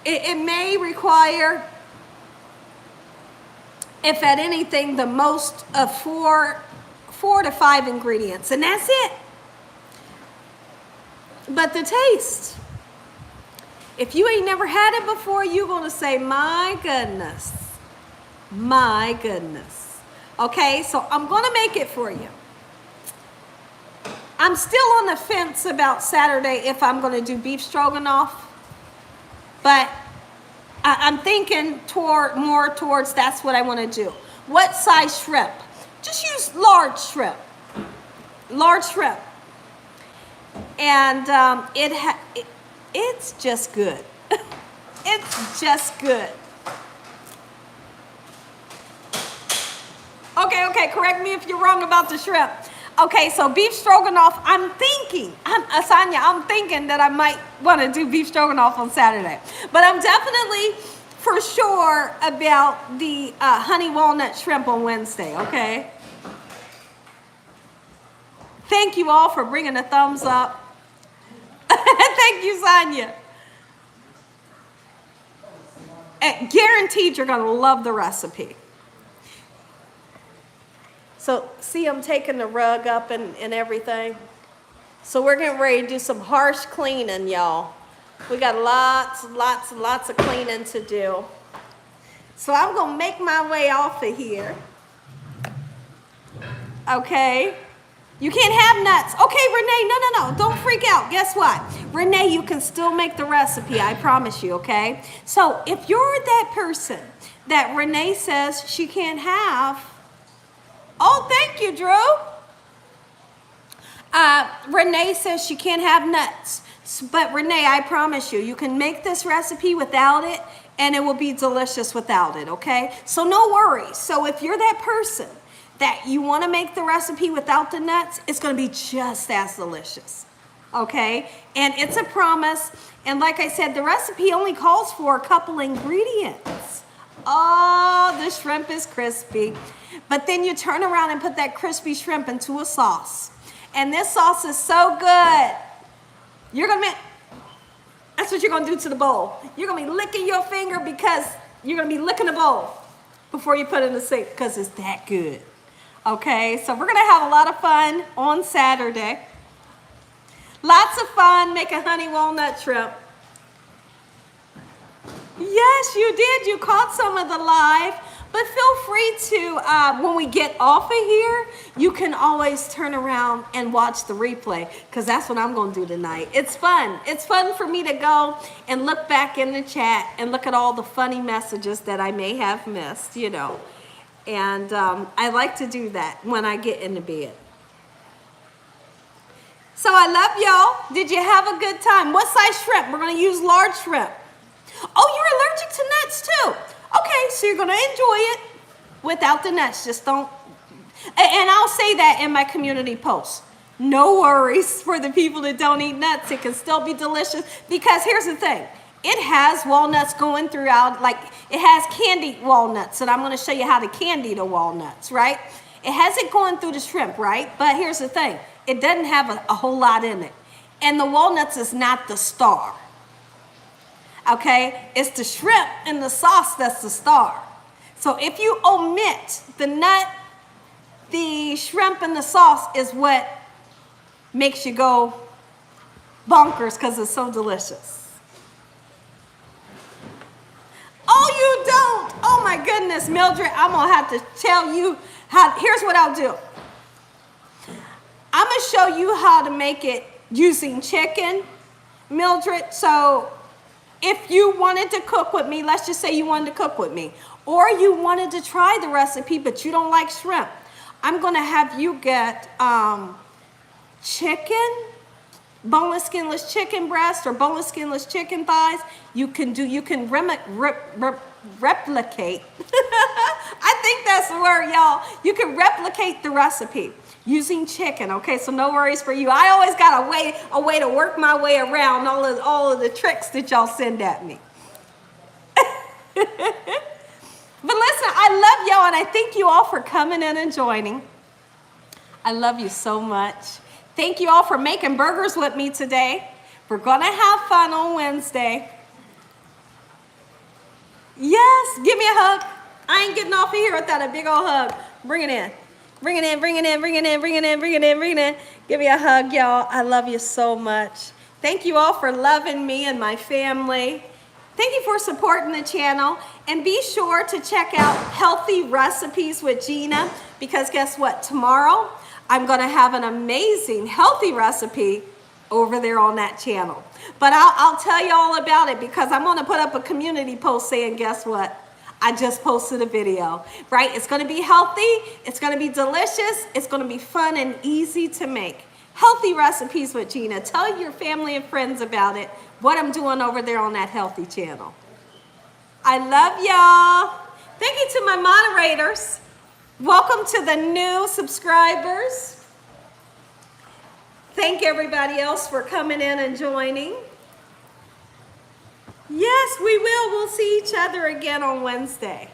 it may require, if at anything, the most of four to five ingredients. And that's it. But the taste. If you ain't never had it before, you're going to say, my goodness. My goodness. Okay, so I'm going to make it for you. I'm still on the fence about Saturday if I'm going to do beef stroganoff. But I'm thinking more towards that's what I want to do. What size shrimp? Just use large shrimp. Large shrimp. And it's just good. It's just good. Okay, correct me if you're wrong about the shrimp. Okay, so beef stroganoff, I'm thinking that I might want to do beef stroganoff on Saturday. But I'm definitely for sure about the honey walnut shrimp on Wednesday, okay? Thank you all for bringing a thumbs up. Thank you, Sonia. Guaranteed you're gonna love the recipe. So see, I'm taking the rug up and everything. So we're getting ready to do some harsh cleaning, y'all. We got lots of cleaning to do. So I'm gonna make my way off of here. Okay. You can't have nuts. Okay, Renee, no, don't freak out. Guess what? Renee, you can still make the recipe, I promise you, okay? So if you're that person that Renee says she can't have, oh, thank you, Drew. Renee says she can't have nuts. But Renee, I promise you, you can make this recipe without it, and it will be delicious without it, okay? So no worries. So if you're that person that you want to make the recipe without the nuts, it's going to be just as delicious, okay? And it's a promise. And like I said, the recipe only calls for a couple ingredients. Oh, the shrimp is crispy. But then you turn around and put that crispy shrimp into a sauce. And this sauce is so good. You're going to that's what you're going to do to the bowl. You're going to be licking your finger because you're going to be licking the bowl before you put it in the sink because it's that good. Okay, so we're going to have a lot of fun on Saturday. Lots of fun making honey walnut shrimp. Yes, you did. You caught some of the live. But feel free to, when we get off of here, you can always turn around and watch the replay because that's what I'm going to do tonight. It's fun. It's fun for me to go and look back in the chat and look at all the funny messages that I may have missed, you know. And I like to do that when I get into bed. So I love y'all. Did you have a good time? What size shrimp? We're going to use large shrimp. Oh, you're allergic to nuts too. Okay, so you're going to enjoy it without the nuts. Just don't. And I'll say that in my community post. No worries for the people that don't eat nuts. It can still be delicious because here's the thing. It has walnuts going throughout, like it has candied walnuts, and I'm going to show you how to candy the walnuts, right? It has it going through the shrimp, right? But here's the thing. It doesn't have a whole lot in it. And the walnuts is not the star. Okay, it's the shrimp and the sauce that's the star. So if you omit the nut, the shrimp and the sauce is what makes you go bonkers because it's so delicious. Oh, you don't? Oh my goodness, Mildred, I'm gonna have to tell you how. Here's what I'll do. I'm gonna show you how to make it using chicken, Mildred. So if you wanted to cook with me, let's just say you wanted to cook with me, or you wanted to try the recipe, but you don't like shrimp, I'm going to have you get chicken, boneless, skinless chicken breast, or boneless, skinless chicken thighs. You can replicate. I think that's the word, y'all. You can replicate the recipe using chicken, okay? So no worries for you. I always got a way to work my way around all of the tricks that y'all send at me. But listen, I love y'all, and I thank you all for coming in and joining. I love you so much. Thank you all for making burgers with me today. We're gonna have fun on Wednesday. Yes, give me a hug. I ain't getting off of here without a big old hug. Bring it in. Bring it in, bring it in, bring it in, bring it in, bring it in, bring it in. Give me a hug, y'all. I love you so much. Thank you all for loving me and my family. Thank you for supporting the channel. And be sure to check out Healthy Recipes with Gina, because guess what? Tomorrow, I'm going to have an amazing healthy recipe over there on that channel. But I'll tell you all about it because I'm going to put up a community post saying, guess what? I just posted a video, right? It's going to be healthy. It's going to be delicious. It's going to be fun and easy to make. Healthy Recipes with Gina. Tell your family and friends about it, what I'm doing over there on that healthy channel. I love y'all. Thank you to my moderators. Welcome to the new subscribers. Thank everybody else for coming in and joining. Yes, we will. We'll see each other again on Wednesday.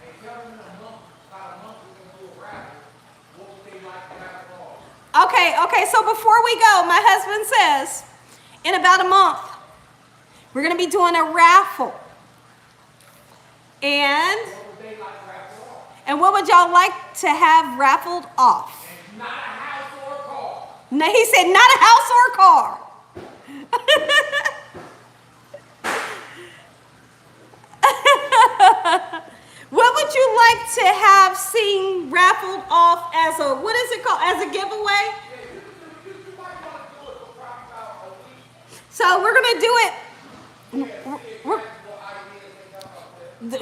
Hey, tell them in about a month we're gonna do a raffle. What would they like to have it all? Okay, so before we go, my husband says in about a month, we're going to be doing a raffle. And What would they like to raffle off? and what would y'all like to have raffled off? And not a house or a car. No, he said not a house or a car. What would you like to have seen raffled off as a, what is it called, as a giveaway? You might want to do it for probably about a week. So we're going to do it. We're,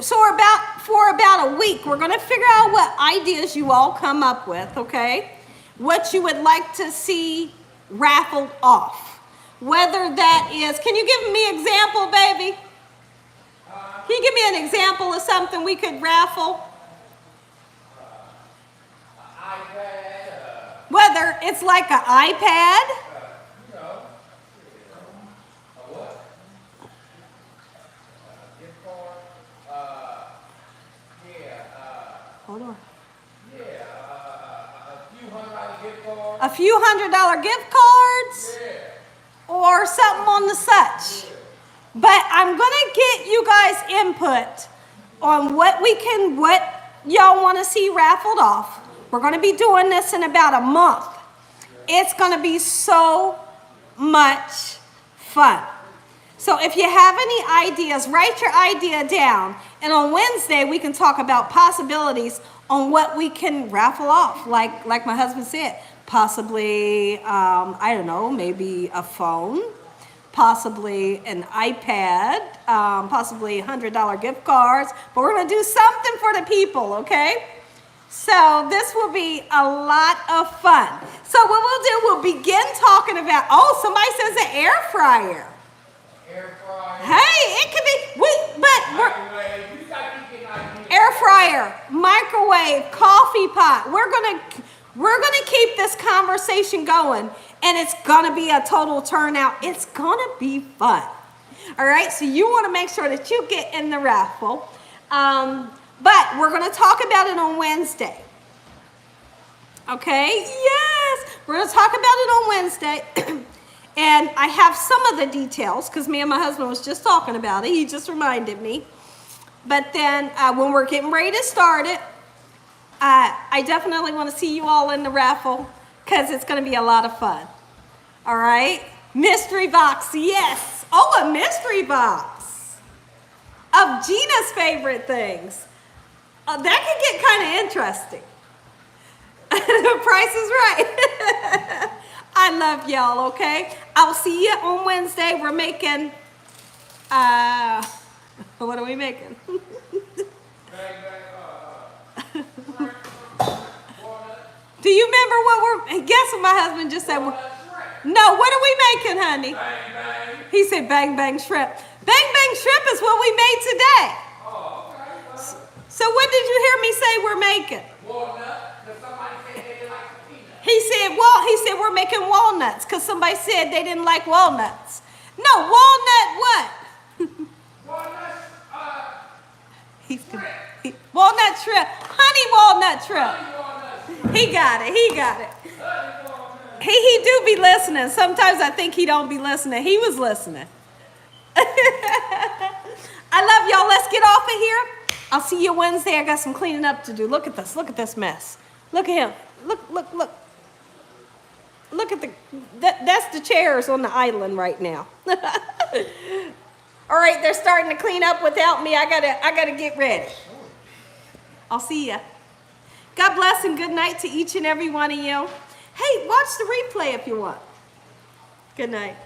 so for about a week, we're going to figure out what ideas you all come up with, okay? What you would like to see raffled off. Whether that is, can you give me an example, baby? Can you give me an example of something we could raffle? iPad, Whether it's like an iPad, you know, a what? Gift card, hold on, a few $100 gift cards. a few $100 gift cards, Yeah. or something on the such. But I'm gonna get you guys input on what y'all want to see raffled off. We're gonna be doing this in about a month. It's gonna be so much fun. So if you have any ideas, write your idea down. And on Wednesday, we can talk about possibilities on what we can raffle off. Like my husband said, possibly, I don't know, maybe a phone, possibly an iPad, possibly $100 gift cards. But we're going to do something for the people, okay? So this will be a lot of fun. So what we'll do, we'll begin talking about, oh, somebody says an air fryer. Air fryer. Hey, it could be, Microwave. You got to keep getting ideas. air fryer, microwave, coffee pot. We're gonna keep this conversation going, and it's gonna be a total turnout. It's gonna be fun. All right, so you want to make sure that you get in the raffle, but we're gonna talk about it on Wednesday. Okay? Yes, we're gonna talk about it on Wednesday. And I have some of the details because me and my husband was just talking about it. He just reminded me. But then when we're getting ready to start it, I definitely want to see you all in the raffle because it's going to be a lot of fun. All right? Mystery box, yes. Oh, a mystery box of Gina's favorite things. That could get kind of interesting. The price is right. I love y'all, okay? I'll see you on Wednesday. We're making, what are we making? Do you remember guess what my husband just said? No, what are we making, honey? Bang, bang. He said bang, bang shrimp. Bang, bang shrimp is what we made today. Oh, okay. So what did you hear me say we're making? Walnut, because somebody said they didn't like the peanut. He said we're making walnuts because somebody said they didn't like walnuts. No, walnut what? Walnut, Walnut shrimp. Honey walnut shrimp. walnut. He got it. He do be listening. Sometimes I think he don't be listening. He was listening. I love y'all. Let's get off of here. I'll see you Wednesday. I got some cleaning up to do. Look at this. Look at this mess. Look at him. Look. Look at that's the chairs on the island right now. All right, they're starting to clean up without me. I gotta get ready. I'll see ya. God bless and good night to each and every one of you. Hey, watch the replay if you want. Good night.